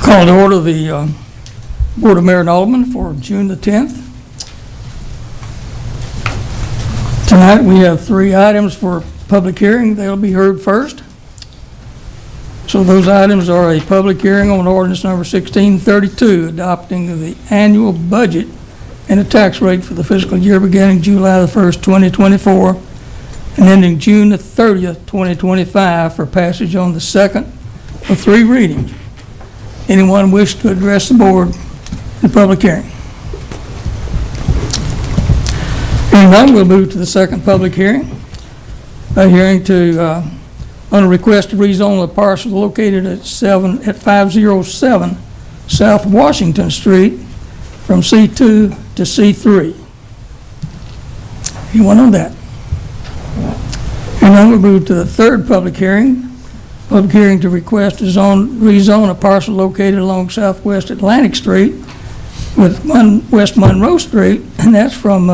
Call to order the Board of Mayor and Aldermen for June the 10th. Tonight we have 3 items for public hearing. They'll be heard first. So those items are a public hearing on ordinance number 1632, adopting the annual budget and the tax rate for the fiscal year beginning July the 1st, 2024, and ending June the 30th, 2025, for passage on the second of 3 readings. Anyone wish to address the board in public hearing? Hearing none, we'll move to the second public hearing. A hearing on a request to rezone a parcel located at 507 South Washington Street from C2 to C3. Anyone on that? Hearing none, we'll move to the third public hearing. Public hearing to request to rezone a parcel located along Southwest Atlantic Street with West Monroe Street, and that's from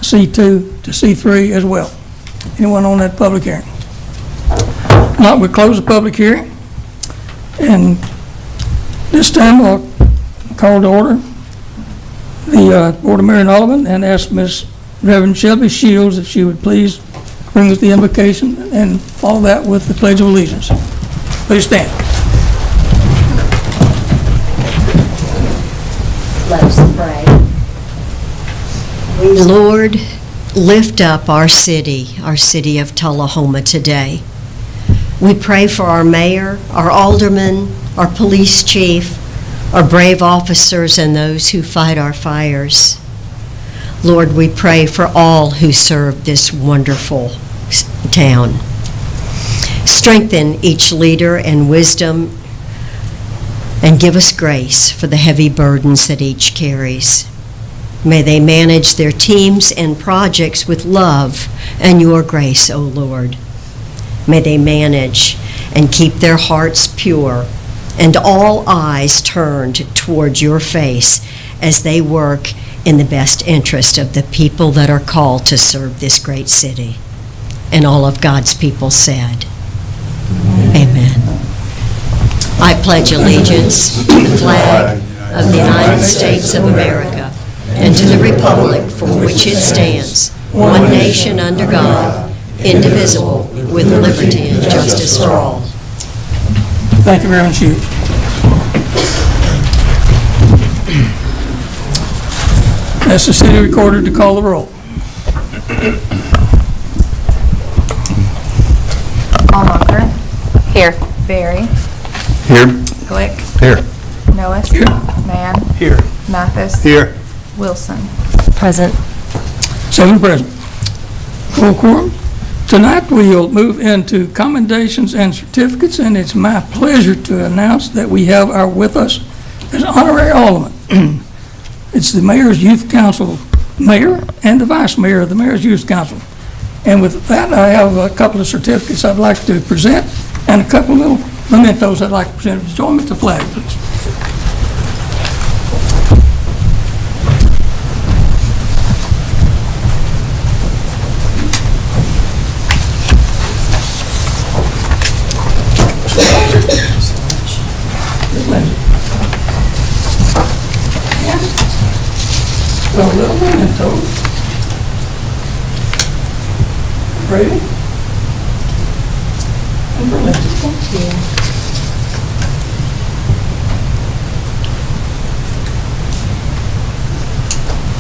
C2 to C3 as well. Anyone on that public hearing? Not, we'll close the public hearing. And this time I'll call to order the Board of Mayor and Aldermen and ask Ms. Reverend Shelby Shields if she would please bring us the invocation and follow that with the Pledge of Allegiance. Please stand. Let us pray. Lord, lift up our city of Tullahoma today. We pray for our mayor, our aldermen, our police chief, our brave officers, and those who fight our fires. Lord, we pray for all who serve this wonderful town. Strengthen each leader and wisdom, and give us grace for the heavy burdens that each carries. May they manage their teams and projects with love and your grace, O Lord. May they manage and keep their hearts pure and all eyes turned toward your face as they work in the best interest of the people that are called to serve this great city. And all of God's people said, Amen. I pledge allegiance to the flag of the United States of America and to the republic for which it stands, one nation under God, indivisible, with liberty and justice for all. Thank you, Reverend Shields. Ask the city recorder to call the roll. Allmonger. Here. Berry. Here. Glick. Here. Noah. Here. Mann. Here. Mathis. Here. Wilson. Present. 7 present. Full quorum. Tonight we'll move into commendations and certificates, and it's my pleasure to announce that we have with us as honorary alderman. It's the Mayor's Youth Council Mayor and the Vice Mayor of the Mayor's Youth Council. And with that, I have a couple of certificates I'd like to present and a couple of little mementos I'd like to present. Join me at the flag, please. A little memento. Ready? And Berlin. Thank you.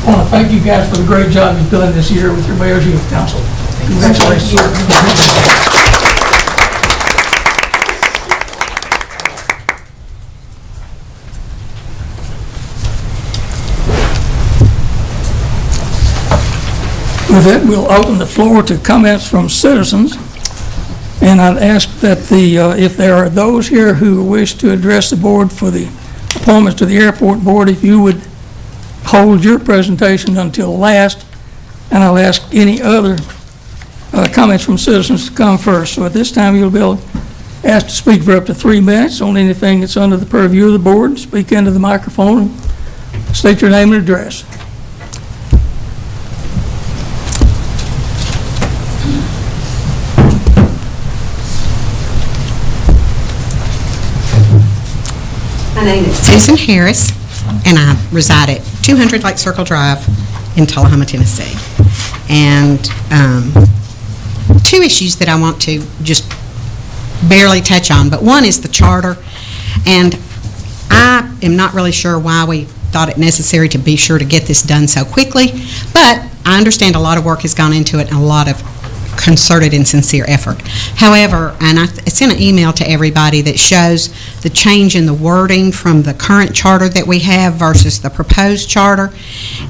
I want to thank you guys for the great job you've done this year with your Mayor's Youth Council. Congratulations. With that, we'll open the floor to comments from citizens, and I'd ask that if there are those here who wish to address the board for the appointments to the airport board, if you would hold your presentation until last, and I'll ask any other comments from citizens to come first. So at this time, you'll be asked to speak for up to 3 minutes on anything that's under the purview of the board. Speak into the microphone and state your name and address. My name is Susan Harris, and I reside at 200 Lake Circle Drive in Tullahoma, Tennessee. And two issues that I want to just barely touch on, but one is the charter. And I am not really sure why we thought it necessary to be sure to get this done so quickly, but I understand a lot of work has gone into it and a lot of concerted and sincere effort. However, and I sent an email to everybody that shows the change in the wording from the current charter that we have versus the proposed charter.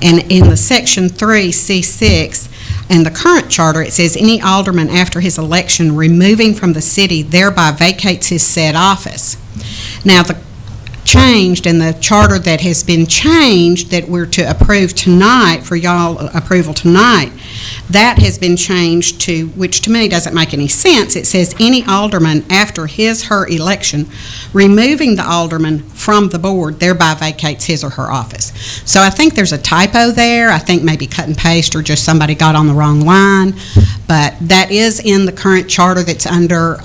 And in the Section 3, C6, in the current charter, it says, any alderman after his election removing from the city thereby vacates his said office. Now, the changed and the charter that has been changed that we're to approve tonight, for y'all approval tonight, that has been changed to, which to me doesn't make any sense. It says any alderman after his/her election removing the alderman from the board thereby vacates his or her office. So I think there's a typo there. I think maybe cut and paste or just somebody got on the wrong line. But that is in the current charter that's under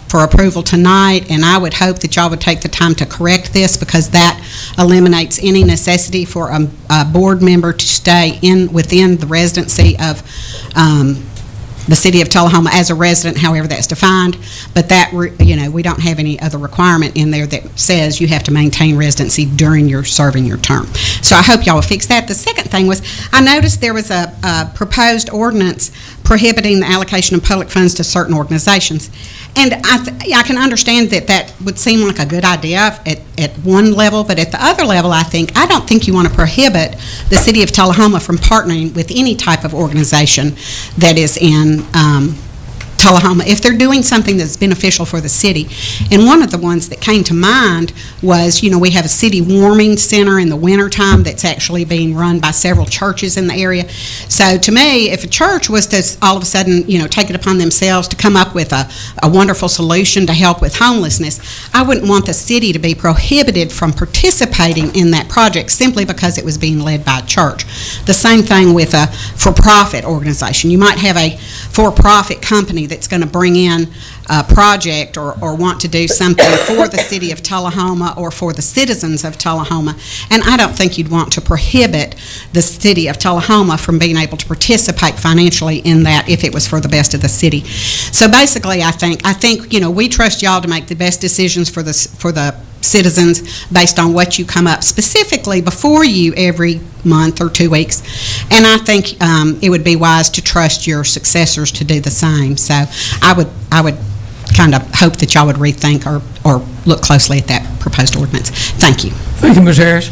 for approval tonight, and I would hope that y'all would take the time to correct this, because that eliminates any necessity for a board member to stay within the residency of the city of Tullahoma as a resident, however that's defined. But that, we don't have any other requirement in there that says you have to maintain residency during your serving your term. So I hope y'all will fix that. The second thing was, I noticed there was a proposed ordinance prohibiting the allocation of public funds to certain organizations. And I can understand that would seem like a good idea at one level, but at the other level, I don't think you want to prohibit the city of Tullahoma from partnering with any type of organization that is in Tullahoma if they're doing something that's beneficial for the city. And one of the ones that came to mind was, we have a city warming center in the wintertime that's actually being run by several churches in the area. So to me, if a church was to all of a sudden, take it upon themselves to come up with a wonderful solution to help with homelessness, I wouldn't want the city to be prohibited from participating in that project simply because it was being led by a church. The same thing with a for-profit organization. You might have a for-profit company that's going to bring in a project or want to do something for the city of Tullahoma or for the citizens of Tullahoma, and I don't think you'd want to prohibit the city of Tullahoma from being able to participate financially in that if it was for the best of the city. So basically, I think we trust y'all to make the best decisions for the citizens based on what you come up specifically before you every month or 2 weeks, and I think it would be wise to trust your successors to do the same. So I would kind of hope that y'all would rethink or look closely at that proposed ordinance. Thank you. Thank you, Ms. Harris.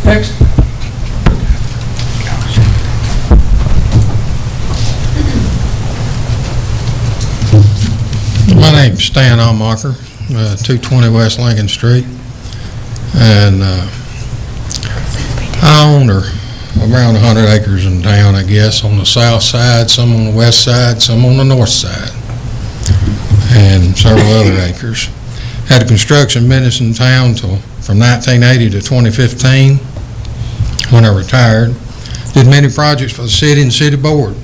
Next. My name's Stan Almacher, 220 West Lincoln Street, and I own around 100 acres in town, I guess, on the south side, some on the west side, some on the north side, and several other acres. Had a construction business in town from 1980 to 2015 when I retired. Did many projects for the city and city board,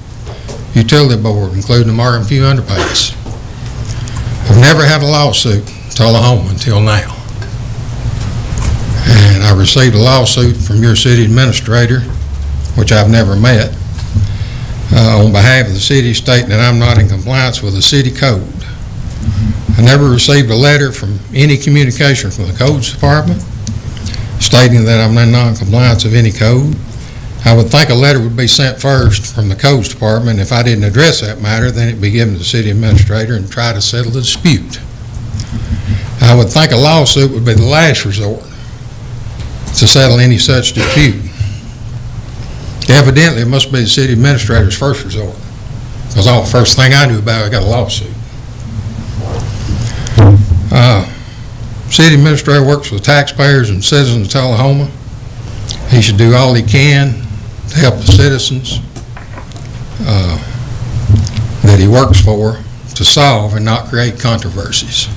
utility board, including the Martin Few underpass. I've never had a lawsuit in Tullahoma until now. And I received a lawsuit from your city administrator, which I've never met, on behalf of the city stating that I'm not in compliance with the city code. I never received a letter from any communication from the codes department stating that I'm in non-compliance of any code. I would think a letter would be sent first from the codes department. If I didn't address that matter, then it'd be given to the city administrator and try to settle the dispute. I would think a lawsuit would be the last resort to settle any such dispute. Evidently, it must be the city administrator's first resort, because the first thing I knew about it, I got a lawsuit. City administrator works for the taxpayers and citizens of Tullahoma. He should do all he can to help the citizens that he works for to solve and not create controversies.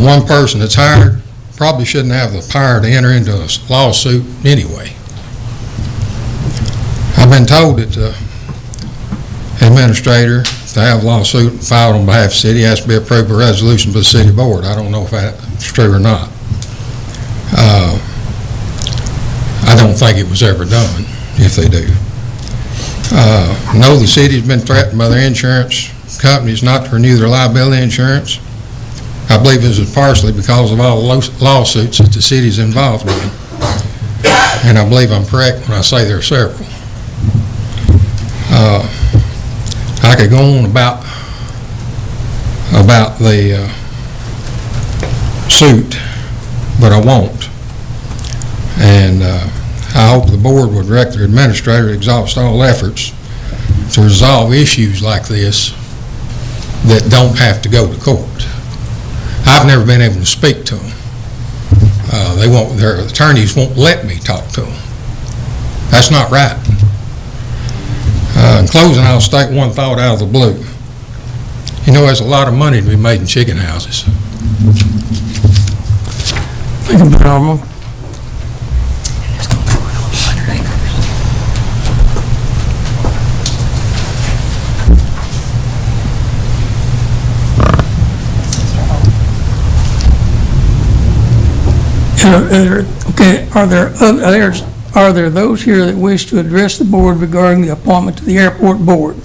One person that's hired probably shouldn't have the power to enter into a lawsuit anyway. I've been told that the administrator, to have a lawsuit filed on behalf of the city, has to be approved by resolution by the city board. I don't know if it's true or not. I don't think it was ever done, if they do. No, the city's been threatened by their insurance companies not to renew their liability insurance. I believe this is partially because of all the lawsuits that the city's involved in. And I believe I'm correct when I say there are several. I could go on about the suit, but I won't. And I hope the board would direct their administrator to exhaust all efforts to resolve issues like this that don't have to go to court. I've never been able to speak to them. Their attorneys won't let me talk to them. That's not right. In closing, I'll state one thought out of the blue. You know, there's a lot of money to be made in chicken houses. Thank you, Mr. Alderman. Okay, are there those here that wish to address the board regarding the appointment to the airport board?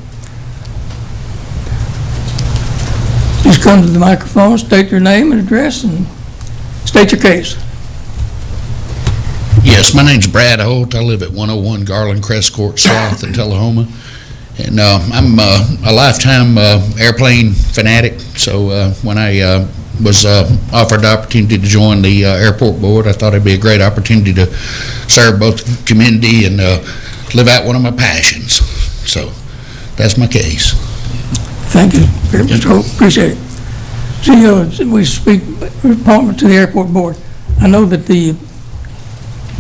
Just come to the microphone, state your name and address, and state your case. Yes, my name's Brad Holt. I live at 101 Garland Crest Court South in Tullahoma. And I'm a lifetime airplane fanatic, so when I was offered the opportunity to join the airport board, I thought it'd be a great opportunity to serve both the community and live out one of my passions. So that's my case. Thank you, Mr. Hope, appreciate it. See, we speak appointment to the airport board. I know that the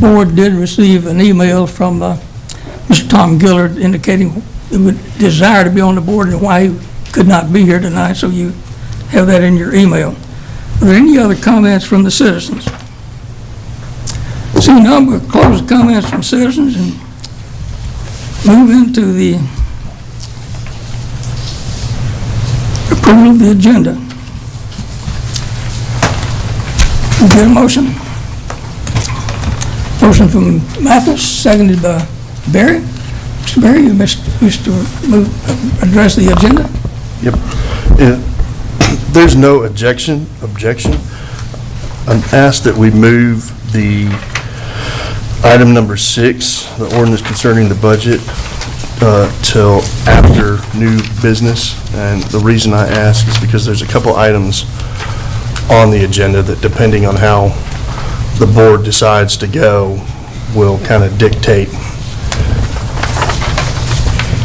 board did receive an email from Mr. Tom Gillard indicating he would desire to be on the board and why he could not be here tonight, so you have that in your email. Are there any other comments from the citizens? Seeing none, we'll close the comments from citizens and move into the approval of the agenda. We get a motion? Motion from Mathis, seconded by Barry. Mr. Barry, you wish to address the agenda? Yep. There's no objection. I'm asked that we move the item number 6, the ordinance concerning the budget, till after new business. And the reason I ask is because there's a couple items on the agenda that, depending on how the board decides to go, will kind of dictate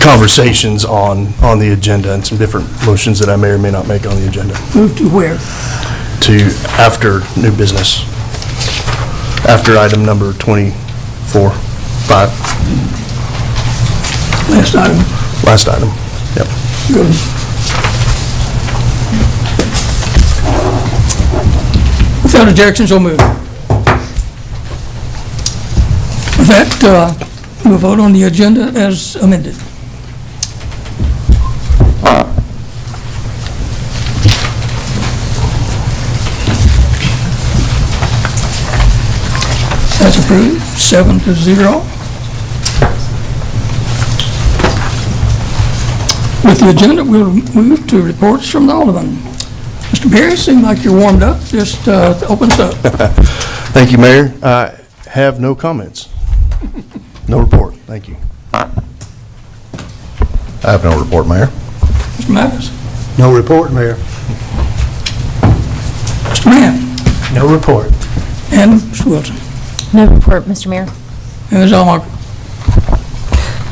conversations on the agenda and some different motions that I may or may not make on the agenda. Move to where? To after new business, after item number 24, 5. Last item. Last item, yep. Good. Without objection, so moved. With that, we'll vote on the agenda as amended. That's approved, 7-0. With the agenda, we'll move to reports from the Alderman. Mr. Perry, seems like you're warmed up. Just open us up. Thank you, Mayor. I have no comments. No report, thank you. I have no report, Mayor. Mr. Mathis? No report, Mayor. Mr. Mann? No report. And Mr. Wilson? No report, Mr. Mayor. And Ms. Allmark?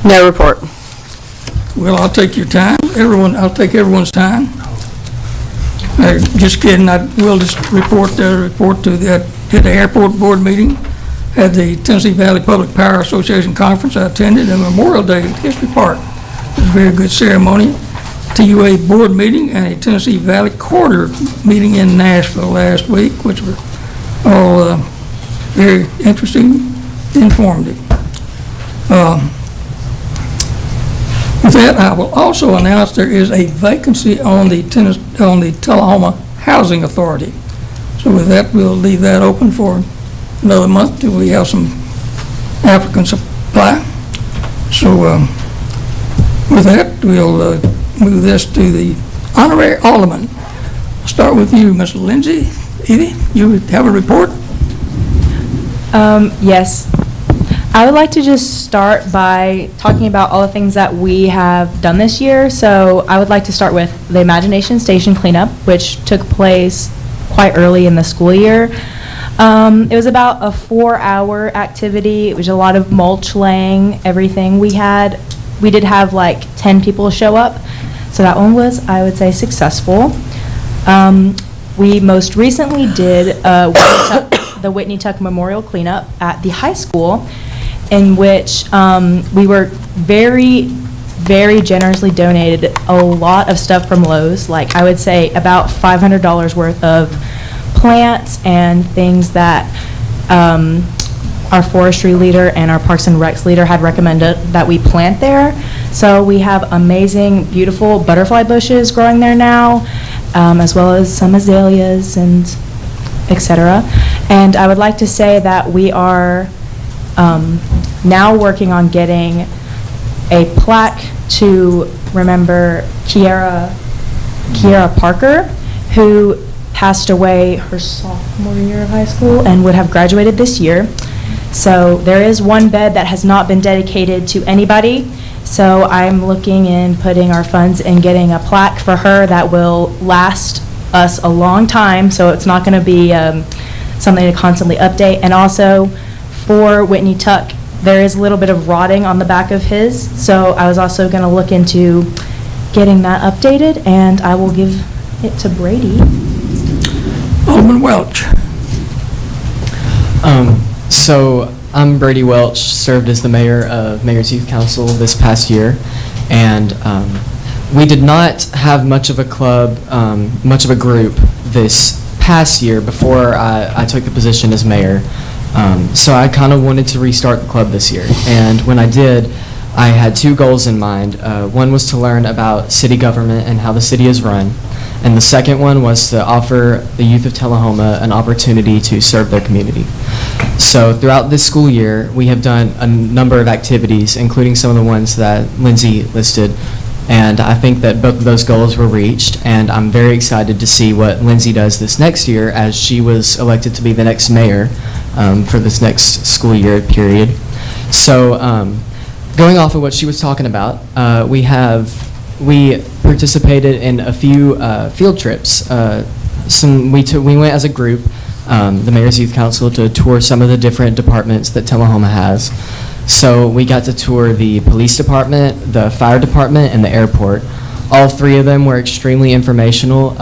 No report. Well, I'll take your time. I'll take everyone's time. Just kidding. I will just report to the airport board meeting. Had the Tennessee Valley Public Power Association conference I attended, and Memorial Day at History Park. It was a very good ceremony. TUA board meeting and a Tennessee Valley Quarter meeting in Nashville last week, which were all very interesting, informative. With that, I will also announce there is a vacancy on the Tullahoma Housing Authority. So with that, we'll leave that open for another month till we have some applicants apply. So with that, we'll move this to the honorary alderman. I'll start with you, Mr. Lindsay. Edie, you have a report? Yes. I would like to just start by talking about all the things that we have done this year. So I would like to start with the Imagination Station cleanup, which took place quite early in the school year. It was about a 4-hour activity. It was a lot of mulch laying, everything. We did have like 10 people show up. So that one was, I would say, successful. We most recently did the Whitney Tuck Memorial Cleanup at the high school, in which we were very, very generously donated a lot of stuff from Lowe's, like I would say about $500 worth of plants and things that our forestry leader and our Parks and Recs leader had recommended that we plant there. So we have amazing, beautiful butterfly bushes growing there now, as well as some azaleas and etc. And I would like to say that we are now working on getting a plaque to remember Kiara Parker, who passed away her sophomore year of high school and would have graduated this year. So there is one bed that has not been dedicated to anybody. So I'm looking in putting our funds in getting a plaque for her that will last us a long time. So it's not going to be something to constantly update. And also for Whitney Tuck, there is a little bit of rotting on the back of his. So I was also going to look into getting that updated, and I will give it to Brady. Alderman Welch. So I'm Brady Welch, served as the mayor of Mayor's Youth Council this past year, and we did not have much of a club, much of a group this past year before I took the position as mayor. So I kind of wanted to restart the club this year, and when I did, I had 2 goals in mind. One was to learn about city government and how the city is run, and the second one was to offer the youth of Tullahoma an opportunity to serve their community. So throughout this school year, we have done a number of activities, including some of the ones that Lindsay listed, and I think that both of those goals were reached, and I'm very excited to see what Lindsay does this next year, as she was elected to be the next mayor for this next school year period. So going off of what she was talking about, we participated in a few field trips. We went as a group, the Mayor's Youth Council, to tour some of the different departments that Tullahoma has. So we got to tour the police department, the fire department, and the airport. All 3 of them were extremely informational.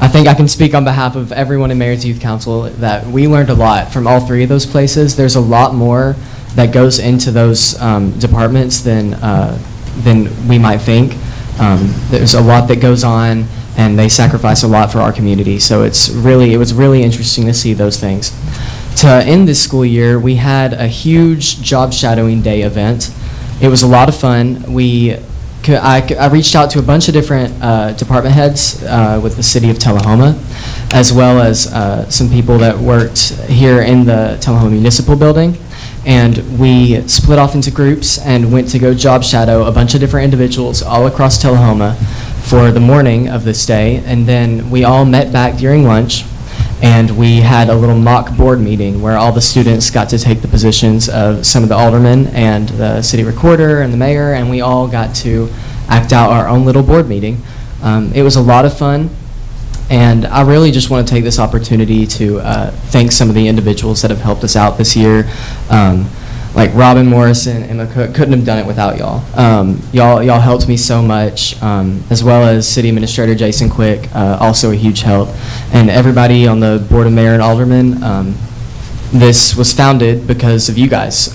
I think I can speak on behalf of everyone in Mayor's Youth Council that we learned a lot from all 3 of those places. There's a lot more that goes into those departments than we might think. There's a lot that goes on, and they sacrifice a lot for our community. So it was really interesting to see those things. To end this school year, we had a huge job shadowing day event. It was a lot of fun. I reached out to a bunch of different department heads with the city of Tullahoma, as well as some people that worked here in the Tullahoma Municipal Building. And we split off into groups and went to go job shadow a bunch of different individuals all across Tullahoma for the morning of this day. And then we all met back during lunch, and we had a little mock board meeting where all the students got to take the positions of some of the aldermen and the city recorder and the mayor, and we all got to act out our own little board meeting. It was a lot of fun. And I really just want to take this opportunity to thank some of the individuals that have helped us out this year. Like Robin Morrison and Emma Cook, couldn't have done it without y'all. Y'all helped me so much, as well as City Administrator Jason Quick, also a huge help. And everybody on the Board of Mayor and Aldermen. This was founded because of you guys.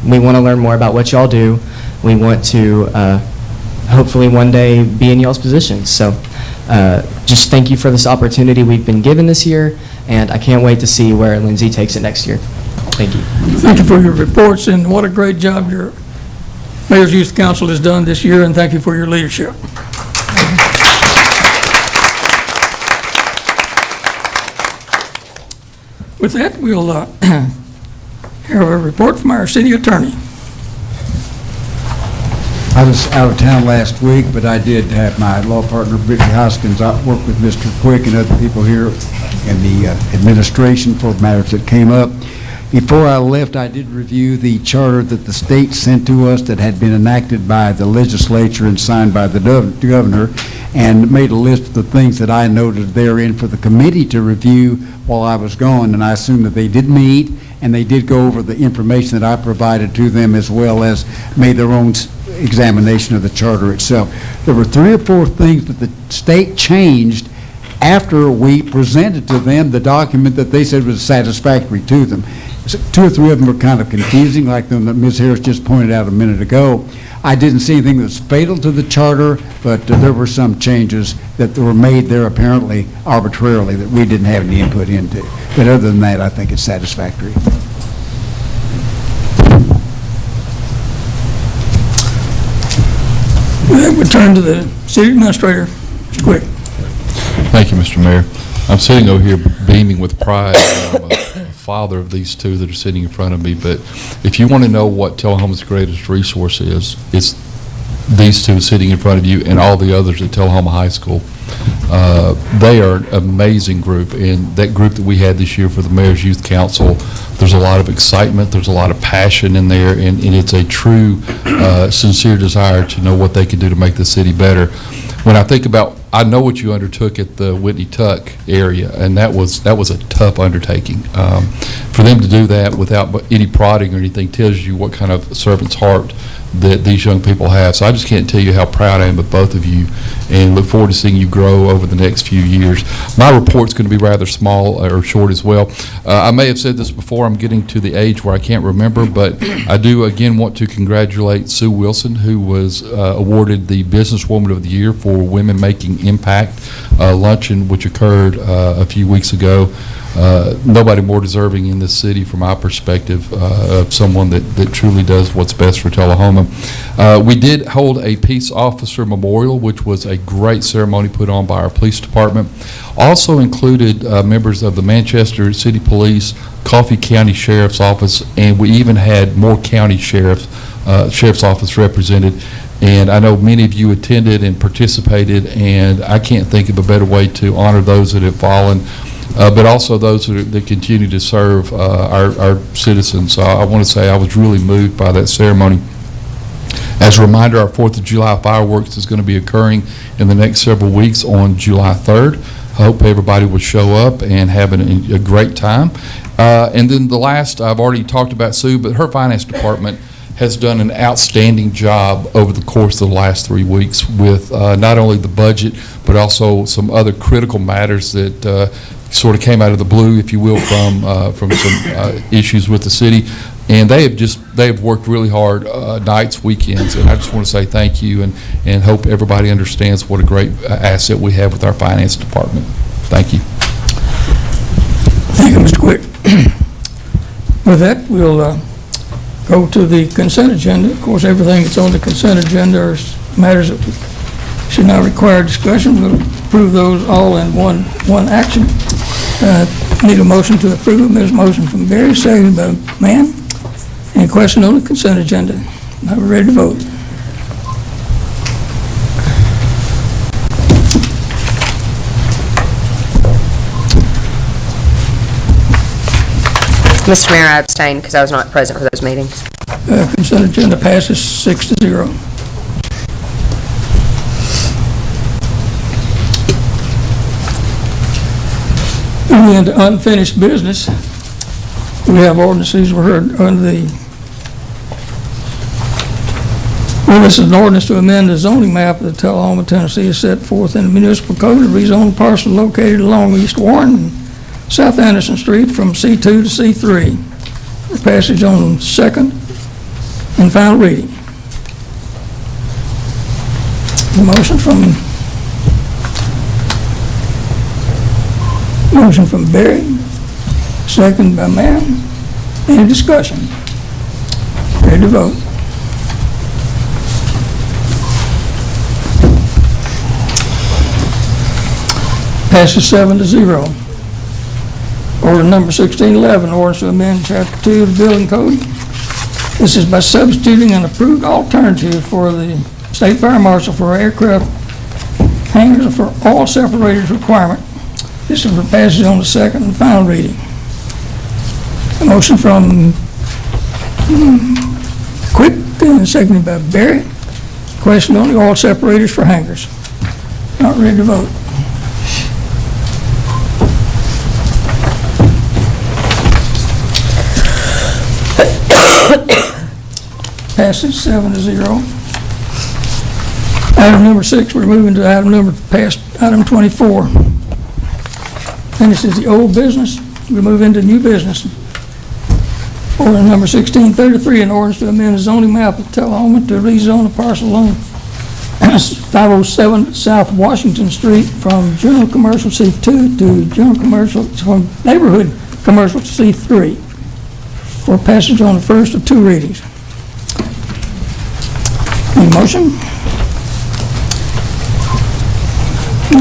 We want to learn more about what y'all do. We want to hopefully one day be in y'all's positions. So just thank you for this opportunity we've been given this year, and I can't wait to see where Lindsay takes it next year. Thank you. Thank you for your reports, and what a great job your Mayor's Youth Council has done this year, and thank you for your leadership. All With that, we'll have a report from our city attorney. I was out of town last week, but I did have my law partner, Brittany Hoskins, work with Mr. Quick and other people here in the administration for matters that came up. Before I left, I did review the charter that the state sent to us that had been enacted by the legislature and signed by the governor, and made a list of the things that I noted therein for the committee to review while I was gone, and I assume that they did meet, and they did go over the information that I provided to them, as well as made their own examination of the charter itself. There were 3 or 4 things that the state changed after we presented to them the document that they said was satisfactory to them. So 2 or 3 of them were kind of confusing, like the one that Ms. Harris just pointed out a minute ago. I didn't see anything that was fatal to the charter, but there were some changes that were made there apparently arbitrarily that we didn't have any input into. But other than that, I think it's satisfactory. With that, we'll turn to the city administrator. Mr. Quick. Thank you, Mr. Mayor. I'm sitting over here beaming with pride. I'm a father of these 2 that are sitting in front of me, but if you want to know what Tullahoma's greatest resource is, it's these 2 sitting in front of you and all the others at Tullahoma High School. They are an amazing group, and that group that we had this year for the Mayor's Youth Council, there's a lot of excitement, there's a lot of passion in there, and it's a true, sincere desire to know what they can do to make the city better. When I think about, I know what you undertook at the Whitney Tuck area, and that was a tough undertaking. For them to do that without any prodding or anything tells you what kind of servant's heart that these young people have. So I just can't tell you how proud I am of both of you, and look forward to seeing you grow over the next few years. My report's going to be rather small or short as well. I may have said this before, I'm getting to the age where I can't remember, but I do again want to congratulate Sue Wilson, who was awarded the Businesswoman of the Year for Women Making Impact luncheon, which occurred a few weeks ago. Nobody more deserving in this city, from my perspective, of someone that truly does what's best for Tullahoma. We did hold a Peace Officer Memorial, which was a great ceremony put on by our police department. Also included members of the Manchester City Police, Coffee County Sheriff's Office, and we even had Moore County Sheriff's Office represented. And I know many of you attended and participated, and I can't think of a better way to honor those that have fallen, but also those that continue to serve our citizens. So I want to say I was really moved by that ceremony. As a reminder, our 4th of July fireworks is going to be occurring in the next several weeks on July 3rd. I hope everybody will show up and have a great time. And then the last, I've already talked about Sue, but her finance department has done an outstanding job over the course of the last 3 weeks with not only the budget, but also some other critical matters that sort of came out of the blue, if you will, from some issues with the city. And they have worked really hard nights, weekends, and I just want to say thank you and hope everybody understands what a great asset we have with our finance department. Thank you. Thank you, Mr. Quick. With that, we'll go to the consent agenda. Of course, everything that's on the consent agenda are matters that should not require discussion. We'll approve those all in one action. Need a motion to approve. There's a motion from Barry, seconded by Mann. Any question on the consent agenda? Now we're ready to vote. Mr. Mayor, I abstain because I was not present for those meetings. Consent agenda passes 6-0. Moving into unfinished business, we have ordinances. We're heard under the ordinance is an ordinance to amend the zoning map of the Tullahoma, Tennessee, is set forth in the municipal code to rezone parcel located along East Warren and South Anderson Street from C2 to C3 for passage on second and final reading. The motion from Barry, second by Mann. Any discussion? Ready to vote. Passes 7-0. Order number 1611, ordinance to amend Chapter 2 of the Building Code. This is by substituting an approved alternative for the State Fire Marshal for aircraft hangars for all separators requirement. This is for passage on the second and final reading. A motion from Quick and seconded by Barry. Question on the all separators for hangars. Not ready to vote. Passes 7-0. Item number 6, we're moving to item 24. And this is the old business. We move into new business. Order number 1633, an ordinance to amend the zoning map of Tullahoma to rezone a parcel on 507 South Washington Street from general commercial C2 to general commercial, from neighborhood commercial to C3 for passage on the first of 2 readings. Any motion?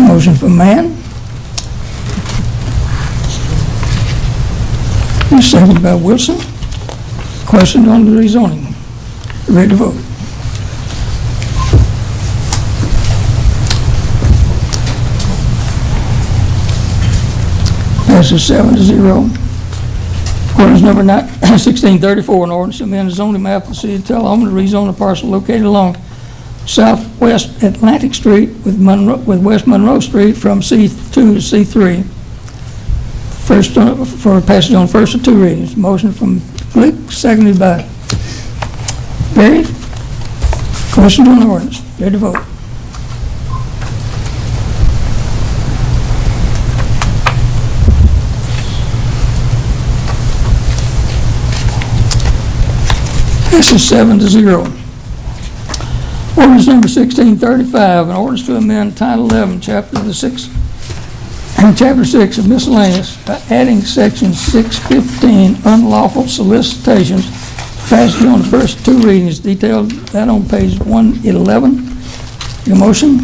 Motion from Mann. Seconded by Wilson. Question on the rezoning. Ready to vote. Passes 7-0. Ordinance number 1634, an ordinance to amend the zoning map of the city of Tullahoma to rezone a parcel located along southwest Atlantic Street with West Monroe Street from C2 to C3. First, for passage on first of 2 readings. Motion from Glick, seconded by Barry. Question on the ordinance. Ready to vote. This is 7-0. Ordinance number 1635, an ordinance to amend Title 11, Chapter 6 of miscellaneous by adding Section 615, unlawful solicitations. Passage on the first 2 readings, detailed that on page 111. Your motion?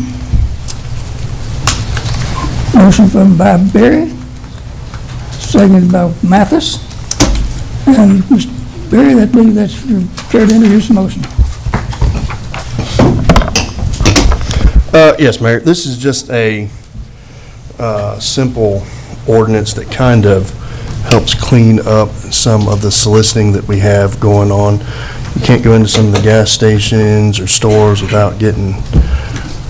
Motion by Barry, seconded by Mathis. And Mr. Barry, I believe that's your chair to introduce the motion. Yes, Mayor, this is just a simple ordinance that kind of helps clean up some of the soliciting that we have going on. You can't go into some of the gas stations or stores without getting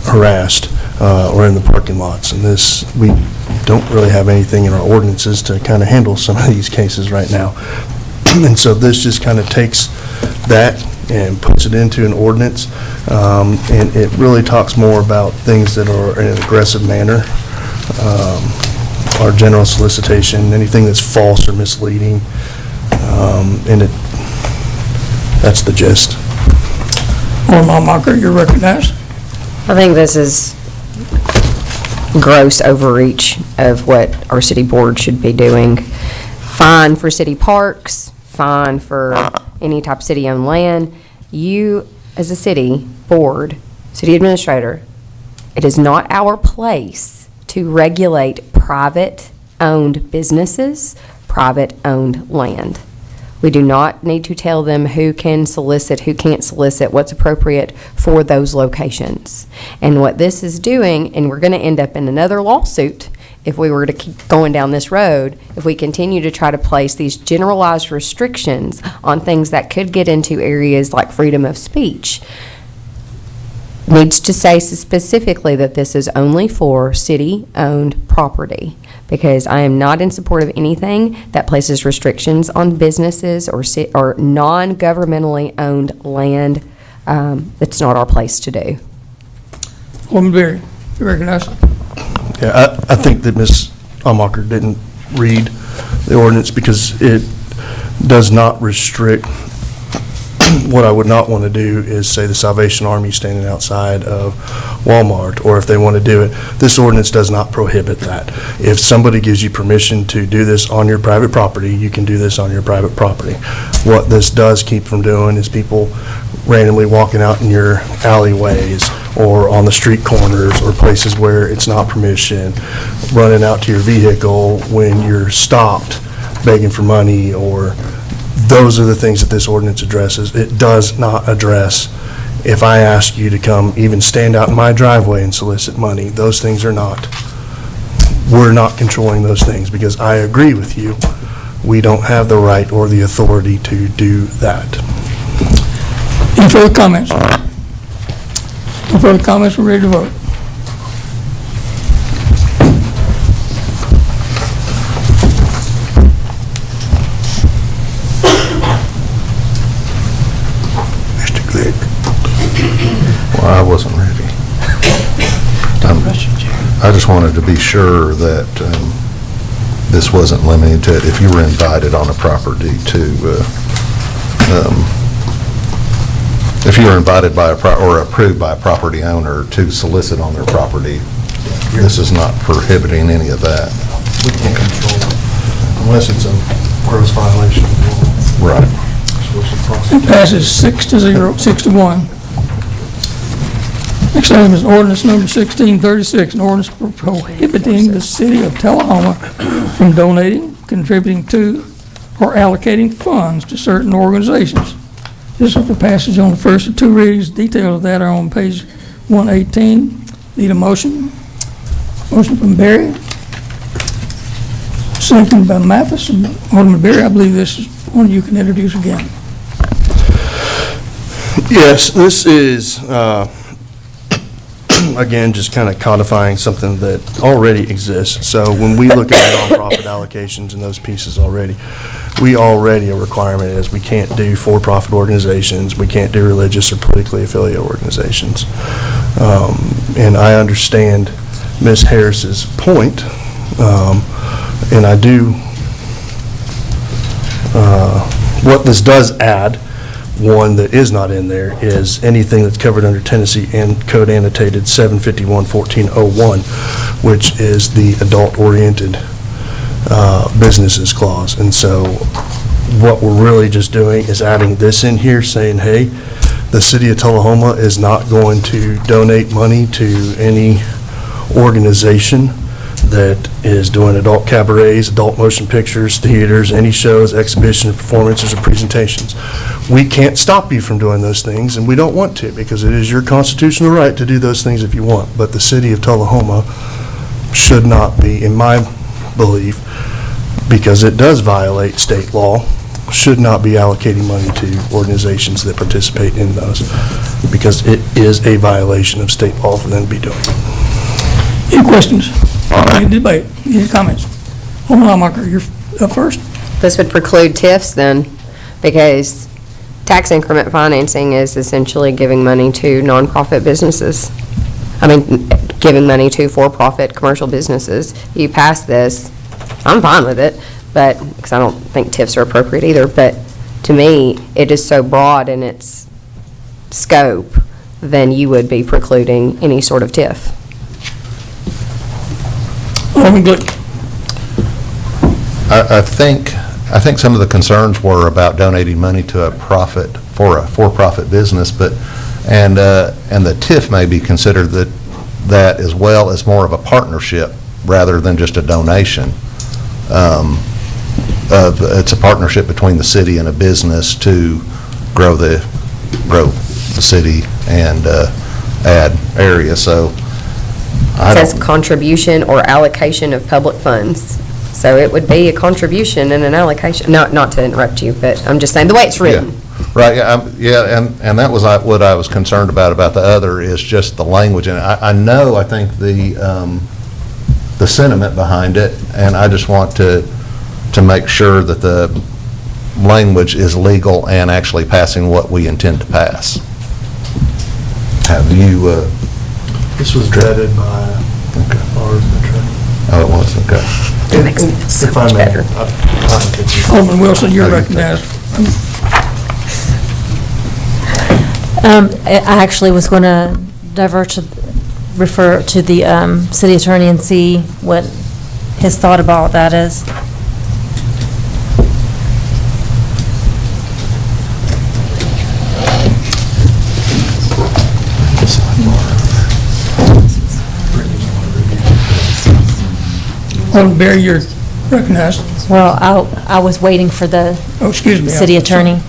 harassed or in the parking lots. And this, we don't really have anything in our ordinances to kind of handle some of these cases right now. And so this just kind of takes that and puts it into an ordinance, and it really talks more about things that are in an aggressive manner, our general solicitation, anything that's false or misleading, and that's the gist. Alderman Mocker, you're recognized. I think this is gross overreach of what our city board should be doing. Fine for city parks, fine for any type of city-owned land. You, as a city board, city administrator, it is not our place to regulate private-owned businesses, private-owned land. We do not need to tell them who can solicit, who can't solicit, what's appropriate for those locations. And what this is doing, and we're going to end up in another lawsuit if we were to keep going down this road, if we continue to try to place these generalized restrictions on things that could get into areas like freedom of speech, needs to say specifically that this is only for city-owned property, because I am not in support of anything that places restrictions on businesses or non-governmentally owned land. It's not our place to do. Alderman Berry, you recognize? Yeah, I think that Ms. Almacher didn't read the ordinance because it does not restrict. What I would not want to do is say the Salvation Army standing outside of Walmart, or if they want to do it, this ordinance does not prohibit that. If somebody gives you permission to do this on your private property, you can do this on your private property. What this does keep from doing is people randomly walking out in your alleyways or on the street corners, or places where it's not permission, running out to your vehicle when you're stopped begging for money, or those are the things that this ordinance addresses. It does not address if I ask you to come even stand out in my driveway and solicit money. Those things are not. We're not controlling those things, because I agree with you. We don't have the right or the authority to do that. Any further comments? No further comments, we're ready to vote. Mr. Glick. Well, I wasn't ready. I just wanted to be sure that this wasn't limited to, if you were invited on a property to, if you were invited by or approved by a property owner to solicit on their property, this is not prohibiting any of that. We can't control it unless it's a gross violation of the law. Right. So it's a process. It passes 6-0, 6-1. Next item is ordinance number 1636, an ordinance prohibiting the city of Tullahoma from donating, contributing to, or allocating funds to certain organizations. This is for passage on the first of two readings. Details of that are on page 118. Need a motion? Motion from Barry. Second by Mathis. And Alderman Barry, I believe this is one you can introduce again. Yes, this is, again, just kind of codifying something that already exists. So when we look at nonprofit allocations and those pieces already, a requirement is we can't do for-profit organizations, we can't do religious or politically affiliated organizations. And I understand Ms. Harris's point, and I do, what this does add, one that is not in there, is anything that's covered under Tennessee and Code Annotated 751-1401, which is the adult-oriented businesses clause. And so what we're really just doing is adding this in here, saying, hey, the city of Tullahoma is not going to donate money to any organization that is doing adult cabarets, adult motion pictures, theaters, any shows, exhibitions, performances, or presentations. We can't stop you from doing those things, and we don't want to, because it is your constitutional right to do those things if you want. But the city of Tullahoma should not be, in my belief, because it does violate state law, should not be allocating money to organizations that participate in those, because it is a violation of state law for them to be doing it. Any questions? Any debate? Any comments? Alderman Longmarker, you're up first. This would preclude TIFs then, because tax increment financing is essentially giving money to nonprofit businesses. I mean, giving money to for-profit commercial businesses. You pass this, I'm fine with it, but, because I don't think TIFs are appropriate either, but to me, it is so broad in its scope, then you would be precluding any sort of TIF. Alderman Glick. I think some of the concerns were about donating money to a for-profit business, but, and the TIF may be considered that as well as more of a partnership rather than just a donation. It's a partnership between the city and a business to grow the city and add area. So It says contribution or allocation of public funds. So it would be a contribution and an allocation. Not to interrupt you, but I'm just saying, the way it's written. Yeah. Right, and that was what I was concerned about the other, is just the language. And I think the sentiment behind it, and I just want to make sure that the language is legal and actually passing what we intend to pass. Have you... This was vetted by our attorney. Oh, it was, okay. It makes me feel so If I much may, better. Alderman Wilson, you're recognized. I actually was going to refer to the city attorney and see what his thought about that is. Alderman Berry, you're recognized. Well, I was waiting for the Oh, excuse me. city attorney.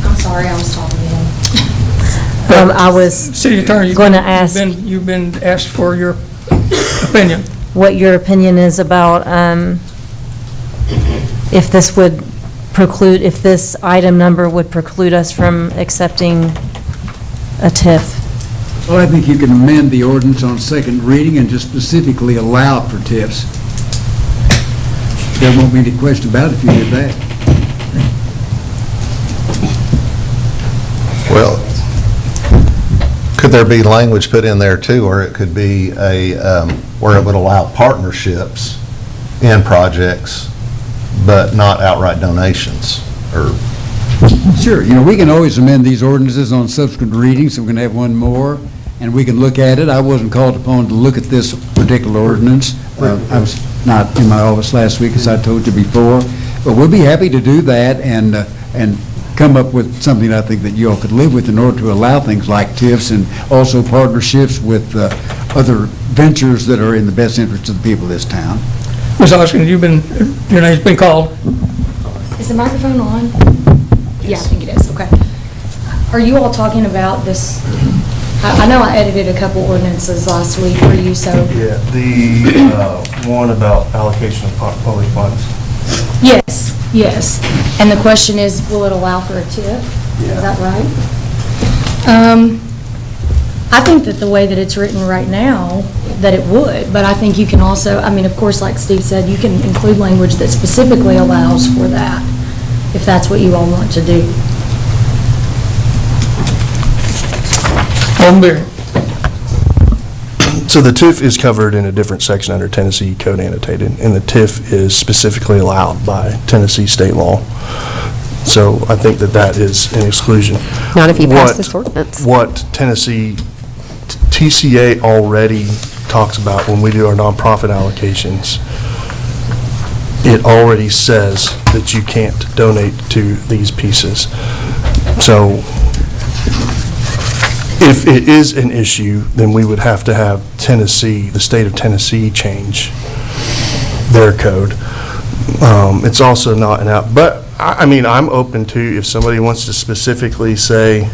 I'm sorry, I was talking to him. I was City Attorney, going to ask you've been asked for your opinion. what your opinion is about if this would preclude, if this item number would preclude us from accepting a TIF. Well, I think you can amend the ordinance on second reading and just specifically allow for TIFs. There won't be any question about it if you did that. Well, could there be language put in there too, or it could be where it would allow partnerships in projects, but not outright donations, or? Sure, we can always amend these ordinances on subsequent readings, so we're going to have one more, and we can look at it. I wasn't called upon to look at this particular ordinance. I was not in my office last week, as I told you before, but we'll be happy to do that and come up with something I think that you all could live with in order to allow things like TIFs and also partnerships with other ventures that are in the best interest of the people of this town. Ms. Hoskins, your name's been called. Is the microphone on? Yeah, I think it is, okay. Are you all talking about this, I know I edited a couple ordinances last week for you, so. Yeah, the one about allocation of public funds. Yes, yes. And the question is, will it allow for a TIF? Is that right? I think that the way that it's written right now, that it would, but I think you can also, of course, like Steve said, you can include language that specifically allows for that, if that's what you all want to do. Alderman Berry. So the TIF is covered in a different section under Tennessee Code Annotated, and the TIF is specifically allowed by Tennessee state law. So I think that is an exclusion. Not if you pass this ordinance. What Tennessee, TCA already talks about when we do our nonprofit allocations, it already says that you can't donate to these pieces. So if it is an issue, then we would have to have Tennessee, the state of Tennessee, change their code. It's also not an out, but I'm open to if somebody wants to specifically say,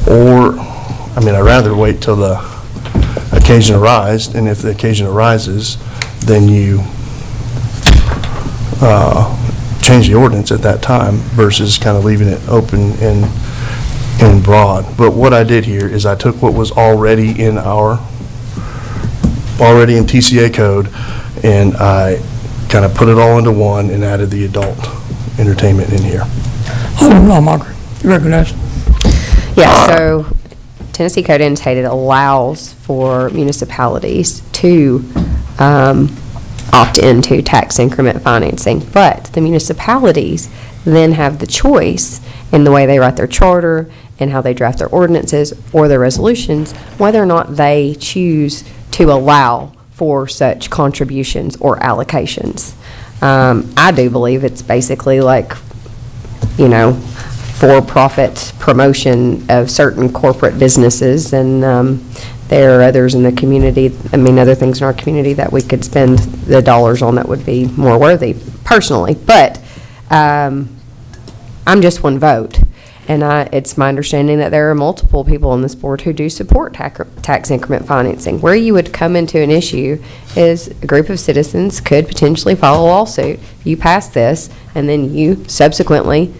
or, I'd rather wait till the occasion arises, and if the occasion arises, then you change the ordinance at that time versus kind of leaving it open and broad. But what I did here is I took what was already in TCA code, and I kind of put it all into one and added the adult entertainment in here. Alderman Lawmacher, you recognized. Yeah, so Tennessee Code Annotated allows for municipalities to opt into tax increment financing, but the municipalities then have the choice in the way they write their charter and how they draft their ordinances or their resolutions, whether or not they choose to allow for such contributions or allocations. I do believe it's basically like, for-profit promotion of certain corporate businesses, and there are others in the community, other things in our community that we could spend the dollars on that would be more worthy, personally. But I'm just one vote, and it's my understanding that there are multiple people on this board who do support tax increment financing. Where you would come into an issue is a group of citizens could potentially file a lawsuit. You pass this, and then you subsequently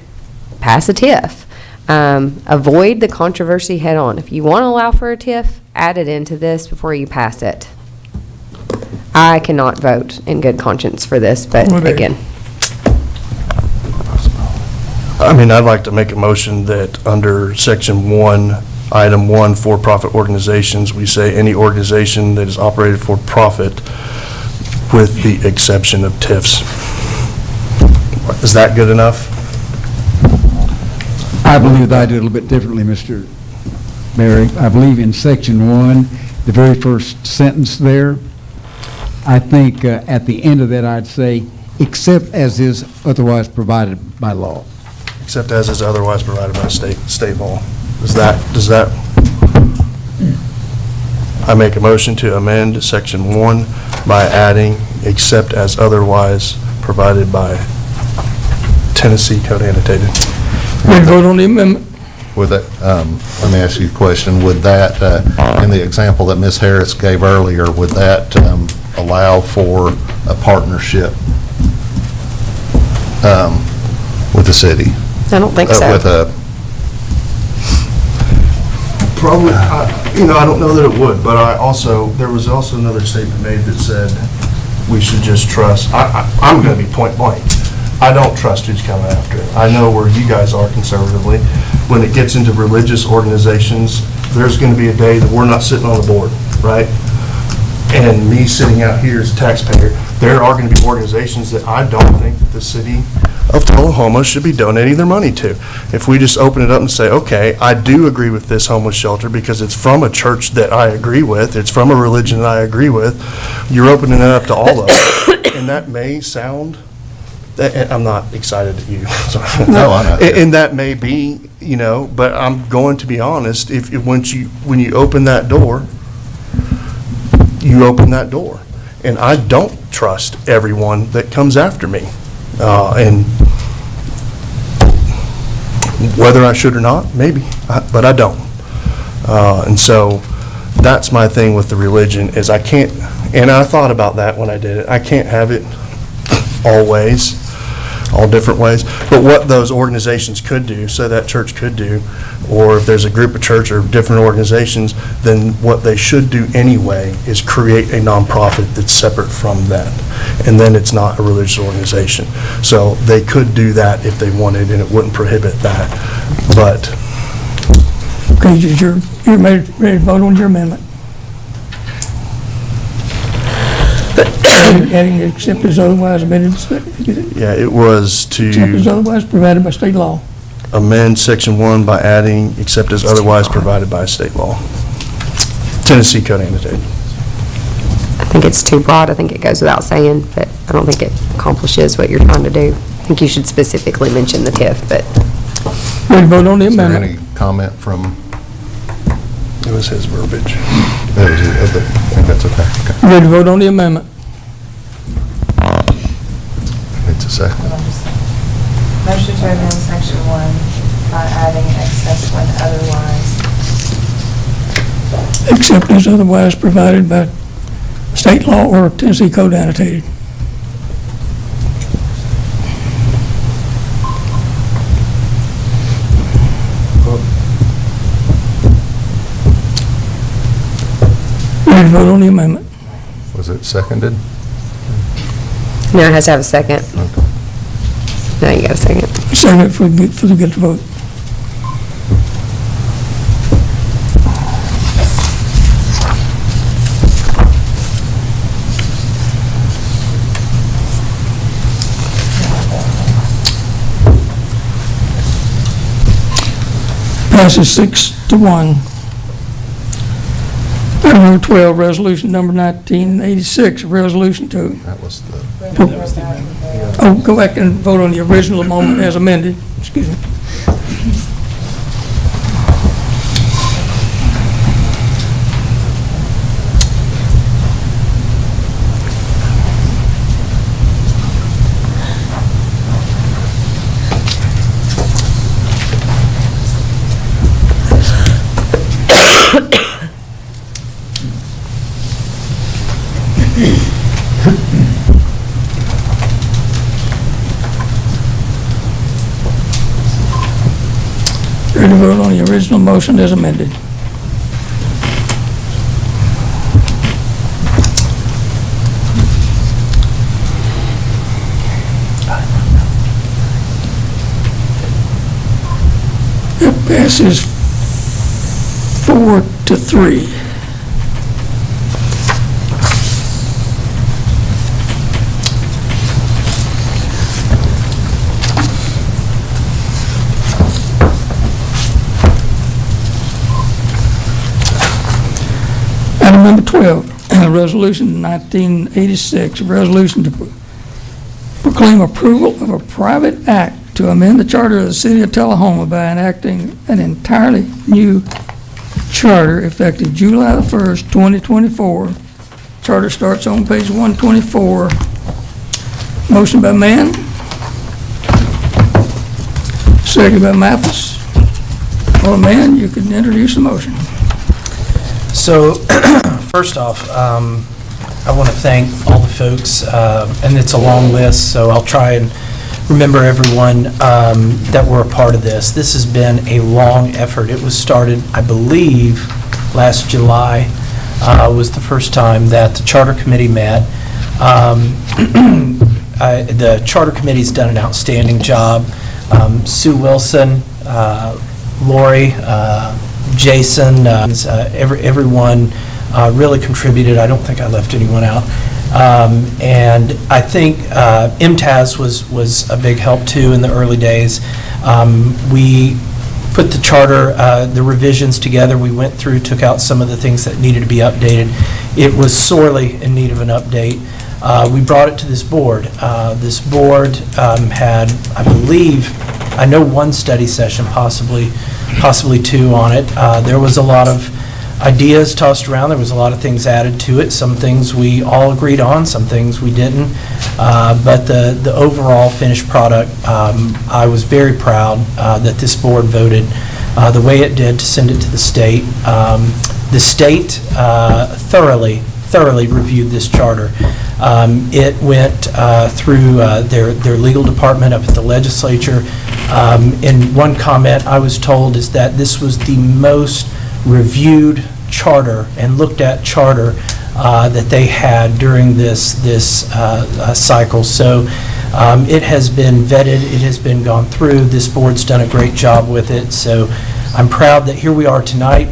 pass a TIF. Avoid the controversy head on. If you want to allow for a TIF, add it into this before you pass it. I cannot vote in good conscience for this, but again. I'd like to make a motion that under Section 1, Item 1, for-profit organizations, we say any organization that is operated for profit with the exception of TIFs. Is that good enough? I believe that I did a little bit differently, Mr. Berry. I believe in Section 1, the very first sentence there, I think at the end of that I'd say, except as is otherwise provided by law. Except as is otherwise provided by state law. Does that, I make a motion to amend Section 1 by adding except as otherwise provided by Tennessee Code Annotated. We vote on the amendment. Would that, let me ask you a question. Would that, in the example that Ms. Harris gave earlier, would that allow for a partnership with the city? I don't think so. With a, Probably, I don't know that it would, but there was also another statement made that said we should just trust. I'm going to be point blank. I don't trust who's coming after it. I know where you guys are conservatively. When it gets into religious organizations, there's going to be a day that we're not sitting on the board, right? And me sitting out here as a taxpayer, there are going to be organizations that I don't think that the city of Tullahoma should be donating their money to. If we just open it up and say, okay, I do agree with this homeless shelter because it's from a church that I agree with, it's from a religion that I agree with, you're opening it up to all of them. And that may sound, I'm not excited at you. No, I know. And that may be, but I'm going to be honest, when you open that door, you open that door. And I don't trust everyone that comes after me. And whether I should or not, maybe, but I don't. And so that's my thing with the religion is I can't, and I thought about that when I did it, I can't have it all different ways. But what those organizations could do, so that church could do, or if there's a group of church or different organizations, then what they should do anyway is create a nonprofit that's separate from that. And then it's not a religious organization. So they could do that if they wanted, and it wouldn't prohibit that. But Okay, you're ready to vote on your amendment? Adding except as otherwise amended, yeah, it was except as to otherwise provided by state law. amend section 1 by adding except as otherwise provided by state law. Tennessee Code Annotated. I think it's too broad. I think it goes without saying, but I don't think it accomplishes what you're trying to do. I think you should specifically mention the TIF, but. Ready to vote on the is there amendment? any comment from, It was his verbiage. I think that's okay. Ready to vote on the amendment? It's a second. Motion to amend section 1 by adding except when otherwise. Except as otherwise provided by state law or Tennessee Code Annotated. Ready to vote on the amendment? Was it seconded? No, it has to have a second. Okay. No, you got a second. Second for the get to vote. Passes 6-1. Item number 12, resolution number 1986, a resolution to, That was the, go back and vote on the original amendment as amended, excuse me. Ready to vote on the original motion as amended. It passes 4-3. Item number 12, resolution 1986, a resolution to proclaim approval of a private act to amend the charter of the city of Tullahoma by enacting an entirely new charter effective July the 1st, 2024, Charter starts on page 124. Motion by Mann. Second by Mathis. Well, Mann, you can introduce the motion. So, first off, I want to thank all the folks, and it's a long list, so I'll try and remember everyone that were a part of this. This has been a long effort. It was started, I believe, last July was the first time that the Charter Committee met. The Charter Committee's done an outstanding job. Sue Wilson, Lori, Jason, everyone really contributed. I don't think I left anyone out. And I think MTAS was a big help too in the early days. We put the charter, the revisions together. We went through, took out some of the things that needed to be updated. It was sorely in need of an update. We brought it to this board. This board had, I believe, I know one study session, possibly two on it. There was a lot of ideas tossed around. There was a lot of things added to it. Some things we all agreed on, some things we didn't. But the overall finished product, I was very proud that this board voted the way it did to send it to the state. The state thoroughly reviewed this charter. It went through their legal department up at the legislature. In one comment I was told is that this was the most reviewed charter and looked at charter that they had during this cycle. So it has been vetted, it has been gone through. This board's done a great job with it. So I'm proud that here we are tonight.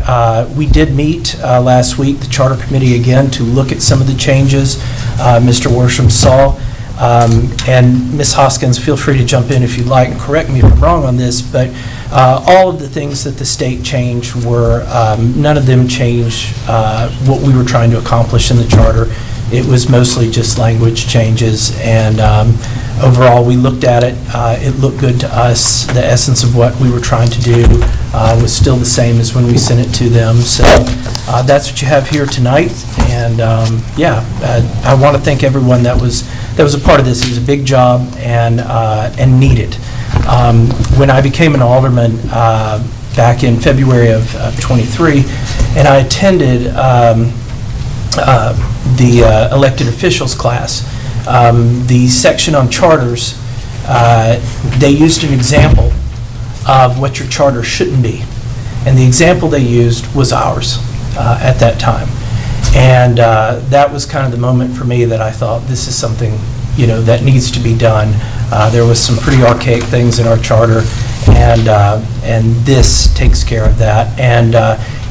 We did meet last week, the Charter Committee, again, to look at some of the changes Mr. Worsham saw. And Ms. Hoskins, feel free to jump in if you'd like and correct me if I'm wrong on this, but all of the things that the state changed were, none of them changed what we were trying to accomplish in the charter. It was mostly just language changes, and overall, we looked at it. It looked good to us. The essence of what we were trying to do was still the same as when we sent it to them. So that's what you have here tonight. And yeah, I want to thank everyone that was a part of this. It was a big job and needed. When I became an alderman back in February of 23, and I attended the elected officials class, the section on charters, they used an example of what your charter shouldn't be. And the example they used was ours at that time. And that was kind of the moment for me that I thought, this is something, that needs to be done. There was some pretty archaic things in our charter, and this takes care of that. And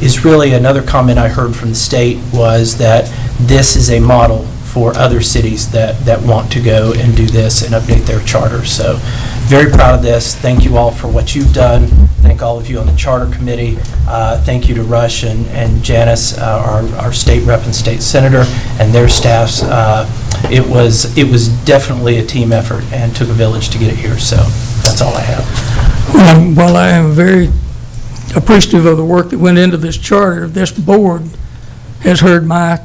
is really another comment I heard from the state was that this is a model for other cities that want to go and do this and update their charter. So very proud of this. Thank you all for what you've done. Thank all of you on the Charter Committee. Thank you to Rush and Janice, our state rep and state senator, and their staffs. It was definitely a team effort and took a village to get it here. So that's all I have. While I am very appreciative of the work that went into this charter, this board has heard my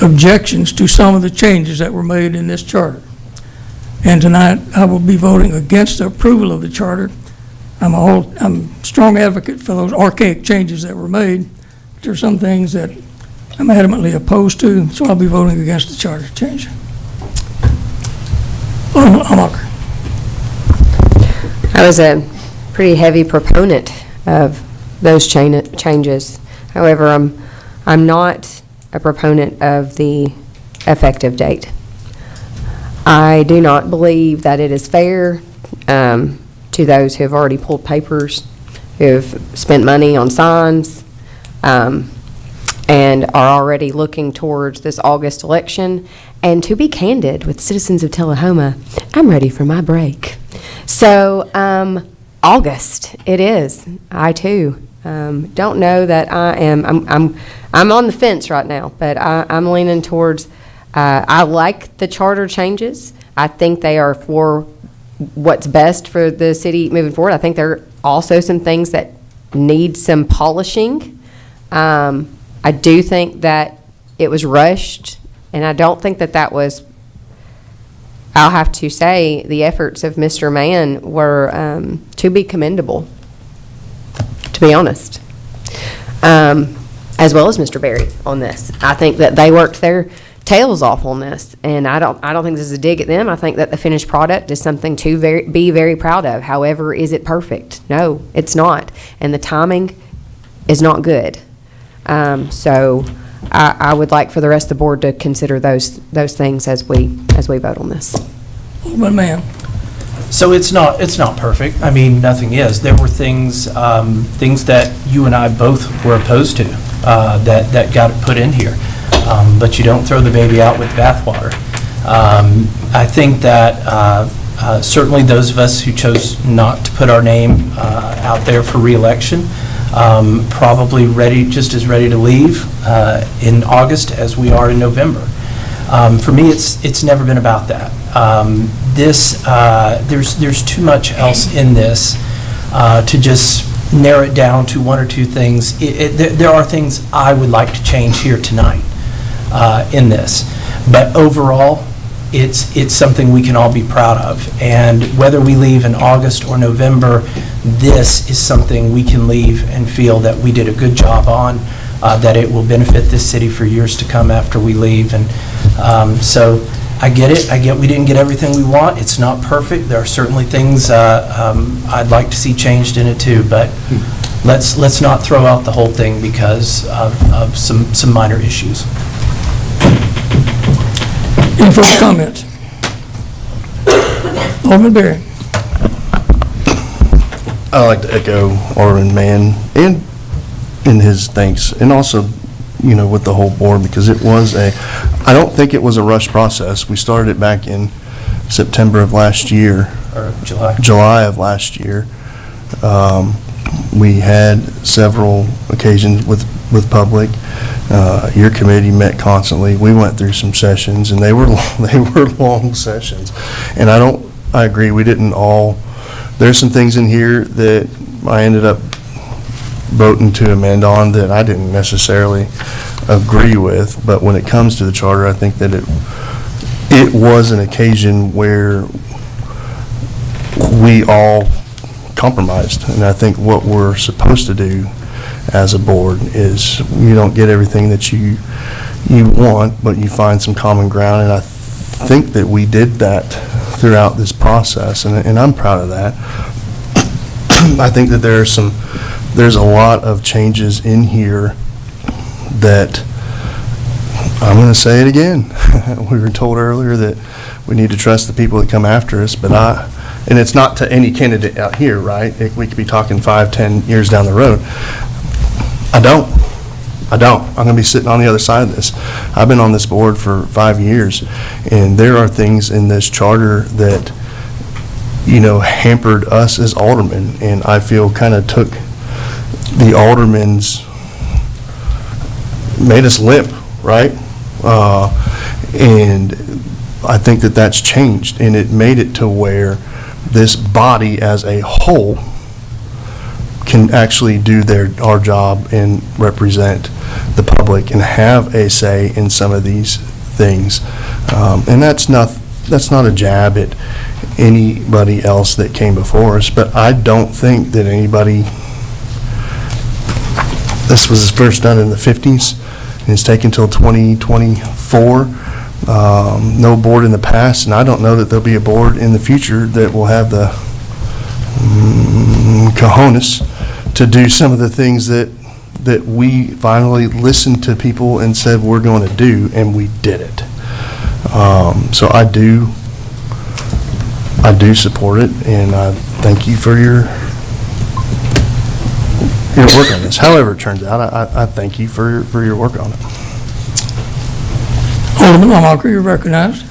objections to some of the changes that were made in this charter. And tonight, I will be voting against the approval of the charter. I'm a strong advocate for those archaic changes that were made. There are some things that I'm adamantly opposed to, so I'll be voting against the charter change. Amaker. I was a pretty heavy proponent of those changes. However, I'm not a proponent of the effective date. I do not believe that it is fair to those who have already pulled papers, who have spent money on signs, and are already looking towards this August election. And to be candid with citizens of Tullahoma, I'm ready for my break. So August it is. I too don't know that I am. I'm on the fence right now, but I'm leaning towards. I like the charter changes. I think they are for what's best for the city moving forward. I think there are also some things that need some polishing. I do think that it was rushed, and I don't think that that was, I'll have to say, the efforts of Mr. Mann were to be commendable, to be honest, as well as Mr. Berry on this. I think that they worked their tails off on this, and I don't think this is a dig at them. I think that the finished product is something to be very proud of. However, is it perfect? No, it's not, and the timing is not good. So I would like for the rest of the board to consider those things as we vote on this. Alderman Mann. So it's not perfect. I mean, nothing is. There were things that you and I both were opposed to that got put in here. But you don't throw the baby out with the bathwater. I think that certainly those of us who chose not to put our name out there for reelection, probably just as ready to leave in August as we are in November. For me, it's never been about that. There's too much else in this to just narrow it down to one or two things. There are things I would like to change here tonight in this, but overall, it's something we can all be proud of. And whether we leave in August or November, this is something we can leave and feel that we did a good job on, that it will benefit this city for years to come after we leave. And so I get it. I get we didn't get everything we want. It's not perfect. There are certainly things I'd like to see changed in it too, but let's not throw out the whole thing because of some minor issues. Any further comments? Alderman Berry. I like to echo Alderman Mann and in his thanks, and also, with the whole board, because I don't think it was a rushed process. We started it back in September of last year. Or July. July of last year. We had several occasions with public. Your committee met constantly. We went through some sessions, and they were long sessions. And I agree, we didn't all, there's some things in here that I ended up voting to amend on that I didn't necessarily agree with, but when it comes to the charter, I think that it was an occasion where we all compromised. And I think what we're supposed to do as a board is you don't get everything that you want, but you find some common ground, and I think that we did that throughout this process, and I'm proud of that. I think that there's a lot of changes in here that, I'm going to say it again, we were told earlier that we need to trust the people that come after us, but and it's not to any candidate out here, right? We could be talking 5-10 years down the road. I don't. I'm going to be sitting on the other side of this. I've been on this board for 5 years, and there are things in this charter that, hampered us as aldermen, and I feel kind of took the aldermen's, made us limp, right? And I think that that's changed, and it made it to where this body as a whole can actually do our job and represent the public and have a say in some of these things. And that's not a jab at anybody else that came before us, but I don't think that this was first done in the 50s, and it's taken till 2024. No board in the past, and I don't know that there'll be a board in the future that will have the cojones to do some of the things that we finally listened to people and said we're going to do, and we did it. So I do support it, and I thank you for your work on this. However it turns out, I thank you for your work on it. Alderman Longwalker, you're recognized.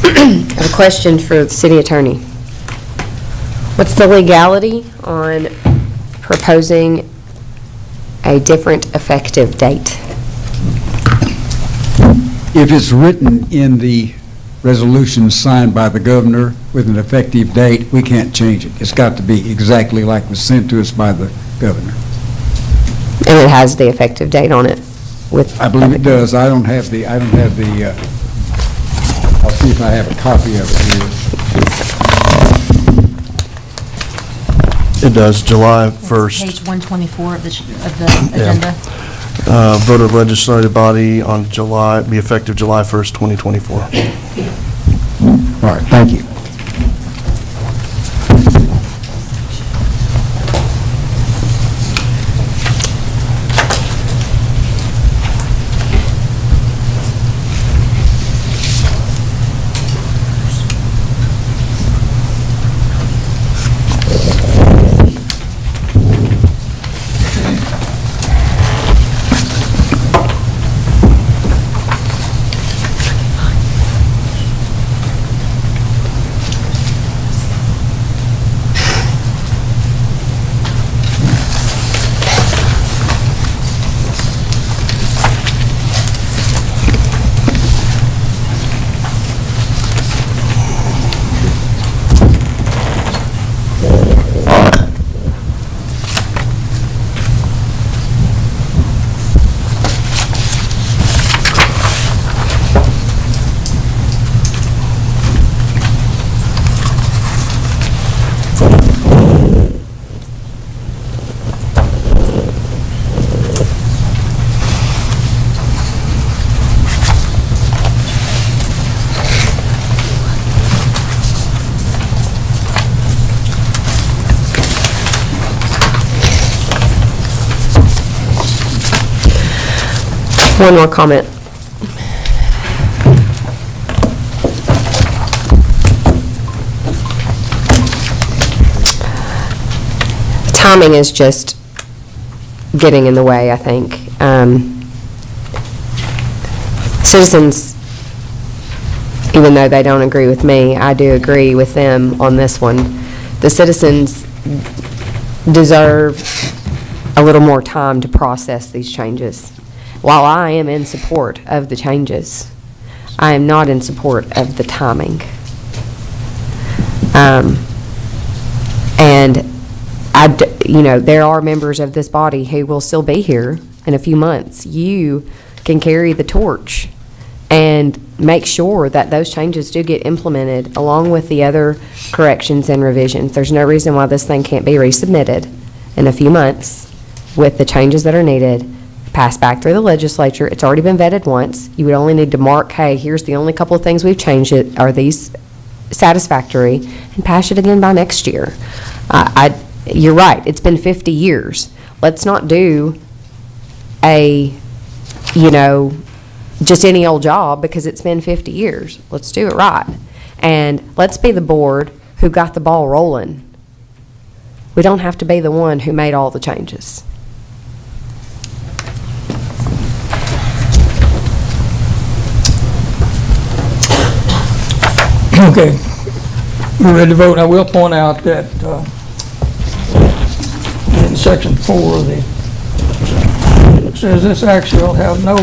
I have a question for the city attorney. What's the legality on proposing a different effective date? If it's written in the resolution signed by the governor with an effective date, we can't change it. It's got to be exactly like was sent to us by the governor. And it has the effective date on it? with. I believe it does. I don't have the, I'll see if I have a copy of it here. It does, July 1st. Page 124 of the agenda. Vote of legislative body on July, be effective July 1st, 2024. All right, thank you. One more comment. Timing is just getting in the way, I think. Citizens, even though they don't agree with me, I do agree with them on this one. The citizens deserve a little more time to process these changes. While I am in support of the changes, I am not in support of the timing. And there are members of this body who will still be here in a few months. You can carry the torch and make sure that those changes do get implemented along with the other corrections and revisions. There's no reason why this thing can't be resubmitted in a few months with the changes that are needed, passed back through the legislature. It's already been vetted once. You would only need to mark, hey, here's the only couple of things we've changed. Are these satisfactory? And pass it again by next year. You're right. It's been 50 years. Let's not do just any old job because it's been 50 years. Let's do it right. And let's be the board who got the ball rolling. We don't have to be the one who made all the changes. Okay, we're ready to vote. I will point out that in section 4, it says this action will have no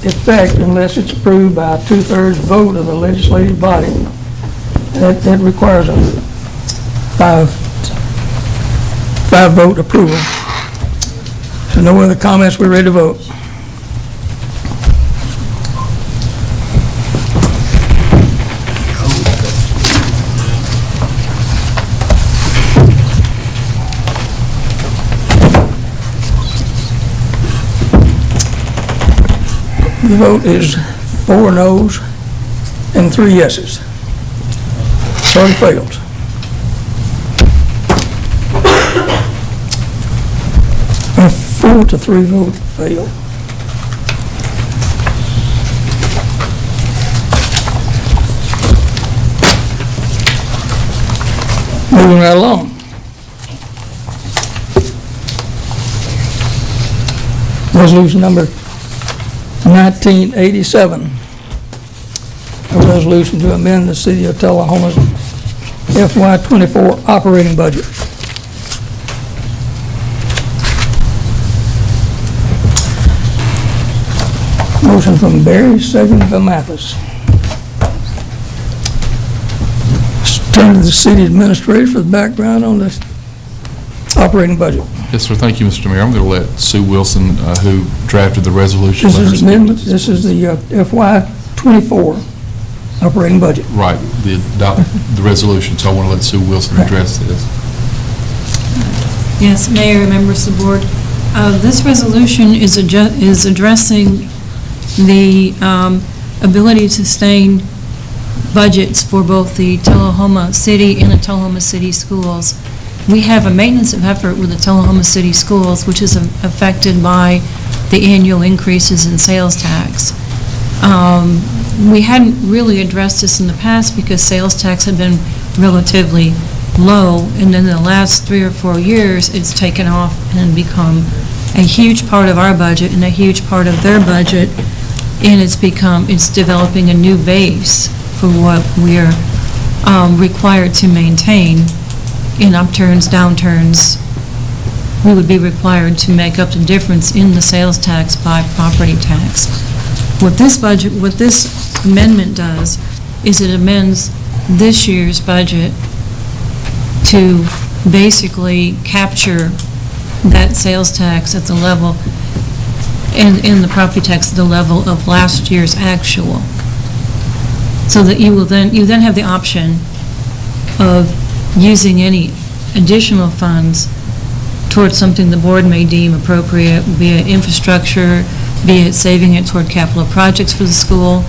effect unless it's approved by a 2/3 vote of the legislative body. That requires a five vote approval. So no other comments, we're ready to vote. The vote is 4 noes and 3 yeses. So it fails. A 4-3 vote fail. Moving right along. Resolution number 1987, a resolution to amend the City of Tullahoma's FY24 operating budget. Motion from Barry, second from Mathis. Turn to the city administrator for the background on this operating budget. Yes, sir. Thank you, Mr. Mayor. I'm going to let Sue Wilson, who drafted the resolution. This let her is speak. amendment, this is the FY '24 operating budget. Right, the resolution, so I want to let Sue Wilson address this. Yes, Mayor, members of the board. This resolution is addressing the ability to sustain budgets for both the Tullahoma City and the Tullahoma City Schools. We have a maintenance of effort with the Tullahoma City Schools, which is affected by the annual increases in sales tax. We hadn't really addressed this in the past because sales tax had been relatively low, and in the last 3 or 4 years, it's taken off and become a huge part of our budget and a huge part of their budget, and it's developing a new base for what we're required to maintain. In upturns, downturns, we would be required to make up the difference in the sales tax by property tax. What this amendment does is it amends this year's budget to basically capture that sales tax at the level, and the property tax at the level of last year's actual. So that you then have the option of using any additional funds towards something the board may deem appropriate, be it infrastructure, be it saving it toward capital projects for the school,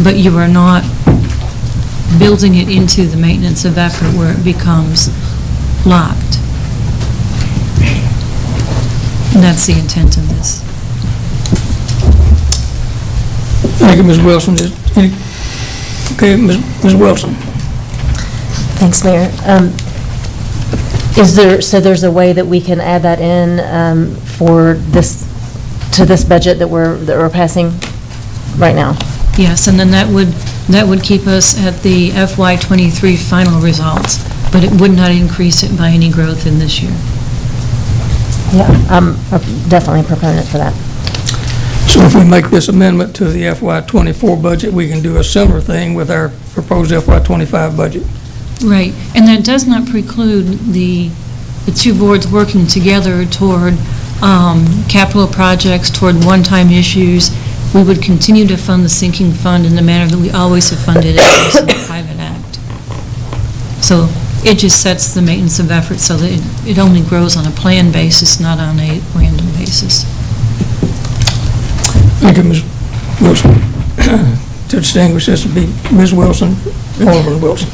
but you are not building it into the maintenance of effort where it becomes locked. And that's the intent of this. Thank you, Ms. Wilson. Okay, Ms. Wilson. Thanks, Mayor. So there's a way that we can add that in for this, to this budget that we're passing right now? Yes, and then that would keep us at the FY23 final results, but it would not increase it by any growth in this year. Yeah, I'm definitely a proponent for that. So if we make this amendment to the FY24 budget, we can do a similar thing with our proposed FY25 budget. Right, and that does not preclude the two boards working together toward capital projects, toward one-time issues. We would continue to fund the sinking fund in the manner that we always have funded it as a private act. So it just sets the maintenance of effort so that it only grows on a planned basis, not on a random basis. Thank you, Ms. Wilson. To distinguish this would be Ms. Wilson, Alderman Wilson.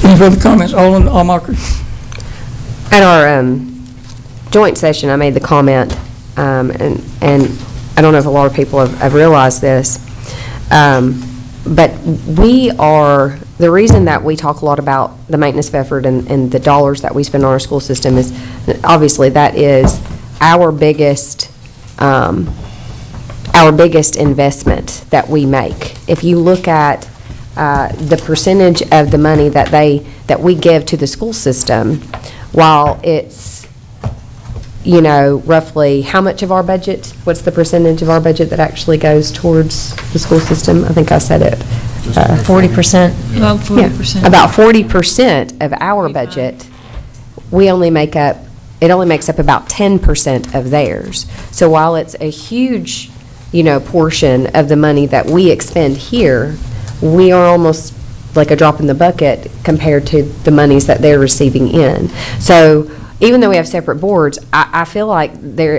Any further comments? Alderman Almacher. At our joint session, I made the comment, and I don't know if a lot of people have realized this, but the reason that we talk a lot about the maintenance of effort and the dollars that we spend on our school system is, obviously, that is our biggest investment that we make. If you look at the percentage of the money that we give to the school system, while it's, roughly how much of our budget, what's the percentage of our budget that actually goes towards the school system? I think I said it. 40%. About 40%. Yeah, about 40% of our budget, it only makes up about 10% of theirs. So while it's a huge, portion of the money that we expend here, we are almost like a drop in the bucket compared to the monies that they're receiving in. So even though we have separate boards, I feel like there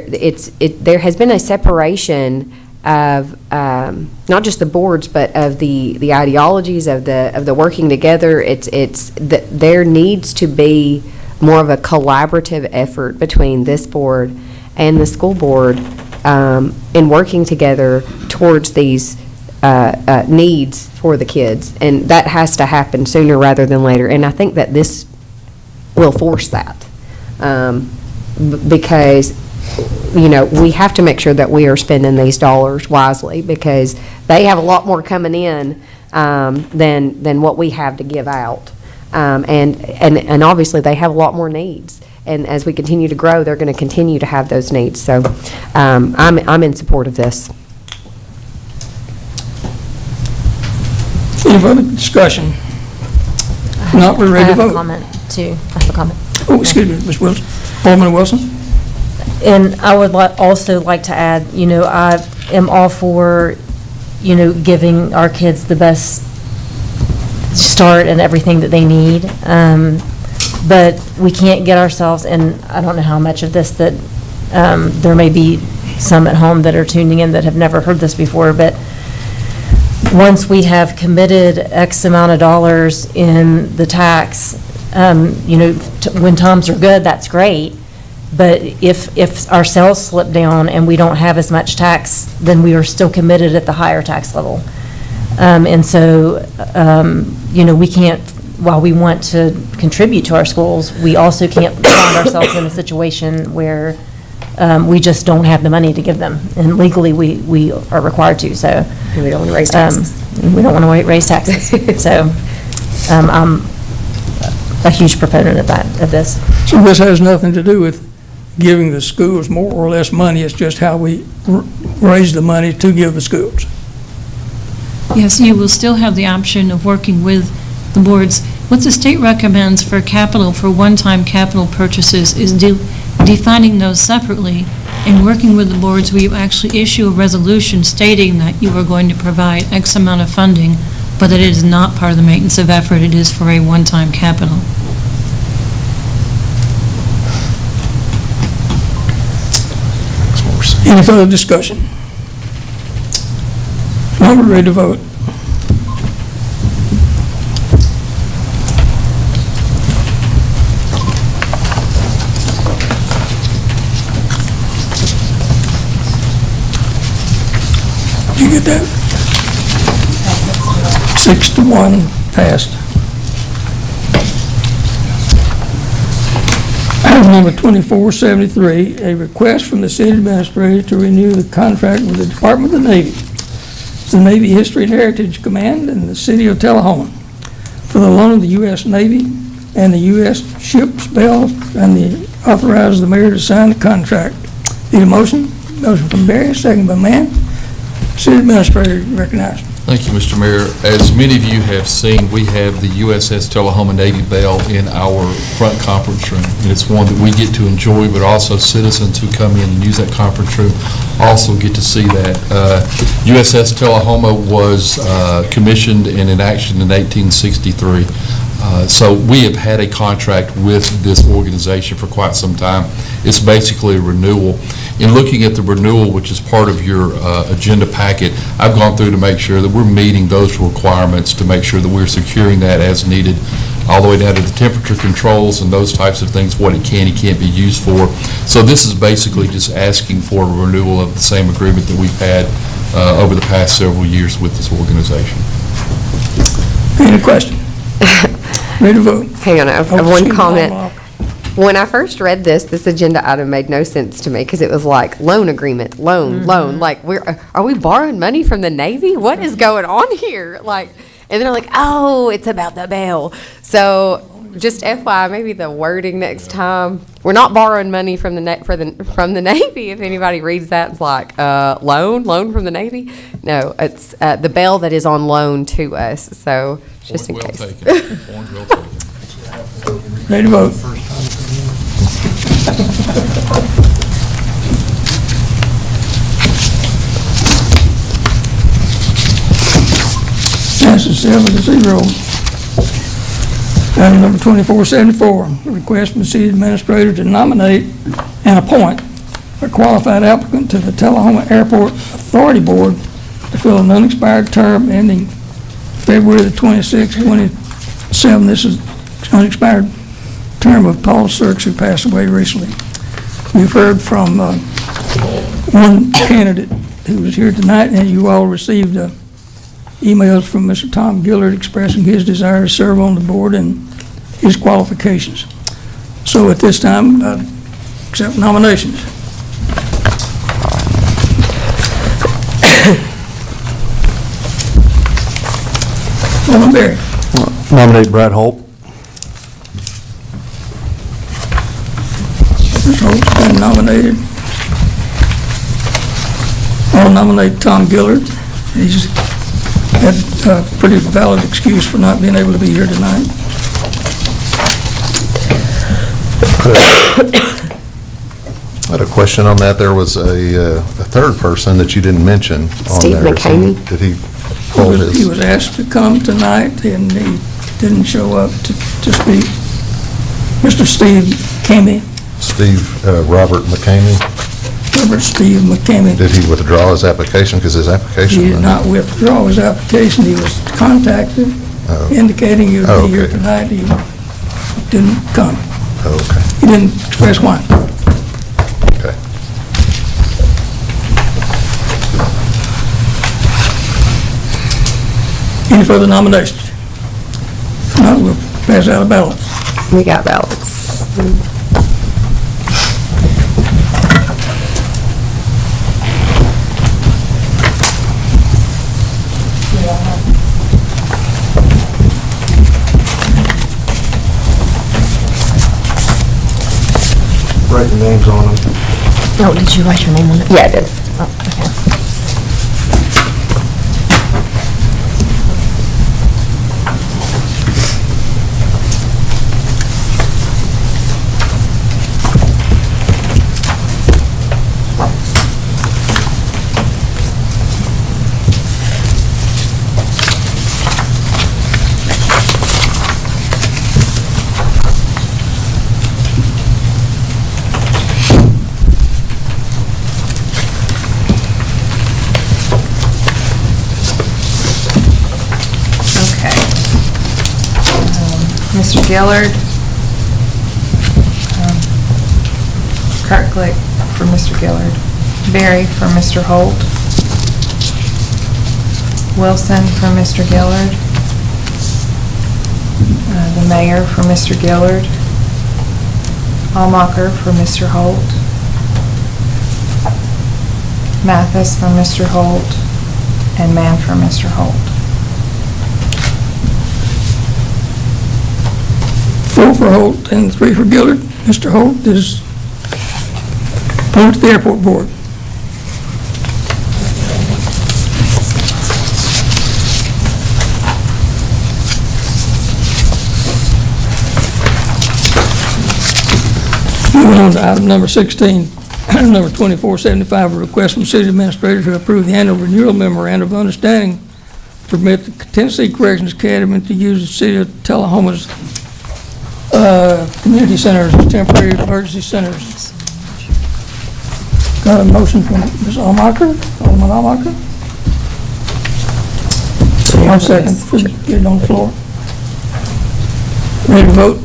has been a separation of not just the boards, but of the ideologies of the working together. There needs to be more of a collaborative effort between this board and the school board in working together towards these needs for the kids. And that has to happen sooner rather than later. And I think that this will force that. Because, we have to make sure that we are spending these dollars wisely, because they have a lot more coming in than what we have to give out. And obviously, they have a lot more needs. And as we continue to grow, they're going to continue to have those needs. So I'm in support of this. Any further discussion? If not, we're ready to vote. I have a comment. to have a comment. Oh, excuse me, Ms. Wilson. Alderman Wilson? And I would also like to add, I am all for, giving our kids the best start and everything that they need. But we can't get ourselves, and I don't know how much of this that there may be some at home that are tuning in that have never heard this before, but once we have committed X amount of dollars in the tax, when times are good, that's great. But if our sales slip down and we don't have as much tax, then we are still committed at the higher tax level. And so, we can't, while we want to contribute to our schools, we also can't find ourselves in a situation where we just don't have the money to give them. And legally, we are required to, so. And we don't want to raise taxes. We don't want to raise taxes. So I'm a huge proponent of this. So this has nothing to do with giving the schools more or less money, it's just how we raise the money to give the schools. Yes, you will still have the option of working with the boards. What the state recommends for capital, for one-time capital purchases, is defining those separately and working with the boards where you actually issue a resolution stating that you are going to provide X amount of funding, but that it is not part of the maintenance of effort, it is for a one-time capital. Any further discussion? Now we're ready to vote. Did you get that? 6-1 passed. Item number 2473, a request from the city administrator to renew the contract with the Department of the Navy, the Navy History and Heritage Command, and the city of Tullahoma for the loan of the U.S. Navy and the U.S. ship's bell, and authorize the mayor to sign the contract. Need a motion? Motion from Barry, second by Mann. City administrator recognized. Thank you, Mr. Mayor. As many of you have seen, we have the USS Tullahoma Navy Bell in our front conference room. And it's one that we get to enjoy, but also citizens who come in and use that conference room also get to see that. USS Tullahoma was commissioned and in action in 1863. So we have had a contract with this organization for quite some time. It's basically a renewal. In looking at the renewal, which is part of your agenda packet, I've gone through to make sure that we're meeting those requirements, to make sure that we're securing that as needed, all the way down to the temperature controls and those types of things, what it can and can't be used for. So this is basically just asking for a renewal of the same agreement that we've had over the past several years with this organization. Any question? Ready to vote? Hang on, I have one comment. When I first read this agenda item made no sense to me, because it was like loan agreement, loan, like are we borrowing money from the Navy? What is going on here? Like, and then I'm like, oh, it's about the bell. So just FYI, maybe the wording next time, we're not borrowing money from the Navy. If anybody reads that, it's like loan from the Navy. No, it's the bell that is on loan to us. So just in case. Point well taken. Ready to vote? Passes 7-0. Item number 2474, a request from the city administrator to nominate and appoint a qualified applicant to the Tullahoma Airport Authority Board to fill an unexpired term ending February the 26th, 2027. This is unexpired term of Paul Sirks, who passed away recently. We've heard from one candidate who was here tonight, and you all received emails from Mr. Tom Gillard expressing his desire to serve on the board and his qualifications. So at this time, accept nominations. Alderman Berry. Nominate Brad Holt. Mr. Holt's been nominated. I'll nominate Tom Gillard. He's had a pretty valid excuse for not being able to be here tonight. I had a question on that. There was a third person that you didn't mention on Steve there. McCamey. Did he pull He his? was asked to come tonight, and he didn't show up to speak. Mr. Steve McCamey, Robert McCamey? Robert Steve McCamey. Did he withdraw his application? Because his application. He did not withdraw his application. He was contacted, indicating he would be here okay. tonight. He didn't come. Okay. He didn't express why. Okay. Any further nominations? If not, we'll pass out a ballot. We got ballots. Write the names on them. Oh, did you write your name on it? Yeah, I did. Oh, okay. Okay. Mr. Gillard. Kirklick for Mr. Gillard. Berry for Mr. Holt. Wilson for Mr. Gillard. The mayor for Mr. Gillard. Almacher for Mr. Holt. Mathis for Mr. Holt. And Mann for Mr. Holt. 4 for Holt and 3 for Gillard. Mr. Holt is appointed to the airport board. Moving on to item number 16, item number 2475, a request from city administrator to approve the annual renewal memorandum of understanding to permit the Tennessee Corrections Academy to use the city of Tullahoma's community centers as temporary emergency centers. Got a motion from Ms. Almacher, Alderman Almacher? 1 second, get it on the floor. Ready to vote?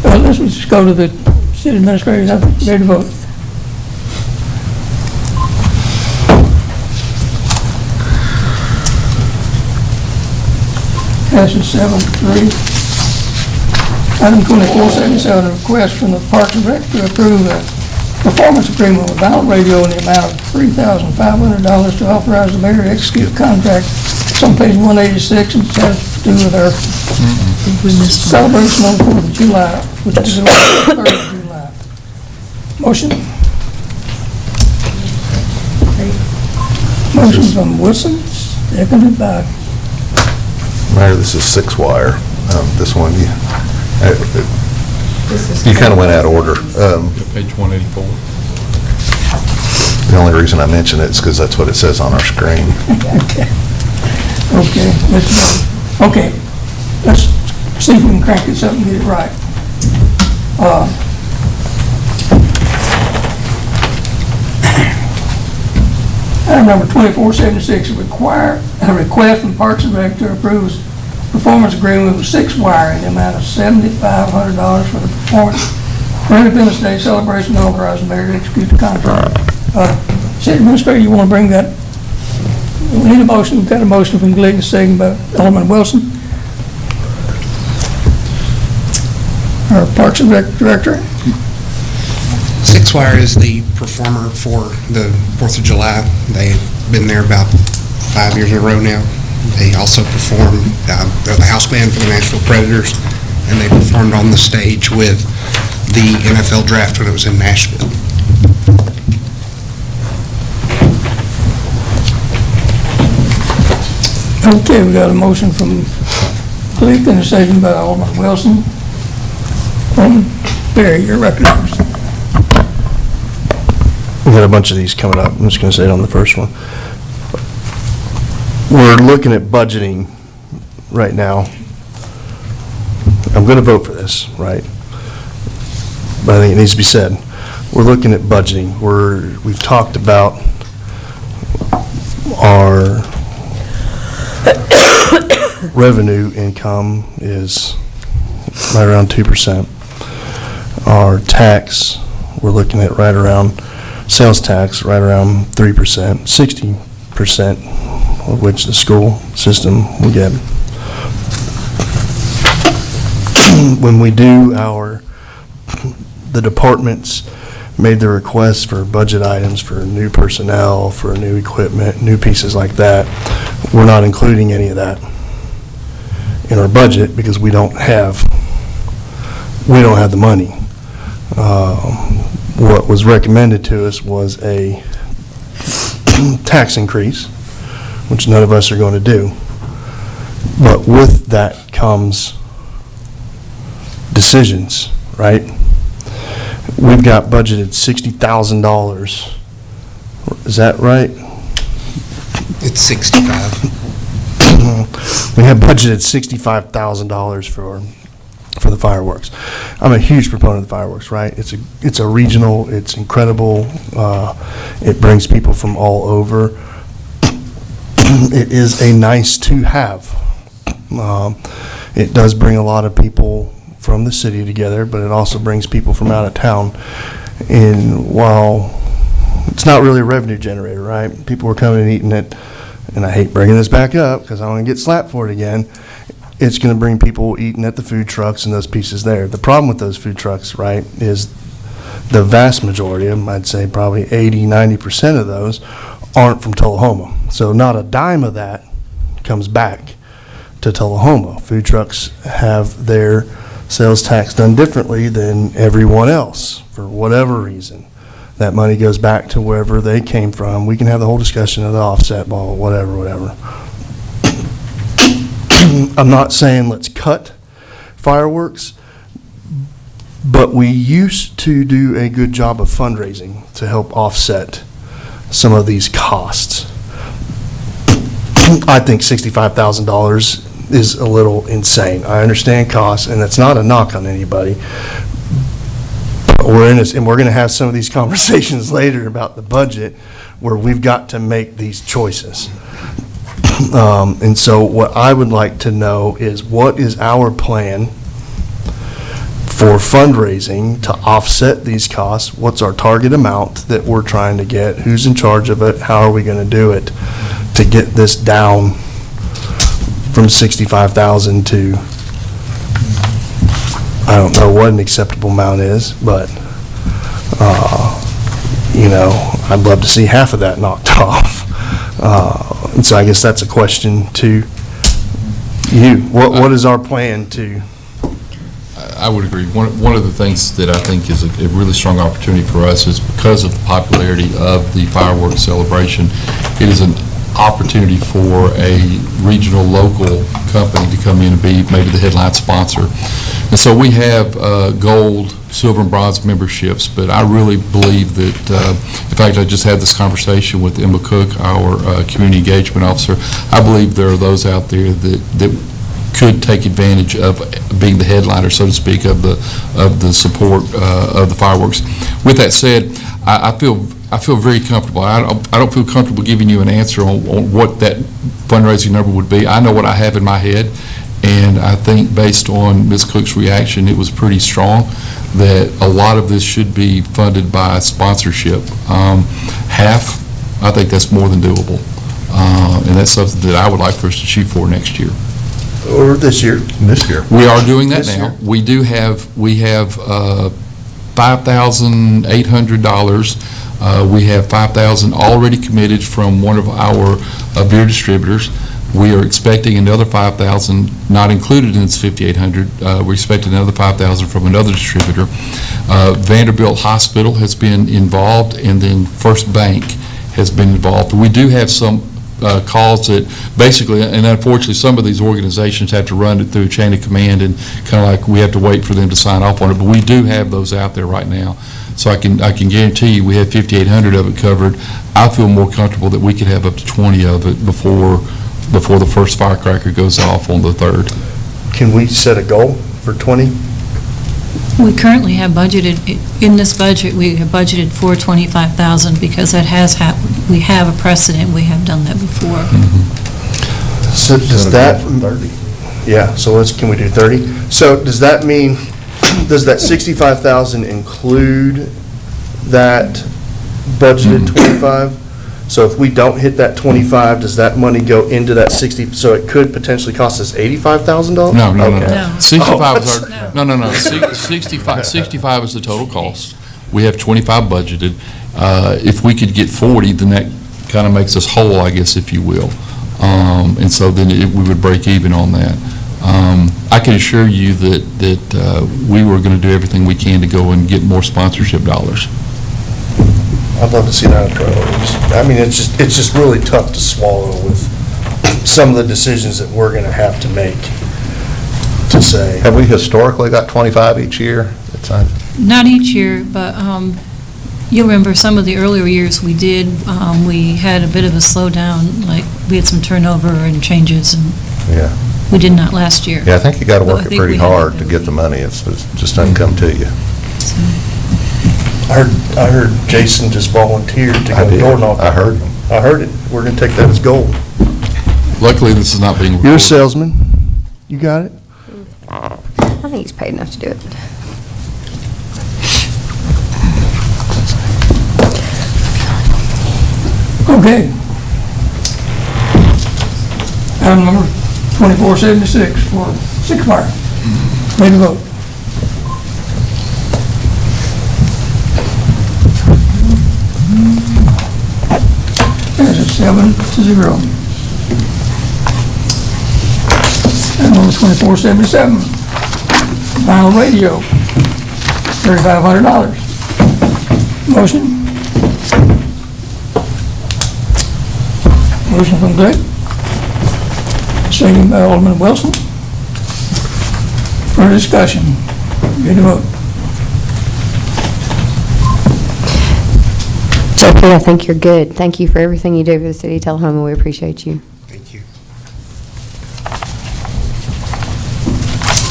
Let's just go to the city administrator, ready to vote. Passes 7-3. Item 2477, a request from the Parks and Rec to approve a performance agreement with Vinyl Radio in the amount of $3,500 to authorize the mayor to execute a contract. It's on page 186, and it has to do with our celebration on the 4th of July, which is the 3rd of July. Motion? Motion from Wilson, seconded by Mayor, this is 6-wire. This one, you kind of went out of order. Page 184. The only reason I mention it is because that's what it says on our screen. Okay, okay, let's see if we can crank this up and get it right. Item number 2476, a request from Parks and Rec to approve a performance agreement with 6-wire in the amount of $7,500 for the performance for Independence Day celebration, authorizing the mayor to execute the contract. City Administrator, you want to bring that? We need a motion. We've got a motion from Glegg, a second by Alderman Wilson. Our Parks and Rec Director. 6-wire is the performer for the 4th of July. They've been there about 5 years in a row now. They also perform, they're the house band for the Nashville Predators, and they performed on the stage with the NFL draft when it was in Nashville. Okay, we got a motion from Glegg and a second by Alderman Wilson. Barry, you're recognized. We got a bunch of these coming up. I'm just going to say it on the first one. We're looking at budgeting right now. I'm going to vote for this, right? But I think it needs to be said. We're looking at budgeting. We've talked about our revenue income is right around 2%. Our tax, we're looking at right around, sales tax, right around 3%, 60% of which the school system will get. When we do the departments made the requests for budget items for new personnel, for new equipment, new pieces like that, we're not including any of that in our budget because we don't have the money. What was recommended to us was a tax increase, which none of us are going to do. But with that comes decisions, right? We've got budgeted $60,000. Is that right? It's 65. We have budgeted $65,000 for the fireworks. I'm a huge proponent of the fireworks, right? It's a regional, it's incredible. It brings people from all over. It is a nice to have. It does bring a lot of people from the city together, but it also brings people from out of town. And while it's not really a revenue generator, right? People are coming and eating it, and I hate bringing this back up because I want to get slapped for it again. It's going to bring people eating at the food trucks and those pieces there. The problem with those food trucks, right, is the vast majority of them, I'd say probably 80-90% of those, aren't from Tullahoma. So not a dime of that comes back to Tullahoma. Food trucks have their sales tax done differently than everyone else for whatever reason. That money goes back to wherever they came from. We can have the whole discussion of the offset ball, whatever. I'm not saying let's cut fireworks, but we used to do a good job of fundraising to help offset some of these costs. I think $65,000 is a little insane. I understand costs, and that's not a knock on anybody. But we're in this, and we're going to have some of these conversations later about the budget where we've got to make these choices. And so what I would like to know is what is our plan for fundraising to offset these costs? What's our target amount that we're trying to get? Who's in charge of it? How are we going to do it to get this down from 65,000 to, I don't know what an acceptable amount is, but, I'd love to see half of that knocked off. And so I guess that's a question to you. What is our plan to? I would agree. One of the things that I think is a really strong opportunity for us is because of the popularity of the fireworks celebration, it is an opportunity for a regional, local company to come in and be maybe the headline sponsor. And so we have gold, silver, and bronze memberships, but I really believe that, in fact, I just had this conversation with Emma Cook, our community engagement officer. I believe there are those out there that could take advantage of being the headliner, so to speak, of the support of the fireworks. With that said, I feel very comfortable. I don't feel comfortable giving you an answer on what that fundraising number would be. I know what I have in my head, and I think based on Ms. Cook's reaction, it was pretty strong that a lot of this should be funded by sponsorship. Half, I think that's more than doable, and that's something that I would like for us to shoot for next year. Or this year. This year. We are doing that This now. year. We have $5,800. We have $5,000 already committed from one of our beer distributors. We are expecting another $5,000, not included in this $5,800. We're expecting another $5,000 from another distributor. Vanderbilt Hospital has been involved, and then First Bank has been involved. We do have some calls that basically, and unfortunately, some of these organizations have to run it through a chain of command, and kind of like we have to wait for them to sign off on it, but we do have those out there right now. So I can guarantee you, we have 5,800 of it covered. I feel more comfortable that we could have up to 20 of it before the first firecracker goes off on the 3rd. Can we set a goal for 20? We currently have budgeted, in this budget, we have budgeted for 25,000 because that has happened. We have a precedent, we have done that before. So does that? 30. Yeah, so can we do 30? So does that mean, does that 65,000 include that budgeted 25? So if we don't hit that 25, does that money go into that 60? So it could potentially cost us $85,000? No. No. 65 is our, no. 65 is the total cost. We have 25 budgeted. If we could get 40, then that kind of makes us whole, I guess, if you will. And so then we would break even on that. I can assure you that we were going to do everything we can to go and get more sponsorship dollars. I'd love to see that in priorities. I mean, it's just really tough to swallow with some of the decisions that we're going to have to make to say. Have we historically got 25 each year? Not each year, but you'll remember some of the earlier years we did, we had a bit of a slowdown, like we had some turnover and changes, and Yeah. we did not last year. Yeah, I think you got to But I work it think pretty we have hard to that get the money. It just doesn't come to you. I heard Jason just volunteered to I go did. door knocking. I heard him. I heard it. We're going to take that as gold. Luckily, this is not being recorded. You're a salesman. You got it? I think he's paid enough to do it. Okay. Item number 2476 for Six Fire. Ready to vote. Passes 7-0. Item number 2477, vinyl radio, $3,500. Motion? Motion from Glick. Second by Alderman Wilson. For discussion. Ready to vote. JP, I think you're good. Thank you for everything you do for the city of Tullahoma. We appreciate you. Thank you.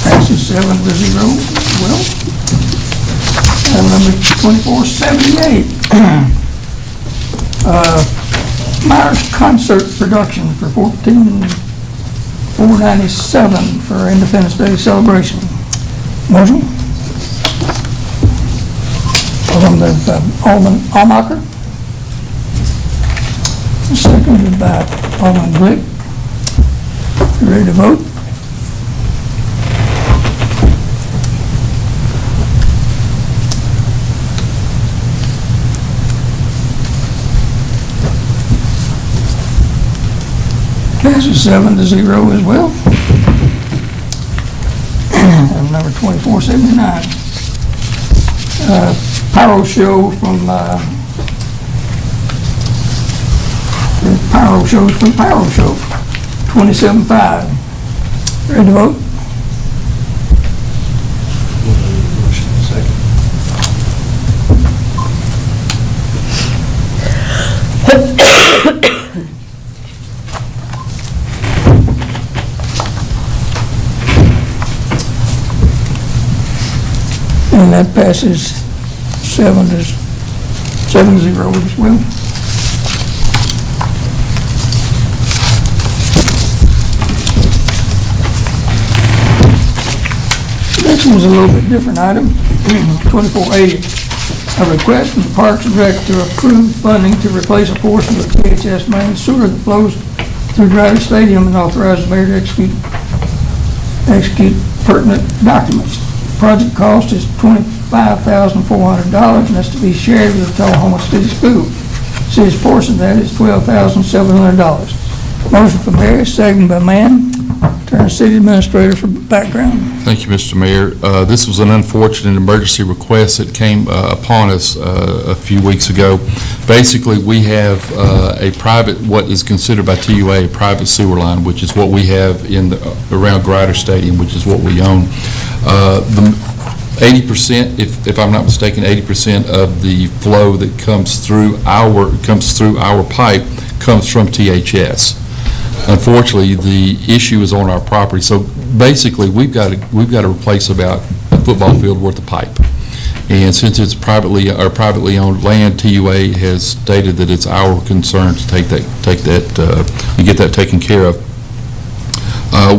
Passes 7-0. Well, item number 2478. Myers Concert Production for $14,497 for Independence Day celebration. Motion? Alderman Almacher. Seconded by Alderman Glick. You ready to vote? Passes 7-0 as well. Item number 2479. Pyro show from Pyro shows from Pyro Show, 27.5. Ready to vote? And that passes 7-0 as well. Next one's a little bit different item, 2480. A request from the Parks and Rec to approve funding to replace a portion of the KHS main sewer that flows through Driver Stadium and authorize the mayor to execute pertinent documents. Project cost is $25,400, and that's to be shared with the Tullahoma City School. City's portion of that is $12,700. Motion from Barry, second by Mann. Turn to City Administrator for background. Thank you, Mr. Mayor. This was an unfortunate emergency request that came upon us a few weeks ago. Basically, we have a private, what is considered by TUA, a private sewer line, which is what we have around Grider Stadium, which is what we own. The 80%, if I'm not mistaken, 80% of the flow that comes through our pipe comes from THS. Unfortunately, the issue is on our property. So basically, we've got to replace about a football field worth of pipe. And since it's privately owned land, TUA has stated that it's our concern to take that and get that taken care of.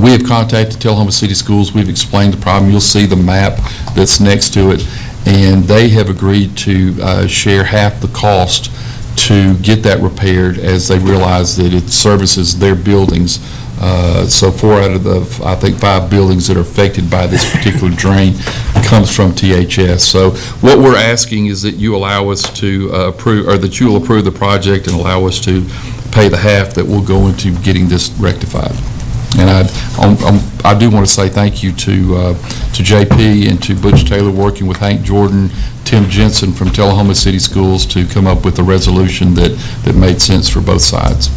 We have contacted Tullahoma City Schools. We've explained the problem. You'll see the map that's next to it, and they have agreed to share half the cost to get that repaired, as they realize that it services their buildings. So 4 out of the, I think, 5 buildings that are affected by this particular drain comes from THS. So what we're asking is that you allow us to approve, or that you will approve the project and allow us to pay the half that will go into getting this rectified. And I do want to say thank you to JP and to Butch Taylor, working with Hank Jordan, Tim Jensen from Tullahoma City Schools, to come up with a resolution that made sense for both sides.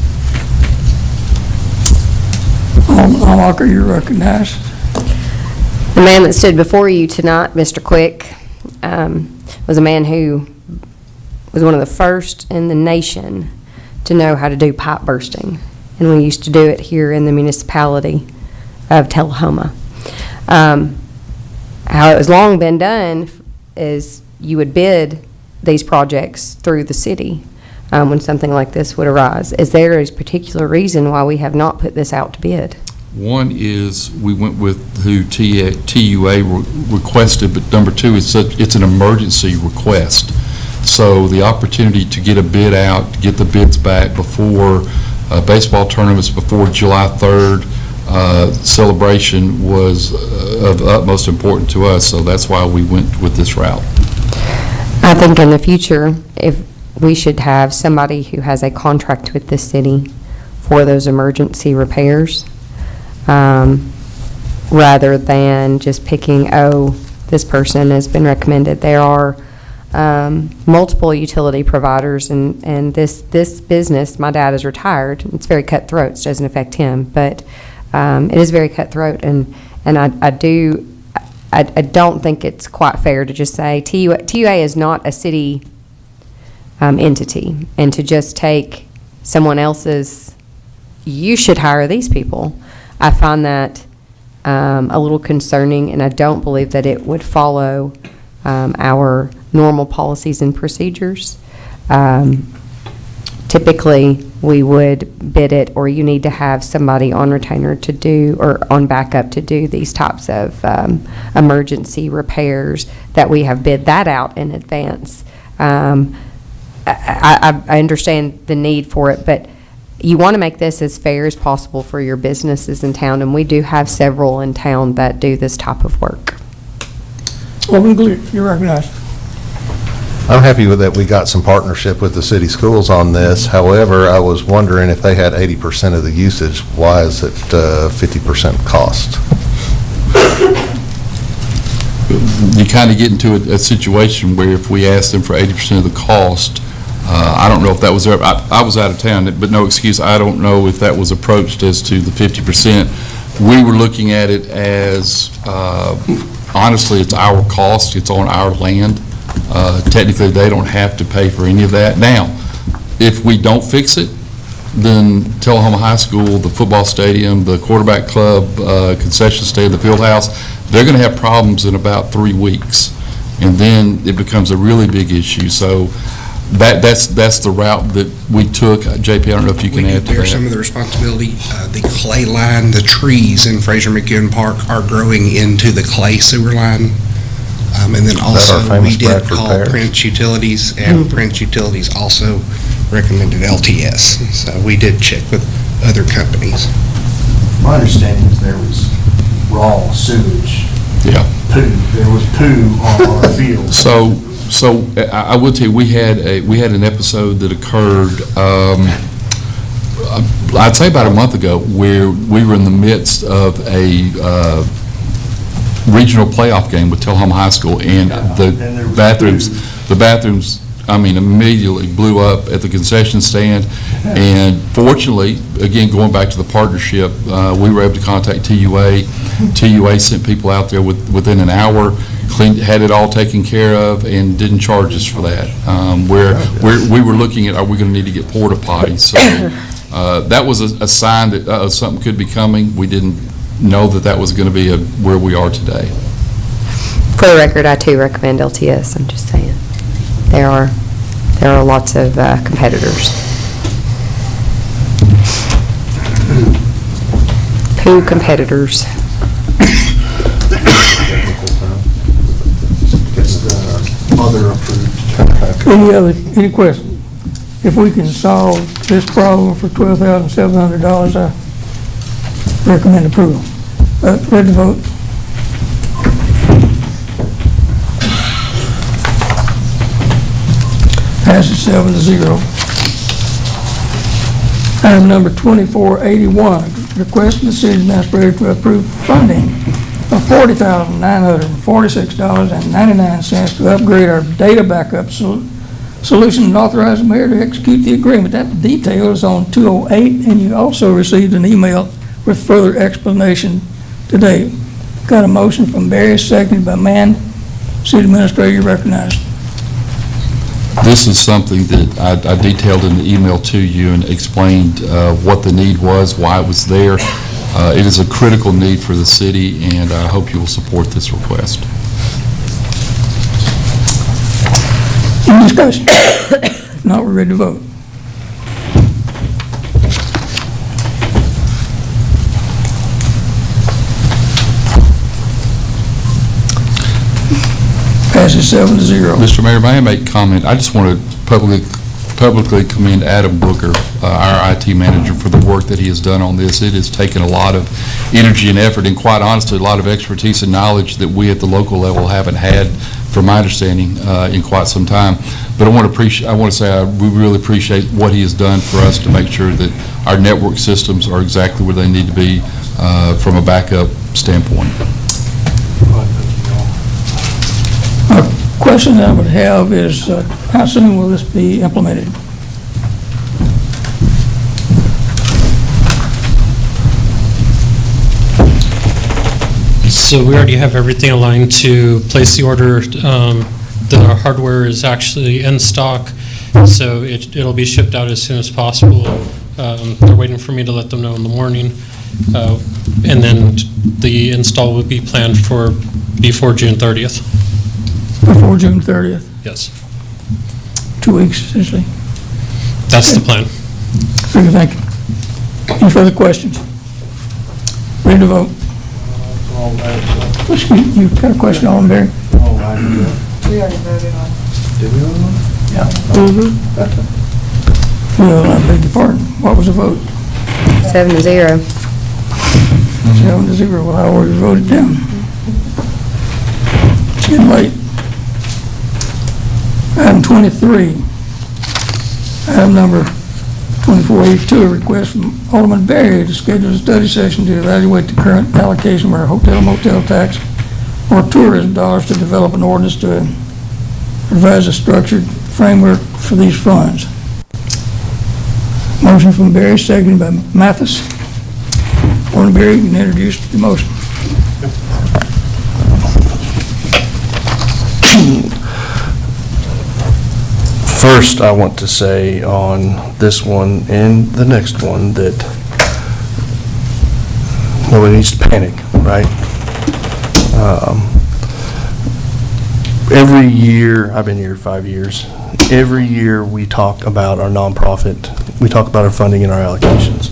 Walker, you're recognized. The man that stood before you tonight, Mr. Quick, was a man who was one of the first in the nation to know how to do pipe bursting. And we used to do it here in the municipality of Tullahoma. How it has long been done is you would bid these projects through the city when something like this would arise. Is there a particular reason why we have not put this out to bid? One is we went with who TUA requested, but number two is it's an emergency request. So the opportunity to get a bid out, to get the bids back before baseball tournaments, before July 3rd celebration, was of utmost importance to us. So that's why we went with this route. I think in the future, if we should have somebody who has a contract with the city for those emergency repairs, rather than just picking, oh, this person has been recommended. There are multiple utility providers, and this business, my dad is retired, it's very cutthroat. It doesn't affect him, but it is very cutthroat, and I don't think it's quite fair to just say TUA is not a city entity, and to just take someone else's, you should hire these people. I find that a little concerning, and I don't believe that it would follow our normal policies and procedures. Typically, we would bid it, or you need to have somebody on retainer to do, or on backup to do these types of emergency repairs, that we have bid that out in advance. I understand the need for it, but you want to make this as fair as possible for your businesses in town, and we do have several in town that do this type of work. Alderman Glick, you're recognized. I'm happy with that we got some partnership with the city schools on this. However, I was wondering if they had 80% of the usage, why is it 50% cost? You kind of get into a situation where if we ask them for 80% of the cost, I don't know if that was there. I was out of town, but no excuse. I don't know if that was approached as to the 50%. We were looking at it as, honestly, it's our cost. It's on our land. Technically, they don't have to pay for any of that. Now, if we don't fix it, then Tullahoma High School, the football stadium, the quarterback club, concession stand, the field house, they're going to have problems in about 3 weeks. And then it becomes a really big issue. So that's the route that we took. JP, I don't know if you can add to that. We bear some of the responsibility. The clay line, the trees in Fraser McEwen Park are growing into the clay sewer line. And then also we did call Prince Utilities, and Prince Utilities also recommended LTS. So we did check with other companies. My understanding is there was raw sewage. Yeah. Poo. There was poo on our field. So I will tell you, we had an episode that occurred I'd say about a month ago, where we were in the midst of a regional playoff game with Tullahoma High School, and the bathrooms, I mean, immediately blew up at the concession stand. And fortunately, again, going back to the partnership, we were able to contact TUA. TUA sent people out there within an hour, had it all taken care of, and didn't charge us for that. Where we were looking at, are we going to need to get porta potties? So that was a sign that something could be coming. We didn't know that was going to be where we are today. For the record, I too recommend LTS, I'm just saying. There are lots of competitors. Pool competitors. Any questions? If we can solve this problem for $12,700, I recommend approval. Ready to vote? Passes 7-0. Item number 2481, request from the city administrator to approve funding of $40,946.99 to upgrade our data backup solution and authorize the mayor to execute the agreement. That detail is on 208, and you also received an email with further explanation today. Got a motion from Barry, seconded by Mann. City administrator, you recognized. This is something that I detailed in the email to you and explained what the need was, why it was there. It is a critical need for the city, and I hope you will support this request. Any discussion? If not, we're ready to vote. Passes 7-0. Mr. Mayor, may I make a comment? I just want to publicly commend Adam Booker, our IT manager, for the work that he has done on this. It has taken a lot of energy and effort, and quite honestly, a lot of expertise and knowledge that we at the local level haven't had, from my understanding, in quite some time. But I want to say we really appreciate what he has done for us to make sure that our network systems are exactly where they need to be from a backup standpoint. A question that I would have is, how soon will this be implemented? So we already have everything aligned to place the order. The hardware is actually in stock, so it'll be shipped out as soon as possible. They're waiting for me to let them know in the morning. And then the install will be planned for before June 30th. Before June 30th? Yes. 2 weeks, essentially. That's the plan. Very good, thank you. Any further questions? Ready to vote? You've got a question on, Barry? We already voted on it. Did we vote on it? Yeah. Well, I beg your pardon. What was the vote? 7-0. 7-0. Well, I already voted down. It's getting late. Item 23. Item number 2482, a request from Alderman Berry to schedule a study session to evaluate the current allocation of our hotel motel tax or tourism dollars to develop an ordinance to revise a structured framework for these funds. Motion from Berry, seconded by Mathis. Alderman Berry, you can introduce the motion. First, I want to say on this one and the next one that nobody needs to panic, right? Every year, I've been here 5 years, every year we talk about our nonprofit, we talk about our funding and our allocations.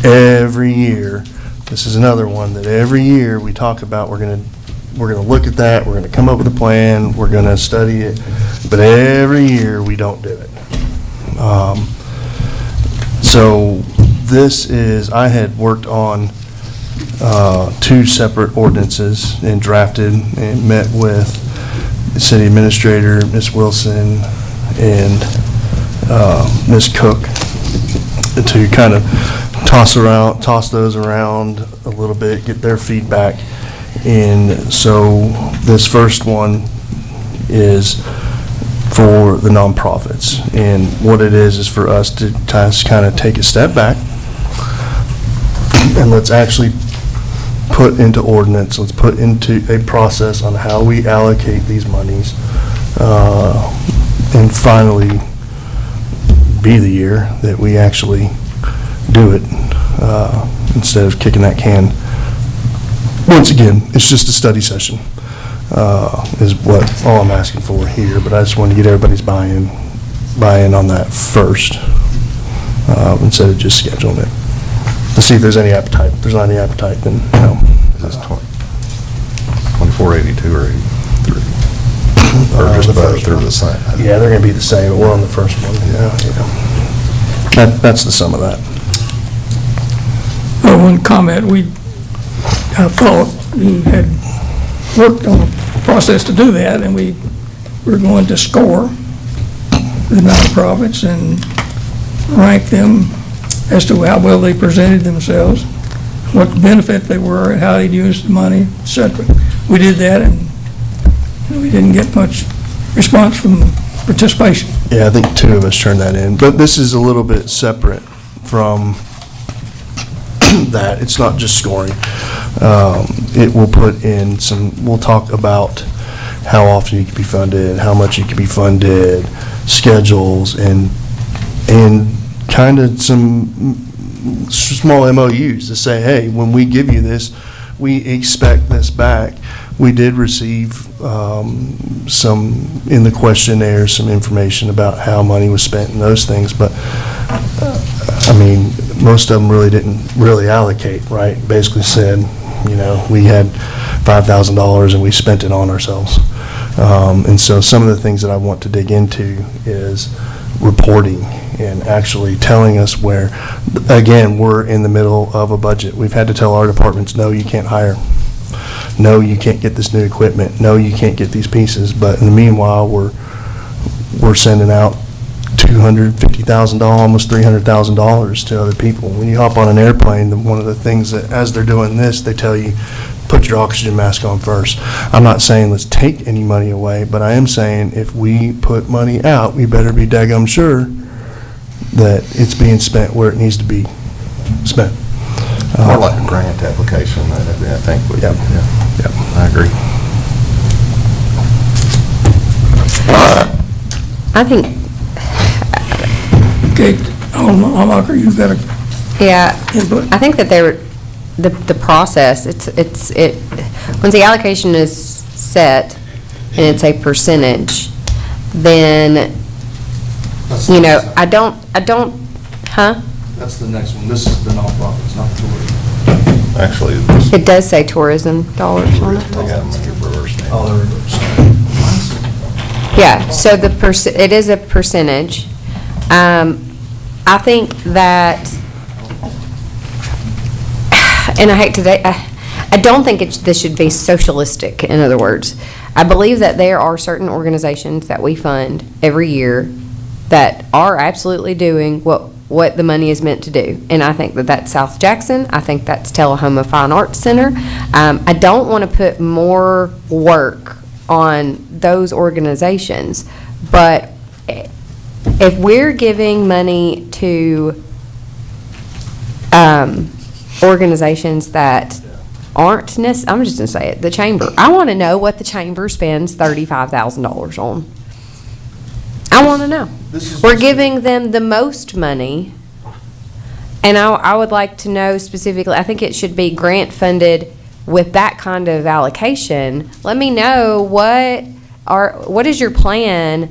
Every year, this is another one that every year we talk about, we're going to look at that, we're going to come up with a plan, we're going to study it, but every year we don't do it. So this is, I had worked on 2 separate ordinances and drafted and met with the city administrator, Ms. Wilson, and Ms. Cook. to kind of toss those around a little bit, get their feedback. And so this first one is for the nonprofits. And what it is for us to kind of take a step back and let's actually put into ordinance, let's put into a process on how we allocate these monies, and finally be the year that we actually do it, instead of kicking that can. Once again, it's just a study session, is what all I'm asking for here, but I just wanted to get everybody's buy-in on that first, instead of just scheduling it. To see if there's any appetite. If there's not any appetite, then, Is this 2482 or 83? Or just the both, first they're one. the same? Yeah, they're gonna be the same, but we're on the first one, yeah. That's the sum of that. Well, one comment, I thought we had worked on a process to do that, and we were going to score the nonprofits and rank them as to how well they presented themselves, what benefit they were, and how they'd used the money, et cetera. We did that, and we didn't get much response from participation. Yeah, I think 2 of us turned that in, but this is a little bit separate from that. It's not just scoring. It will put in we'll talk about how often you can be funded, how much you can be funded, schedules, and kind of some small MOUs to say, hey, when we give you this, we expect this back. We did receive some, in the questionnaire, some information about how money was spent and those things, but I mean, most of them really didn't allocate, right? Basically said, we had $5,000 and we spent it on ourselves. And so some of the things that I want to dig into is reporting and actually telling us where, again, we're in the middle of a budget. We've had to tell our departments, no, you can't hire. No, you can't get this new equipment. No, you can't get these pieces. But in the meanwhile, we're sending out $250,000, almost $300,000 to other people. When you hop on an airplane, one of the things that, as they're doing this, they tell you, put your oxygen mask on first. I'm not saying let's take any money away, but I am saying if we put money out, we better be daggum sure that it's being spent where it needs to be spent. More like a grant application, I think. Yep. Yeah, I agree. I think, Okay, Almacher, you've got a yeah, input? I think that the process, once the allocation is set and it's a percentage, then, I don't, huh? That's the next one. This is the nonprofits, not the tourism. Actually, It does say tourism dollars on it. they got them reversed now. Oh, they're reversed. Yeah, so it is a percentage. I think that, and I hate to, I don't think this should be socialistic, in other words. I believe that there are certain organizations that we fund every year that are absolutely doing what the money is meant to do. And I think that that's South Jackson. I think that's Tullahoma Fine Arts Center. I don't want to put more work on those organizations, but if we're giving money to organizations that aren't I'm just going to say it, the chamber. I want to know what the chamber spends $35,000 on. I want to know. We're giving them the most money, and I would like to know specifically, I think it should be grant funded with that kind of allocation. Let me know what is your plan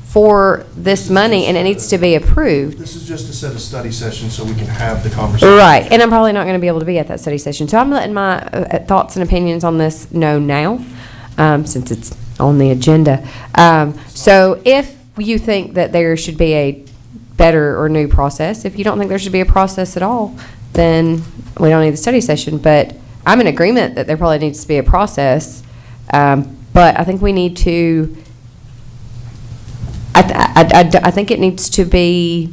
for this money, and it needs to be approved. This is just to set a study session so we can have the conversation. Right, and I'm probably not going to be able to be at that study session, so I'm letting my thoughts and opinions on this know now, since it's on the agenda. So if you think that there should be a better or new process, if you don't think there should be a process at all, then we don't need the study session, but I'm in agreement that there probably needs to be a process, but I think we need to, I think it needs to be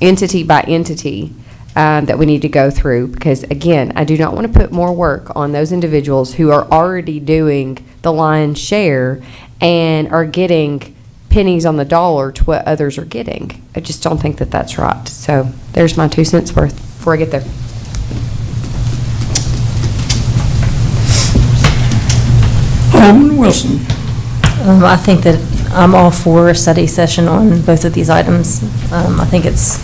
entity by entity, that we need to go through, because again, I do not want to put more work on those individuals who are already doing the lion's share and are getting pennies on the dollar to what others are getting. I just don't think that that's right. So there's my 2 cents worth before I get there. Alderman Wilson. I think that I'm all for a study session on both of these items. I think it's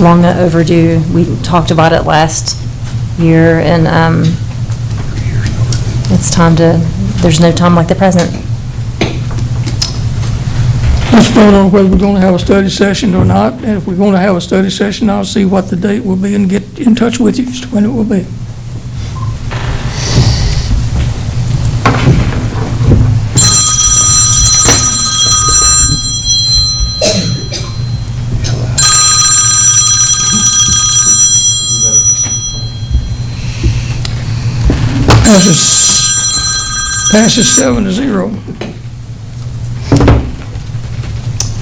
long overdue. We talked about it last year, and it's time to, there's no time like the present. Let's vote on whether we're going to have a study session or not. And if we're going to have a study session, I'll see what the date will be and get in touch with you as to when it will be. Passes 7-0.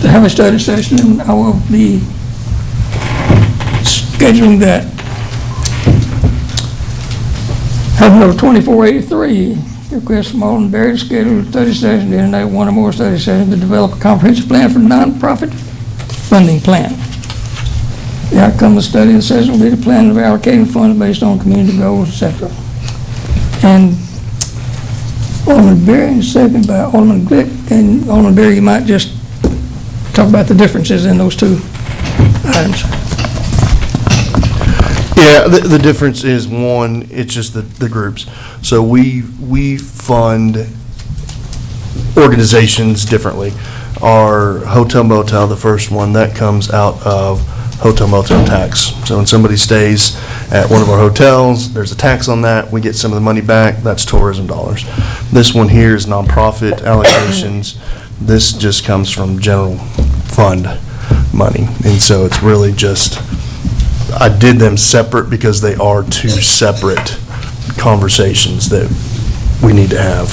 To have a study session, and I will be scheduling that. Item number 2483, request from Alderman Berry to schedule a study session to designate one or more study sessions to develop a comprehensive plan for nonprofit funding plan. The outcome of the study of the session will be the plan of allocating funds based on community goals, etc. And Alderman Berry, and second by Alderman Glick. And Alderman Berry, you might just talk about the differences in those two items. Yeah, the difference is, one, it's just the groups. So we fund organizations differently. Our hotel motel, the first one, that comes out of hotel motel tax. So when somebody stays at one of our hotels, there's a tax on that. We get some of the money back. That's tourism dollars. This one here is nonprofit allocations. This just comes from general fund money. And so it's really just, I did them separate because they are two separate conversations that we need to have.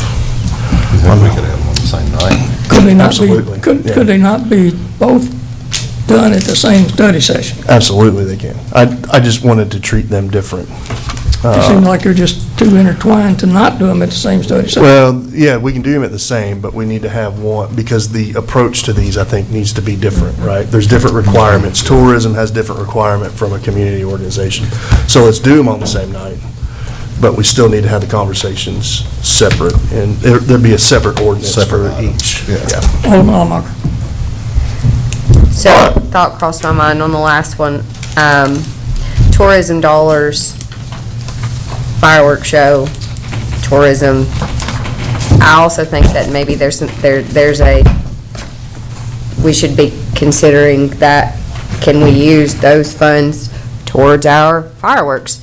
You think we could have them on the same night? Could they not Absolutely, be, could yeah. they not be both done at the same study session? Absolutely, they can. I just wanted to treat them different. It seems like you're just too intertwined to not do them at the same study session. Well, yeah, we can do them at the same, but we need to have one, because the approach to these, I think, needs to be different, right? There's different requirements. Tourism has different requirement from a community organization. So let's do them on the same night, but we still need to have the conversations separate, and there'd be a separate ordinance for each. Yeah. Alderman Allmark. So, thought crossed my mind on the last one, tourism dollars, fireworks show, tourism. I also think that maybe we should be considering that, can we use those funds towards our fireworks?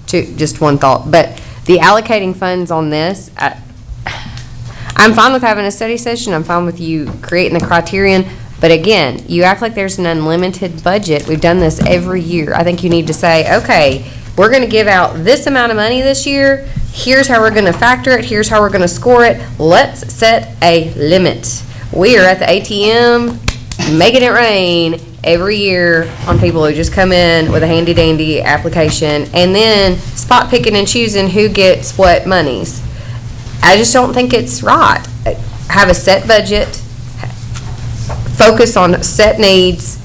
Just one thought, but the allocating funds on this, I'm fine with having a study session, I'm fine with you creating the criterion. But again, you act like there's an unlimited budget. We've done this every year. I think you need to say, okay, we're going to give out this amount of money this year. Here's how we're going to factor it. Here's how we're going to score it. Let's set a limit. We are at the ATM making it rain every year on people who just come in with a handy-dandy application and then spot picking and choosing who gets what monies. I just don't think it's right. Have a set budget. Focus on set needs,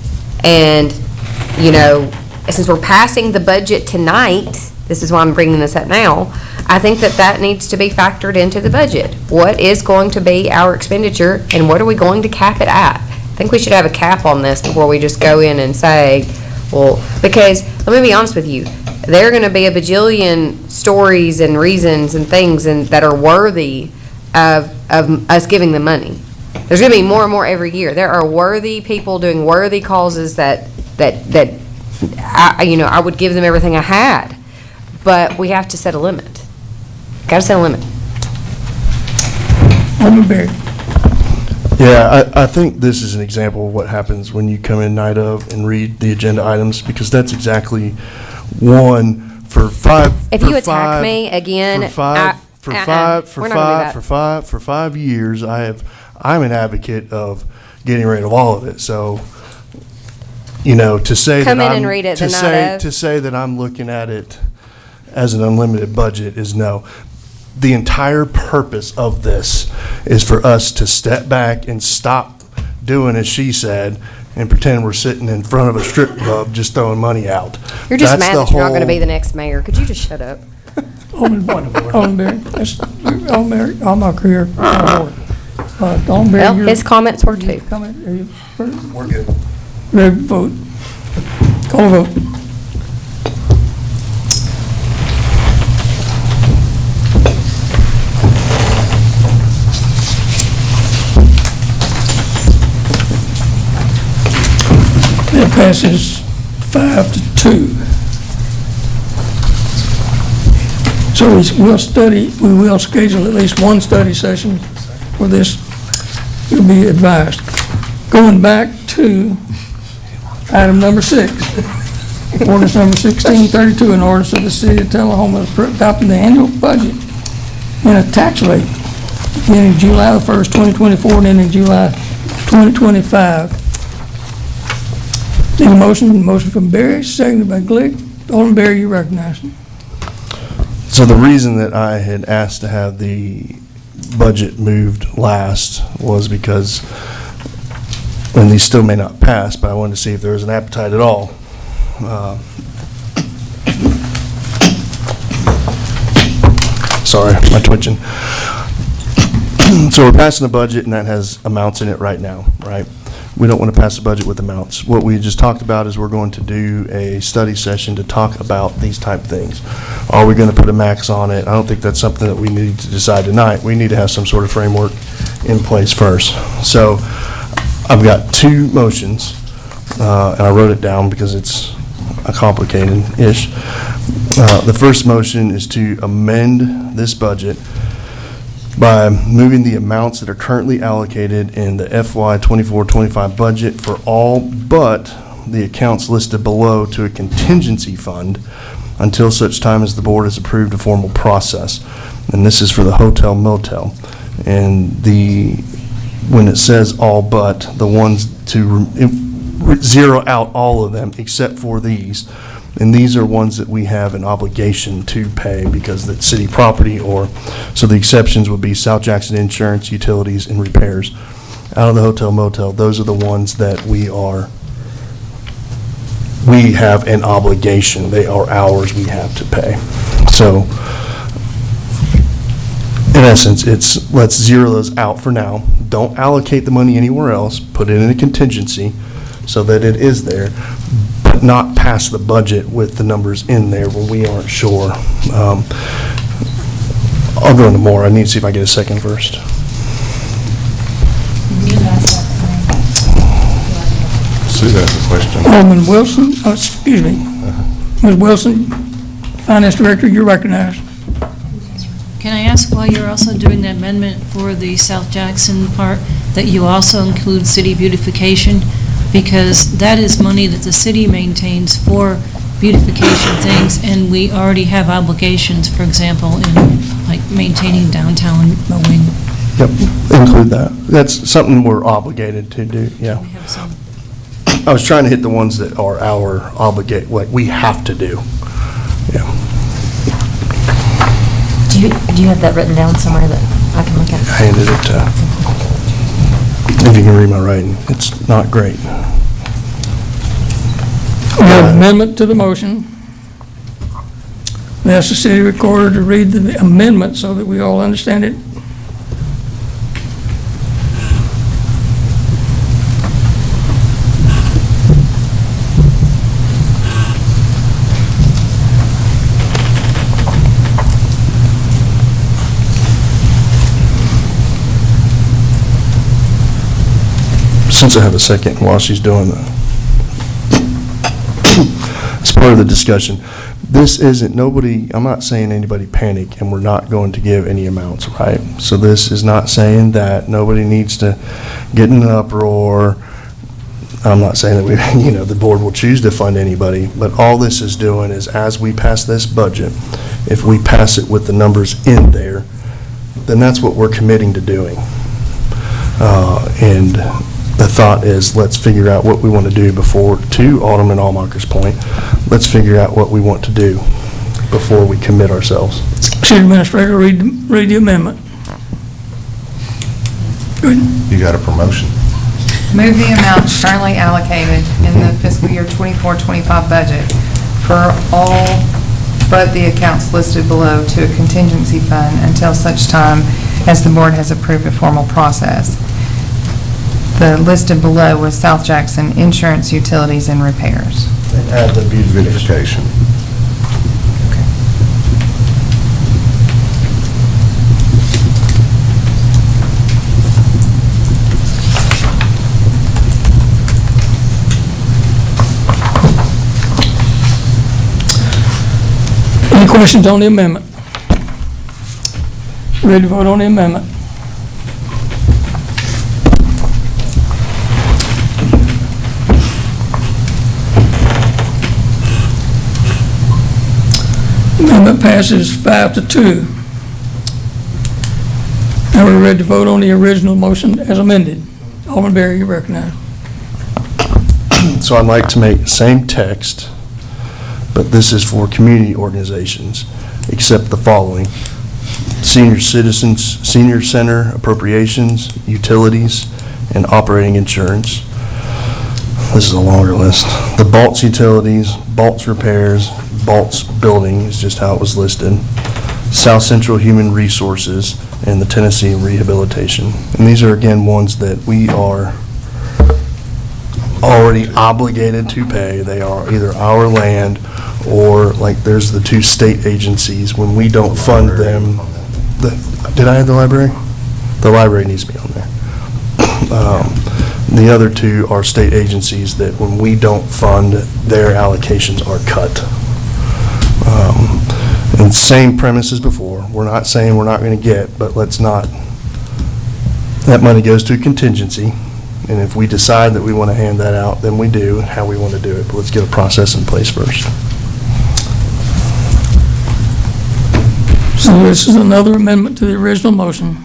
and, you know, since we're passing the budget tonight, this is why I'm bringing this up now, I think that needs to be factored into the budget. What is going to be our expenditure, and what are we going to cap it at? I think we should have a cap on this before we just go in and say, well, because, let me be honest with you, there are going to be a bajillion stories and reasons and things that are worthy of us giving them money. There's going to be more and more every year. There are worthy people doing worthy causes that I would give them everything I had. But we have to set a limit. Got to set a limit. Alderman Berry. Yeah, I think this is an example of what happens when you come in night of and read the agenda items, because that's exactly one for five. If you attack me again, for 5 years, I'm an advocate of getting rid of all of it. So To say that Come in I'm- and read it to the night say- of. To say that I'm looking at it as an unlimited budget is no. The entire purpose of this is for us to step back and stop doing as she said and pretend we're sitting in front of a strip club just throwing money out. You're just That's mad the that you're not going to whole- be the next mayor. Could you just shut up? Alderman Berry, Alderman Berry, I'm not here. Alderman Berry, Well, you're- his comments were too. Comment, are you first? We're good. Ready to vote? Call a vote. That passes 5-2. So we will schedule at least one study session for this. You'll be advised. Going back to item number 6, ordinance number 1632, an ordinance of the city of Tullahoma adopting the annual budget and a tax rate beginning July the 1st, 2024, and ending July 2025. Need a motion from Barry, seconded by Glick. Alderman Barry, you recognize. So the reason that I had asked to have the budget moved last was because, and these still may not pass, but I wanted to see if there was an appetite at all. Sorry, my twitching. So we're passing a budget and that has amounts in it right now, right? We don't want to pass a budget with amounts. What we just talked about is we're going to do a study session to talk about these type things. Are we going to put a max on it? I don't think that's something that we need to decide tonight. We need to have some sort of framework in place first. So I've got two motions, and I wrote it down because it's a complicated-ish. The first motion is to amend this budget by moving the amounts that are currently allocated in the FY 24-25 budget for all but the accounts listed below to a contingency fund until such time as the board has approved a formal process. And this is for the hotel motel. And when it says all but, the ones to zero out all of them except for these. And these are ones that we have an obligation to pay because it's city property, so the exceptions would be South Jackson Insurance, utilities, and repairs. Out of the hotel motel, those are the ones that we have an obligation. They are ours, we have to pay. So, in essence, let's zero those out for now. Don't allocate the money anywhere else. Put it in a contingency so that it is there, but not pass the budget with the numbers in there when we aren't sure. I'll go into more. I need to see if I get a second first. Sue has a question. Alderman Wilson, excuse me. Ms. Wilson, Finance Director, you're recognized. Can I ask why you're also doing the amendment for the South Jackson part, that you also include city beautification? Because that is money that the city maintains for beautification things, and we already have obligations, for example, in like maintaining downtown mowing. Yep, include that. That's something we're obligated to do, yeah. We have some. I was trying to hit the ones that are our like we have to do. Yeah. Do you have that written down somewhere that I can look at? I handed it if you can read my writing, it's not great. We have an amendment to the motion. We ask the city recorder to read the amendment so that we all understand it. Since I have a second while she's doing that. As part of the discussion, this isn't, I'm not saying anybody panic and we're not going to give any amounts, right? So this is not saying that nobody needs to get in an uproar. I'm not saying that the board will choose to fund anybody, but all this is doing is as we pass this budget, if we pass it with the numbers in there, then that's what we're committing to doing. And the thought is, let's figure out what we want to do before, to Alderman Allmarker's point, let's figure out what we want to do before we commit ourselves. City Administrator, read the amendment. Go ahead. You got a promotion. Move the amount currently allocated in the fiscal year 24-25 budget for all but the accounts listed below to a contingency fund until such time as the board has approved a formal process. The listed below was South Jackson Insurance, Utilities, and Repairs. And add the beautification. Any questions on the amendment? Ready to vote on the amendment? Amendment passes 5-2. Now we're ready to vote on the original motion as amended. Alderman Berry, you recognize. So I'd like to make the same text, but this is for community organizations, except the following: senior citizens, senior center appropriations, utilities, and operating insurance. This is a longer list. The Baltz utilities, Baltz repairs, Baltz building is just how it was listed, South Central Human Resources, and the Tennessee Rehabilitation. And these are, again, ones that we are already obligated to pay. They are either our land or, like, there's the two state agencies. When we don't fund them, did I have the library? The library needs to be on there. The other two are state agencies that when we don't fund, their allocations are cut. And same premise as before. We're not saying we're not going to get, but let's not. That money goes to contingency, and if we decide that we want to hand that out, then we do, and how we want to do it. But let's get a process in place first. So this is another amendment to the original motion.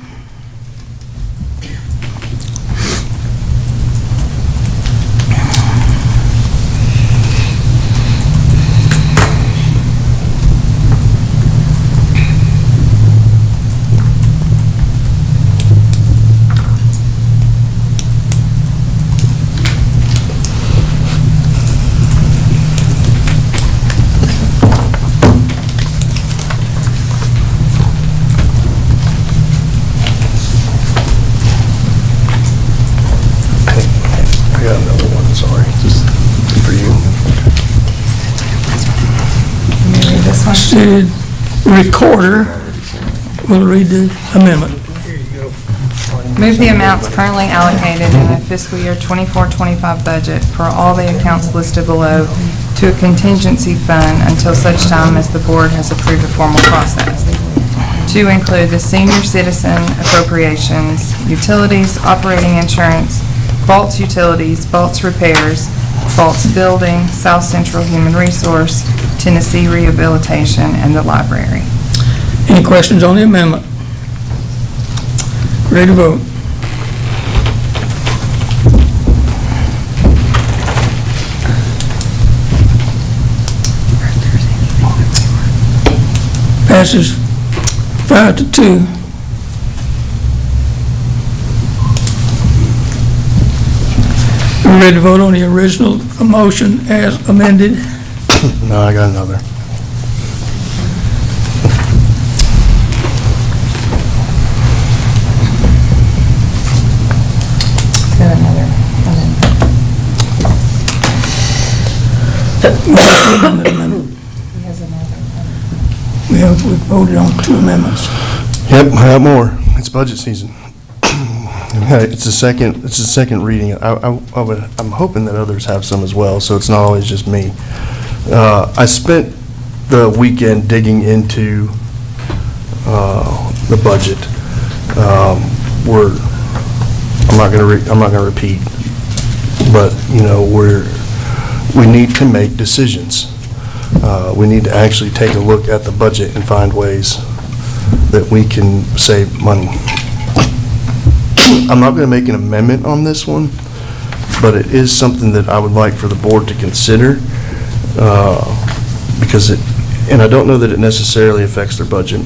I got another one, sorry, just for you. Can you read this one? City Recorder will read the amendment. Move the amounts currently allocated in the fiscal year 24-25 budget for all the accounts listed below to a contingency fund until such time as the board has approved a formal process. To include the senior citizen appropriations, utilities, operating insurance, Baltz Utilities, Baltz Repairs, Baltz Building, South Central Human Resource, Tennessee Rehabilitation, and the library. Any questions on the amendment? Ready to vote? Passes 5-2. We're ready to vote on the original motion as amended. No, I got another. Got another Amendment. He has another. We voted on 2 amendments. Yep, I got more. It's budget season. It's the second reading. I'm hoping that others have some as well, so it's not always just me. I spent the weekend digging into the budget. I'm not going to repeat, but we need to make decisions. We need to actually take a look at the budget and find ways that we can save money. I'm not going to make an amendment on this one, but it is something that I would like for the board to consider, because and I don't know that it necessarily affects their budget.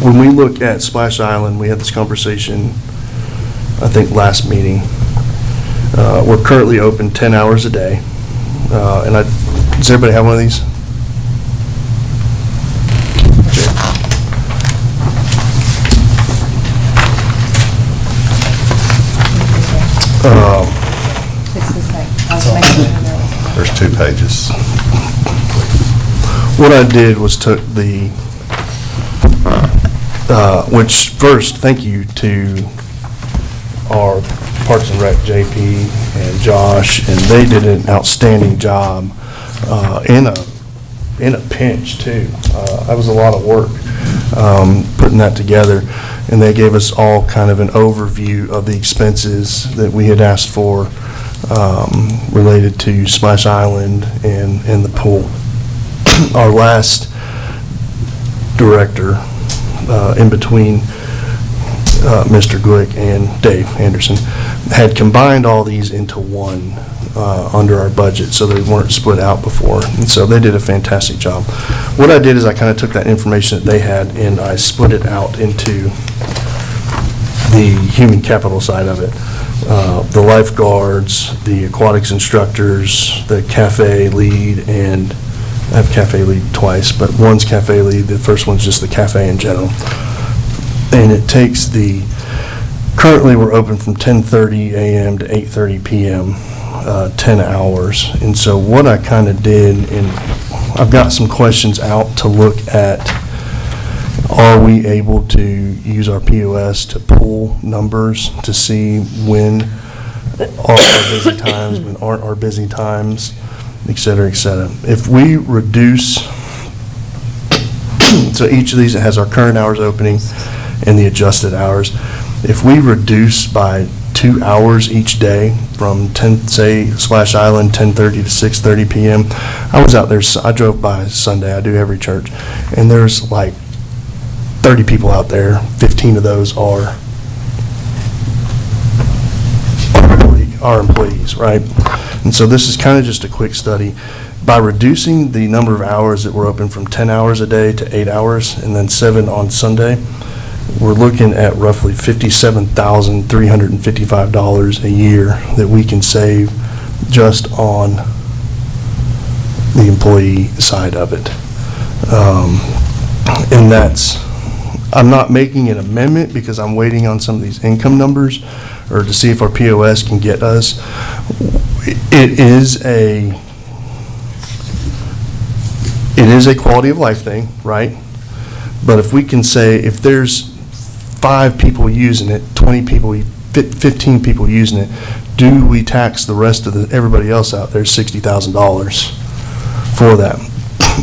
When we look at Splash Island, we had this conversation, I think, last meeting. We're currently open 10 hours a day. Does everybody have one of these? There's 2 pages. What I did was took the, which first, thank you to our Parks and Rec, JP and Josh, and they did an outstanding job in a pinch too. That was a lot of work putting that together, and they gave us all kind of an overview of the expenses that we had asked for related to Splash Island and the pool. Our last director, in between Mr. Glick and Dave Anderson, had combined all these into one under our budget, so they weren't split out before. And so they did a fantastic job. What I did is I kind of took that information that they had and I split it out into the human capital side of it. The lifeguards, the aquatics instructors, the cafe lead, and I have cafe lead twice, but one's cafe lead, the first one's just the cafe in general. And it takes currently we're open from 10:30 a.m. to 8:30 p.m., 10 hours. And so what I kind of did, and I've got some questions out to look at, are we able to use our POS to pull numbers to see when are our busy times, when aren't our busy times, et cetera, et cetera. If we reduce, so each of these has our current hours opening and the adjusted hours. If we reduce by 2 hours each day from say Splash Island 10:30 to 6:30 p.m. I was out there, I drove by Sunday, I do every church, and there's like 30 people out there, 15 of those are our employees, right? And so this is kind of just a quick study. By reducing the number of hours that we're open from 10 hours a day to 8 hours and then 7 on Sunday, we're looking at roughly $57,355 a year that we can save just on the employee side of it. And I'm not making an amendment because I'm waiting on some of these income numbers or to see if our POS can get us. It is a quality of life thing, right? But if we can say, if there's 5 people using it, 20 people, 15 people using it, do we tax the rest of everybody else out there $60,000 for that?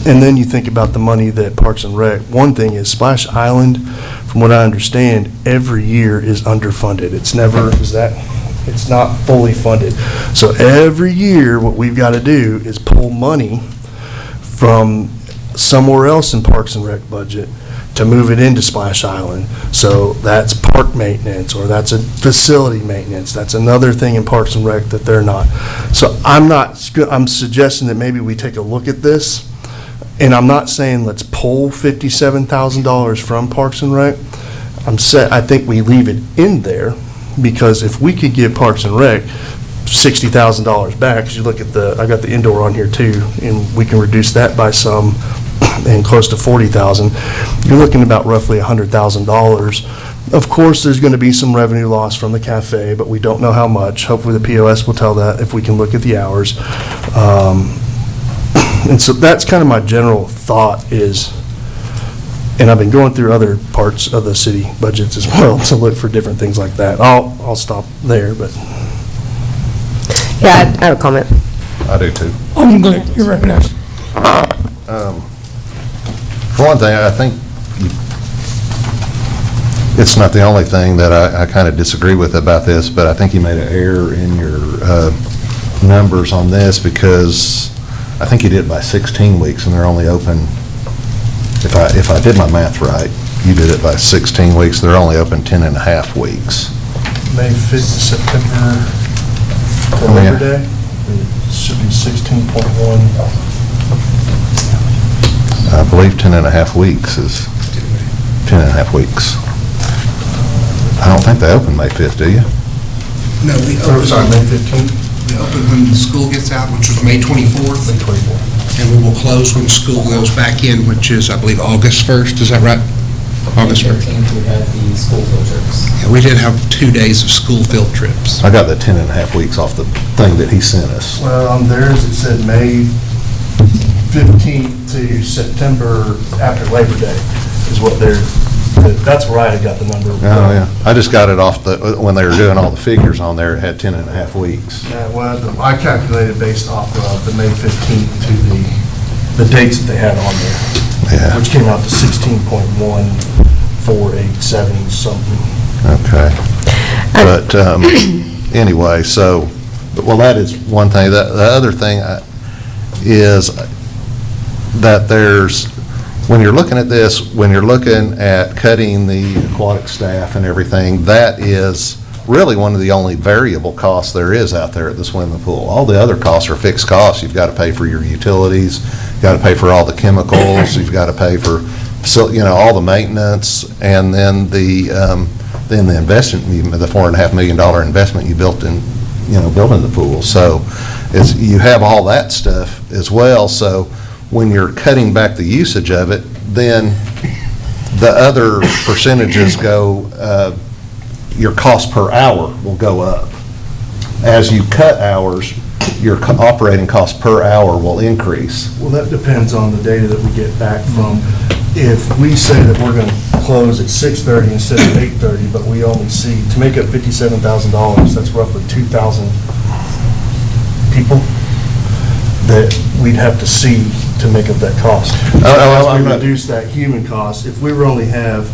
And then you think about the money that Parks and Rec, one thing is Splash Island, from what I understand, every year is underfunded. It's not fully funded. So every year, what we've got to do is pull money from somewhere else in Parks and Rec budget to move it into Splash Island. So that's park maintenance, or that's a facility maintenance. That's another thing in Parks and Rec that they're not. So I'm suggesting that maybe we take a look at this, and I'm not saying let's pull $57,000 from Parks and Rec. I think we leave it in there, because if we could give Parks and Rec $60,000 back, because you look at I got the indoor on here too, and we can reduce that by some, and close to $40,000, you're looking about roughly $100,000. Of course, there's going to be some revenue loss from the cafe, but we don't know how much. Hopefully the POS will tell that if we can look at the hours. And so that's kind of my general thought is, and I've been going through other parts of the city budgets as well to look for different things like that. I'll stop there, but. Yeah, I have a comment. I do too. Alderman Glick, you're recognized. For one thing, I think it's not the only thing that I kind of disagree with about this, but I think you made an error in your numbers on this, because I think you did it by 16 weeks, and they're only open, if I did my math right, you did it by 16 weeks, they're only open 10 and a half weeks. May 5th to September for Labor Day. It should be 16.1. I believe 10 and a half weeks is 10 and a half weeks. I don't think they open May 5th, do you? No, we Or, sorry, May 15th? We open when the school gets out, which was May 24th. May 24th. And we will close when school goes back in, which is, I believe, August 1st. Is that right? August 1st. We had the school field trips. Yeah, we did have 2 days of school field trips. I got the 10 and a half weeks off the thing that he sent us. Well, on theirs, it said May 15th to September after Labor Day is what that's where I had got the number. Oh, yeah. I just got it off when they were doing all the figures on there, it had 10 and a half weeks. Yeah, well, I calculated based off of the May 15th to the dates that they had on there. Yeah. Which came out to 16.1487 something. Okay. But anyway, well, that is one thing. The other thing is that when you're looking at this, when you're looking at cutting the aquatic staff and everything, that is really one of the only variable costs there is out there at the swimming pool. All the other costs are fixed costs. You've got to pay for your utilities, you've got to pay for all the chemicals, you've got to pay for, all the maintenance, and then the investment, the $4.5 million investment you built in, building the pool. So you have all that stuff as well. So when you're cutting back the usage of it, then the other percentages go, your cost per hour will go up. As you cut hours, your operating cost per hour will increase. Well, that depends on the data that we get back from. If we say that we're going to close at 6:30 instead of 8:30, but we only see, to make up $57,000, that's roughly 2,000 people that we'd have to see to make up that cost. As we reduce that human cost, if we were only have,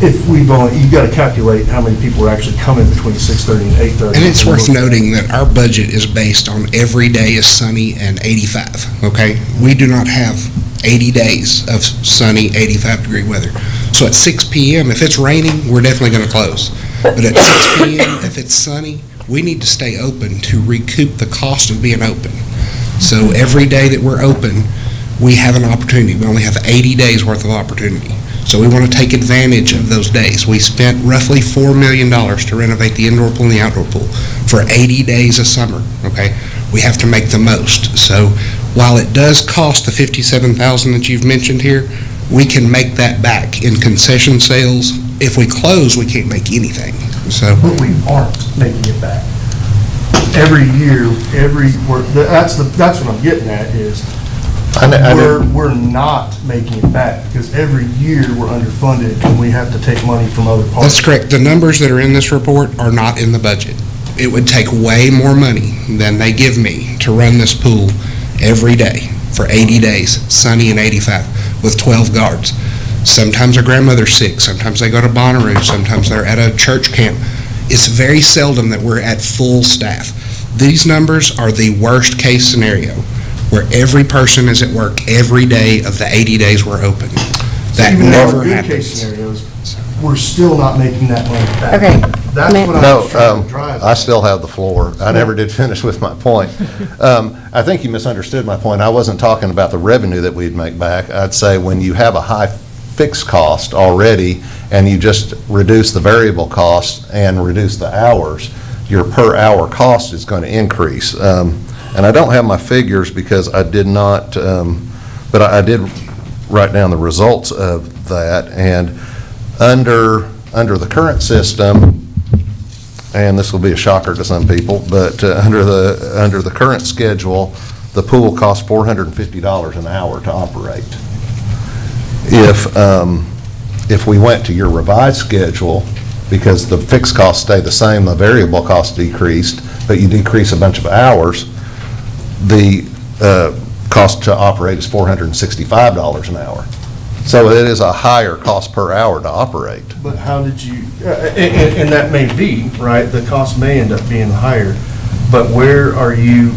you got to calculate how many people are actually coming between 6:30 and 8:30. And it's worth noting that our budget is based on every day is sunny and 85, okay? We do not have 80 days of sunny, 85-degree weather. So at 6 p.m., if it's raining, we're definitely going to close. But at 6 p.m., if it's sunny, we need to stay open to recoup the cost of being open. So every day that we're open, we have an opportunity. We only have 80 days worth of opportunity. So we want to take advantage of those days. We spent roughly $4 million to renovate the indoor pool and the outdoor pool for 80 days of summer, okay? We have to make the most. So while it does cost the $57,000 that you've mentioned here, we can make that back in concession sales. If we close, we can't make anything. So, but we aren't making it back. Every year, that's what I'm getting at is we're not making it back because every year we're underfunded and we have to take money from other parts. That's correct. The numbers that are in this report are not in the budget. It would take way more money than they give me to run this pool every day for 80 days, sunny and 85, with 12 guards. Sometimes their grandmother's sick, sometimes they go to Bonnaroo, sometimes they're at a church camp. It's very seldom that we're at full staff. These numbers are the worst case scenario, where every person is at work every day of the 80 days we're open. That never happens. Even in our good case scenarios, we're still not making that money back. Okay. That's what I'm trying to drive. I still have the floor. I never did finish with my point. I think you misunderstood my point. I wasn't talking about the revenue that we'd make back. I'd say when you have a high fixed cost already and you just reduce the variable cost and reduce the hours, your per hour cost is going to increase. And I don't have my figures because I did not, but I did write down the results of that. And under the current system, and this will be a shocker to some people, but under the current schedule, the pool costs $450 an hour to operate. If we went to your revised schedule, because the fixed costs stay the same, the variable costs decreased, but you decrease a bunch of hours, the cost to operate is $465 an hour. So it is a higher cost per hour to operate. But how did you, and that may be, right, the cost may end up being higher, but where are you,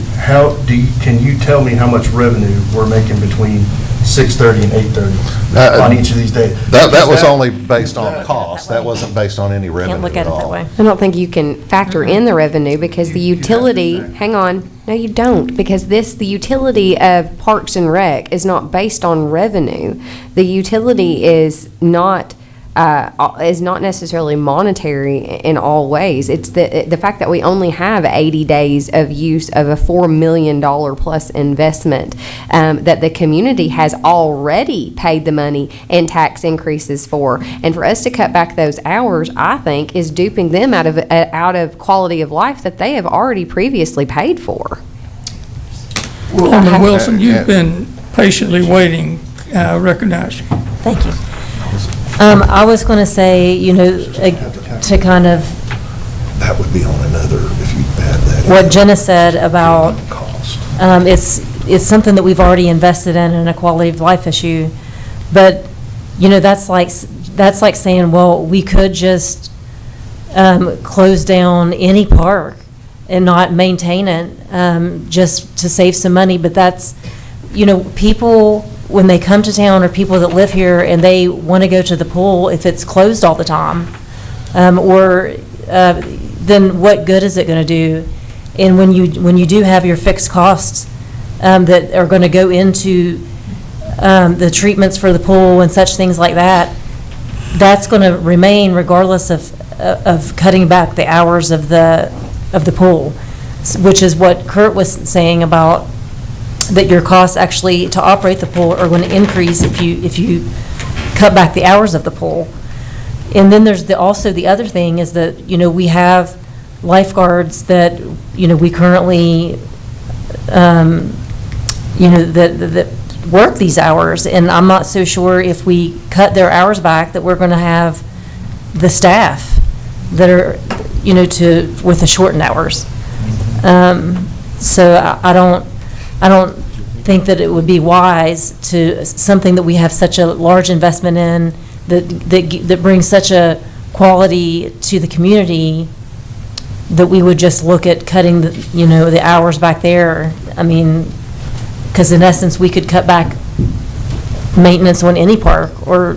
can you tell me how much revenue we're making between 6:30 and 8:30 on each of these days. That was only based on cost. That wasn't based on any revenue Can't look at it that all. way. I don't think you can factor in the revenue because the utility, hang on, no, you don't, because the utility of Parks and Rec is not based on revenue. The utility is not necessarily monetary in all ways. It's the fact that we only have 80 days of use of a $4 million plus investment that the community has already paid the money in tax increases for. And for us to cut back those hours, I think, is duping them out of quality of life that they have already previously paid for. Alderman Wilson, you've been patiently waiting, recognize you. Thank you. I was going to say, to kind of That would be on another, if you add that. what Jenna said about, it's something that we've already invested in a quality of life issue. But, that's like saying, well, we could just close down any park and not maintain it, just to save some money. But that's, people, when they come to town, or people that live here and they want to go to the pool, if it's closed all the time, then what good is it going to do? And when you do have your fixed costs that are going to go into the treatments for the pool and such things like that, that's going to remain regardless of cutting back the hours of the pool, which is what Kurt was saying about that your costs actually to operate the pool are going to increase if you cut back the hours of the pool. And then there's also the other thing is that, we have lifeguards that, we currently, that work these hours. And I'm not so sure if we cut their hours back that we're going to have the staff that are, with the shortened hours. So I don't think that it would be wise to, something that we have such a large investment in, that brings such a quality to the community, that we would just look at cutting the hours back there. I mean, because in essence, we could cut back maintenance on any park or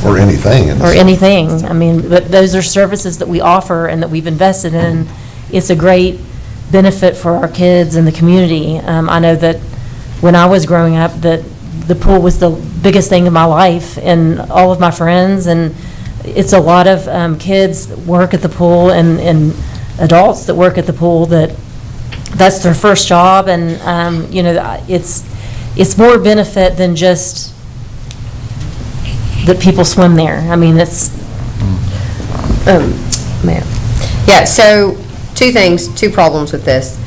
anything. Or anything. I mean, but those are services that we offer and that we've invested in. It's a great benefit for our kids and the community. I know that when I was growing up, that the pool was the biggest thing in my life and all of my friends, and it's a lot of kids that work at the pool and adults that work at the pool that's their first job, and it's more benefit than just that people swim there. I mean, it's Ma'am. Yeah, so two problems with this.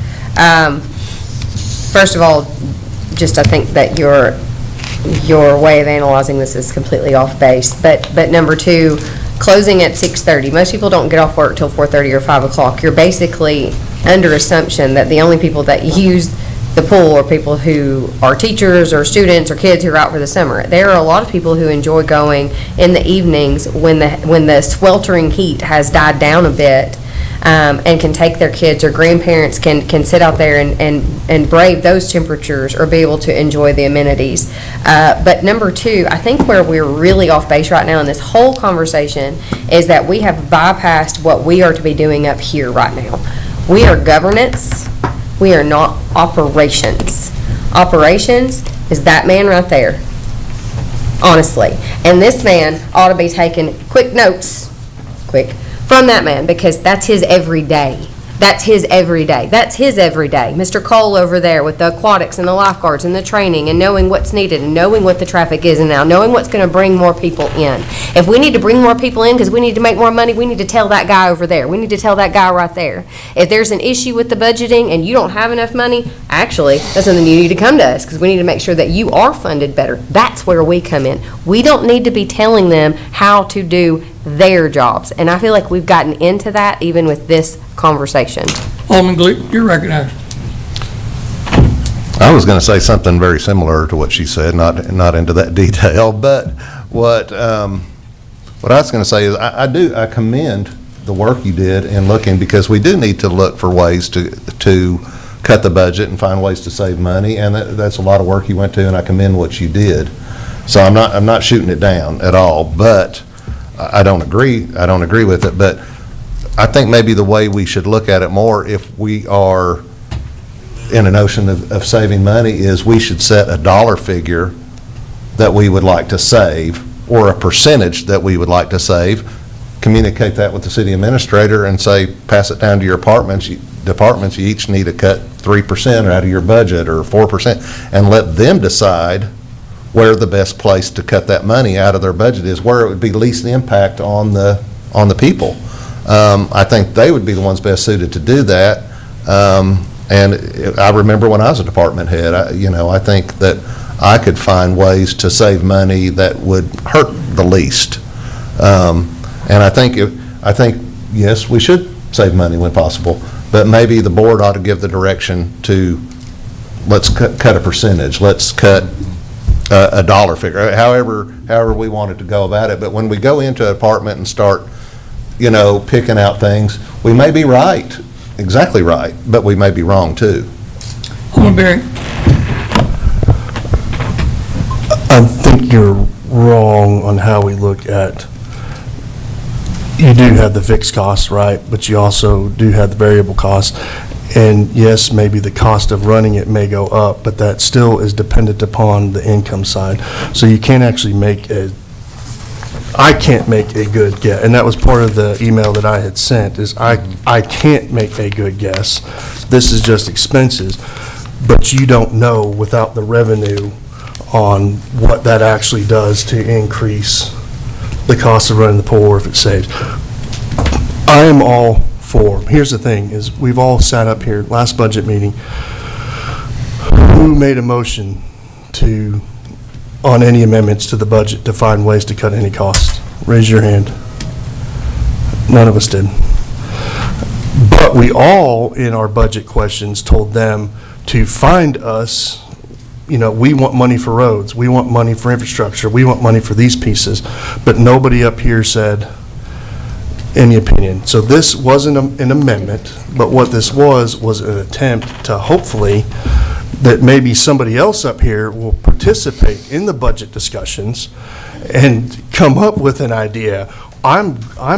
First of all, just I think that your way of analyzing this is completely off base. But number two, closing at 6:30. Most people don't get off work till 4:30 or 5 o'clock. You're basically under assumption that the only people that use the pool are people who are teachers or students or kids who are out for the summer. There are a lot of people who enjoy going in the evenings when the sweltering heat has died down a bit, and can take their kids, or grandparents can sit out there and brave those temperatures or be able to enjoy the amenities. But number two, I think where we're really off base right now in this whole conversation is that we have bypassed what we are to be doing up here right now. We are governance. We are not operations. Operations is that man right there, honestly. And this man ought to be taking quick notes, from that man, because that's his everyday. That's his everyday. That's his everyday. Mr. Cole over there with the aquatics and the lifeguards and the training and knowing what's needed and knowing what the traffic is and now knowing what's going to bring more people in. If we need to bring more people in because we need to make more money, we need to tell that guy over there. We need to tell that guy right there. If there's an issue with the budgeting and you don't have enough money, actually, that's something you need to come to us because we need to make sure that you are funded better. That's where we come in. We don't need to be telling them how to do their jobs. And I feel like we've gotten into that even with this conversation. Alderman Gleek, you're recognized. I was going to say something very similar to what she said, not into that detail, but what I was going to say is I commend the work you did in looking, because we do need to look for ways to cut the budget and find ways to save money, and that's a lot of work you went to, and I commend what you did. So I'm not shooting it down at all, but I don't agree with it, but I think maybe the way we should look at it more, if we are in a notion of saving money, is we should set a dollar figure that we would like to save, or a percentage that we would like to save, communicate that with the city administrator and say, pass it down to your departments, you each need to cut 3% out of your budget or 4%, and let them decide where the best place to cut that money out of their budget is, where it would be least impact on the people. I think they would be the ones best suited to do that. And I remember when I was a department head, I think that I could find ways to save money that would hurt the least. And I think, yes, we should save money when possible, but maybe the board ought to give the direction to, let's cut a percentage, let's cut a dollar figure, however we wanted to go about it. But when we go into a department and start, picking out things, we may be right, exactly right, but we may be wrong too. Alderman Berry. I think you're wrong on how we look at, you do have the fixed costs, right, but you also do have the variable costs. And yes, maybe the cost of running it may go up, but that still is dependent upon the income side. So you can't actually I can't make a good guess, and that was part of the email that I had sent, is I can't make a good guess. This is just expenses, but you don't know without the revenue on what that actually does to increase the cost of running the pool, or if it saves. I am all for, here's the thing, is we've all sat up here, last budget meeting, who made a motion on any amendments to the budget to find ways to cut any costs? Raise your hand. None of us did. But we all, in our budget questions, told them to find us, we want money for roads, we want money for infrastructure, we want money for these pieces, but nobody up here said any opinion. So this wasn't an amendment, but what this was an attempt to hopefully that maybe somebody else up here will participate in the budget discussions and come up with an idea. I'm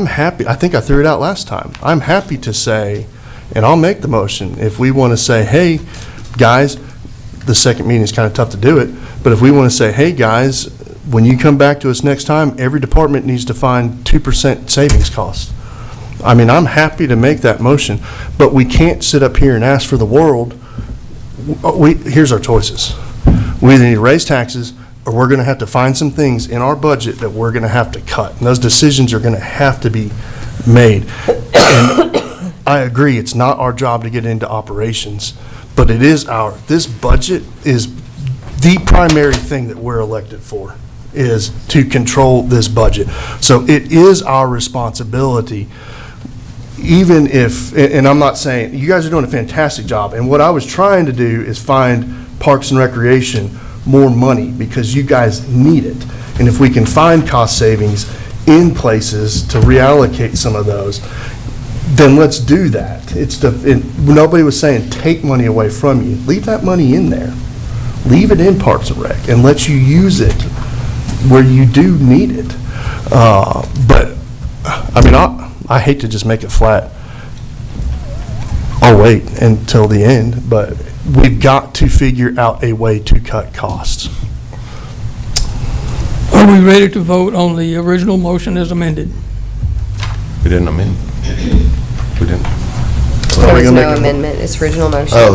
happy, I think I threw it out last time. I'm happy to say, and I'll make the motion, if we want to say, hey, guys, the second meeting is kind of tough to do it, but if we want to say, hey, guys, when you come back to us next time, every department needs to find 2% savings cost. I mean, I'm happy to make that motion, but we can't sit up here and ask for the world. Here's our choices. We either need to raise taxes, or we're going to have to find some things in our budget that we're going to have to cut. And those decisions are going to have to be made. And I agree, it's not our job to get into operations, but it is this budget is the primary thing that we're elected for, is to control this budget. So it is our responsibility, even if, and I'm not saying, you guys are doing a fantastic job, and what I was trying to do is find Parks and Recreation more money, because you guys need it. And if we can find cost savings in places to reallocate some of those, then let's do that. Nobody was saying take money away from you. Leave that money in there. Leave it in Parks and Rec and let you use it where you do need it. But, I mean, I hate to just make it flat. I'll wait until the end, but we've got to figure out a way to cut costs. Are we ready to vote on the original motion as amended? We didn't amend. We didn't. There was no amendment, it's original motion. Oh,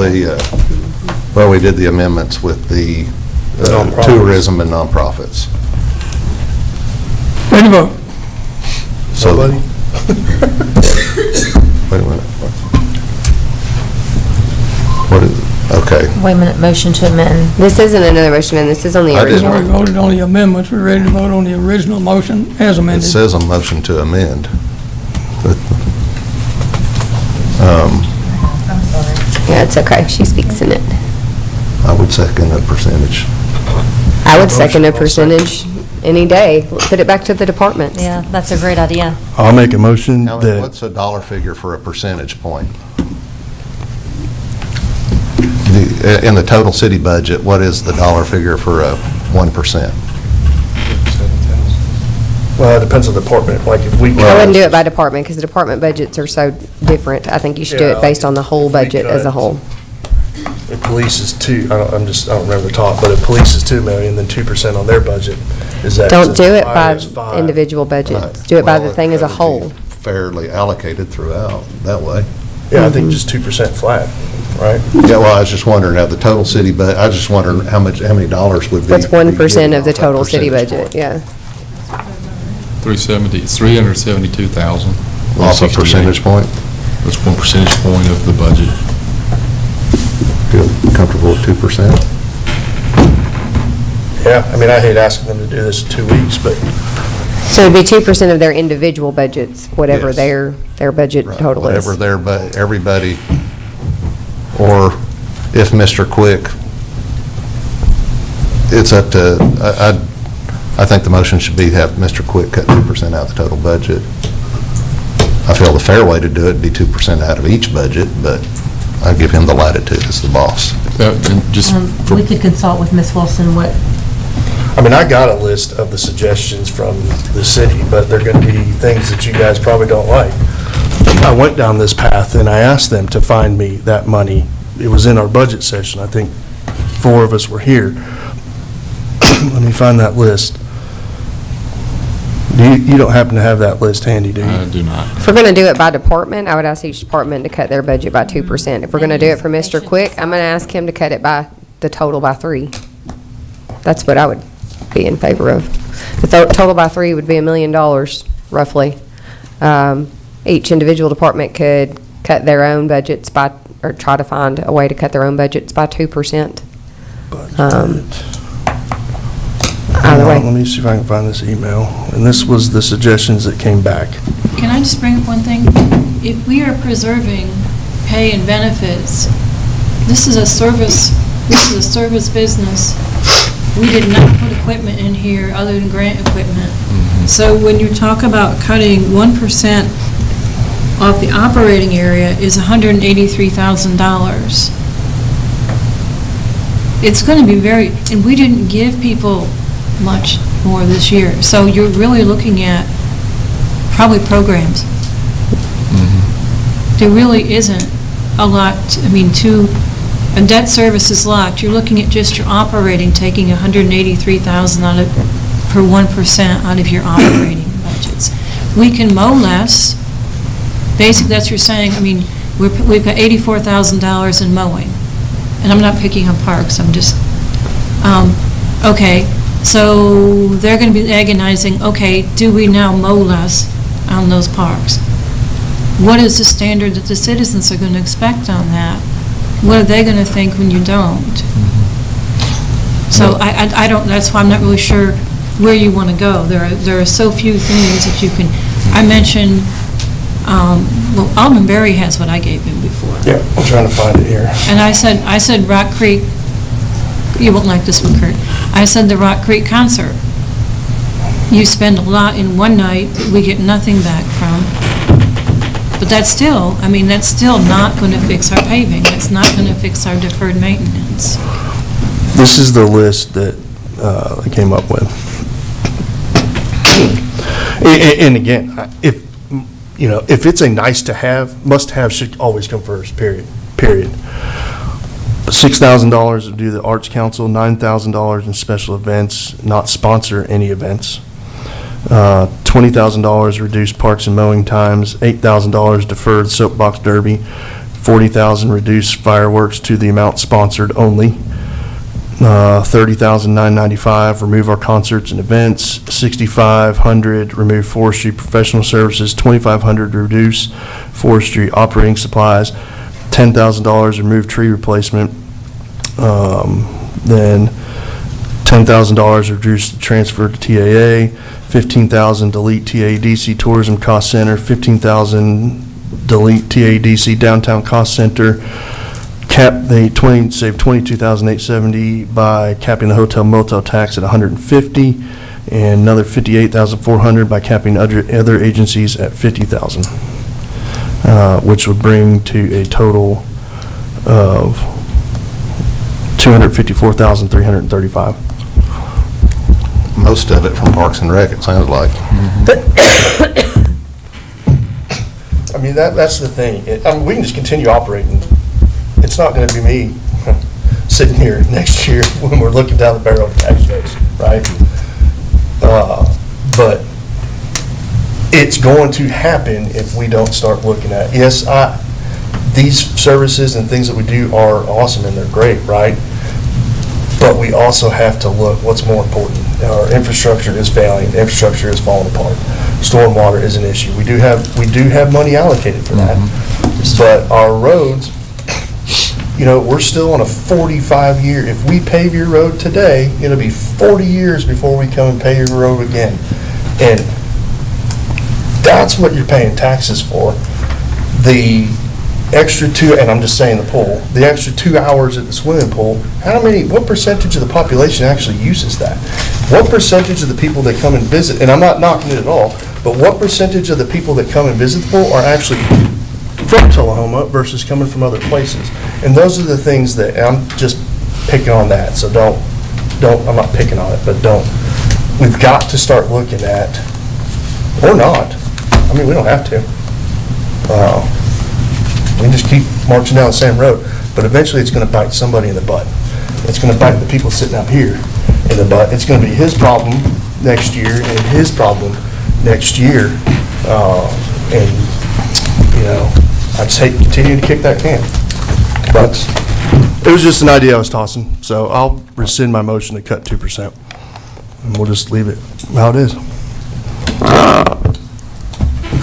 well, we did the amendments with the tourism and nonprofits. Ready to vote? So, wait a minute. What is it? Okay. Wait a minute, motion to amend. This isn't another motion, and this is on the I We've original. already voted on the amendments, we're ready to vote on the original motion as It amended. says a motion to amend. But, Yeah, it's okay, she speaks in it. I would second a percentage. I would second a percentage any day. Put it back to the departments. Yeah, that's a great idea. I'll make a motion Now, that, what's a dollar figure for a percentage point? in the total city budget, what is the dollar figure for a 1%? Well, it depends on the department, like if we. I wouldn't do it by department, because the department budgets are so different. I think you should do it based on the whole budget as a whole. If police is I don't remember the top, but if police is 2 million, then 2% on their budget is that. Don't do it by is 5. individual budgets. Do it by the thing as a whole. Fairly allocated throughout, that way. Yeah, I think just 2% flat, right? Yeah, well, I was just wondering, how the total city, but I was just wondering how many dollars would be. What's 1% given of the off that total city percentage budget? point. Yeah. 372,000. Off a percentage point? That's 1 percentage point of the budget. Feel comfortable with 2%? Yeah, I mean, I hate asking them to do this in 2 weeks, but. So it'd be 2% of their individual budgets, whatever Yes. their budget total is. Whatever their, but everybody, or if Mr. Quick, it's up to, I think the motion should be have Mr. Quick cut 2% out of the total budget. I feel the fair way to do it would be 2% out of each budget, but I give him the latitude as the boss. We could consult with Ms. Wilson I mean, I got a list of the suggestions from the city, but they're going to be things that you guys probably don't like. I went down this path and I asked them to find me that money. It was in our budget session. I think 4 of us were here. Let me find that list. You don't happen to have that list handy, do you? I do not. If we're going to do it by department, I would ask each department to cut their budget by 2%. If we're going to do it for Mr. Quick, I'm going to ask him to cut it by the total by 3. That's what I would be in favor of. The total by 3 would be $1 million, roughly. Each individual department could cut their own budgets by, or try to find a way to cut their own budgets by 2%. Either way. Let me see if I can find this email. And this was the suggestions that came back. Can I just bring up one thing? If we are preserving pay and benefits, this is a service business. We did not put equipment in here other than grant equipment. So when you talk about cutting 1% off the operating area is $183,000. It's going to be and we didn't give people much more this year. So you're really looking at probably programs. There really isn't a lot, a debt service is locked. You're looking at just your operating, taking $183,000 out of, per 1% out of your operating budgets. We can mow less. Basically, that's what you're saying. We've got $84,000 in mowing. And I'm not picking on parks, I'm just, okay. So they're going to be agonizing, okay, do we now mow less on those parks? What is the standard that the citizens are going to expect on that? What are they going to think when you don't? So I don't, that's why I'm not really sure where you want to go. There are so few things that you can, I mentioned, Alderman Berry has what I gave him before. Yeah, I'm trying to find it here. And I said Rock Creek, you won't like this one, Kurt. I said the Rock Creek concert. You spend a lot in one night that we get nothing back from. But that's still not going to fix our paving. It's not going to fix our deferred maintenance. This is the list that I came up with. And again, if it's a nice to have, must have should always come first, period. $6,000 to do the Arts Council, $9,000 in special events, not sponsor any events. $20,000 reduced parks and mowing times, $8,000 deferred soapbox derby, $40,000 reduced fireworks to the amount sponsored only, $30,995 remove our concerts and events, $6,500 remove forestry professional services, $2,500 reduce forestry operating supplies, $10,000 remove tree replacement, then $10,000 reduce the transfer to TAA, $15,000 delete TADC Tourism Cost Center, $15,000 delete TADC Downtown Cost Center, save $22,870 by capping the hotel motel tax at $150, and another $58,400 by capping other agencies at $50,000, which would bring to a total of $254,335. Most of it from Parks and Rec, it sounds like. I mean, that's the thing. I mean, we can just continue operating. It's not going to be me sitting here next year when we're looking down the barrel of tax rates, right? But it's going to happen if we don't start looking at, yes, these services and things that we do are awesome and they're great, right? But we also have to look what's more important. Our infrastructure is failing, infrastructure is falling apart. Stormwater is an issue. We do have money allocated for that. But our roads, we're still on a 45-year, if we pave your road today, it'll be 40 years before we come and pave your road again. And that's what you're paying taxes for. The extra and I'm just saying the pool, the extra 2 hours at the swimming pool, what percentage of the population actually uses that? What percentage of the people that come and visit, and I'm not knocking it at all, but what percentage of the people that come and visit the pool are actually from Tullahoma versus coming from other places? And those are the things that, and I'm just picking on that, so don't, I'm not picking on it, but we've got to start looking at, or not, I mean, we don't have to. We can just keep marching down the same road, but eventually it's going to bite somebody in the butt. It's going to bite the people sitting up here in the butt. It's going to be his problem next year and his problem next year. And, I just hate continuing to kick that can. But it was just an idea I was tossing, so I'll rescind my motion to cut 2%. And we'll just leave it how it is.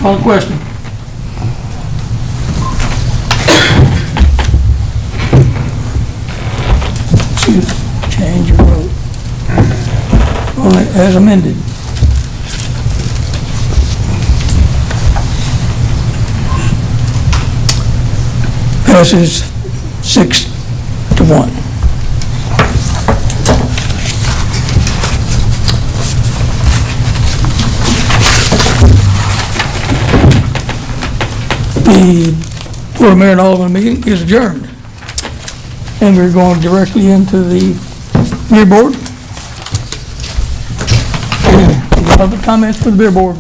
Call the question. Change your vote. Only as amended. Passes 6-1. The Board of Mayor and Alderman meeting is adjourned. And we're going directly into the beer board. Other comments for the beer board?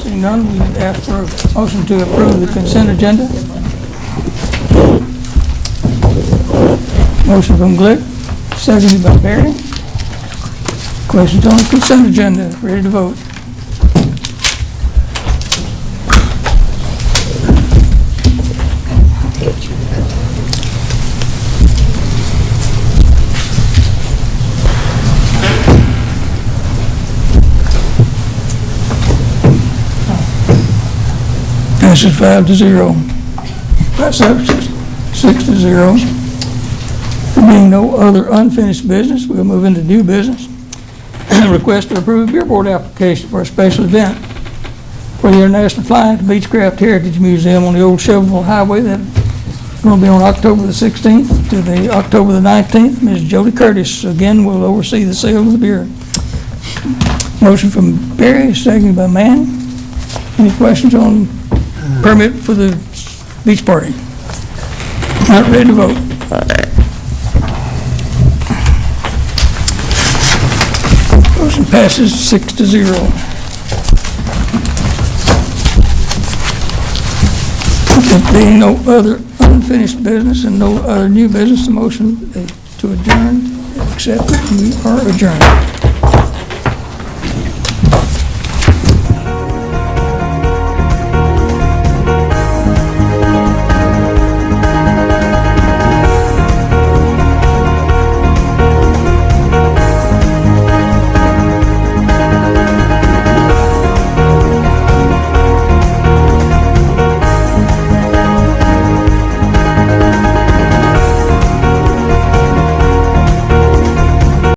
Seeing none, we ask for a motion to approve the consent agenda. Motion from Glick, seconded by Barry. Questions on the consent agenda, ready to vote? Passes 5-0. That's up 6-0. There being no other unfinished business, we'll move into new business. Request to approve beer board application for a special event for the International Flying at the Beechcraft Heritage Museum on the old Shelbyville Highway. That's going to be on October the 16th to the October the 19th. Ms. Jody Curtis, again, will oversee the sale of the beer. Motion from Barry, seconded by Mann. Any questions on permit for the beach party? Not ready to vote. Motion passes 6-0. There being no other unfinished business and no other new business, the motion to adjourn is accepted. We are adjourned.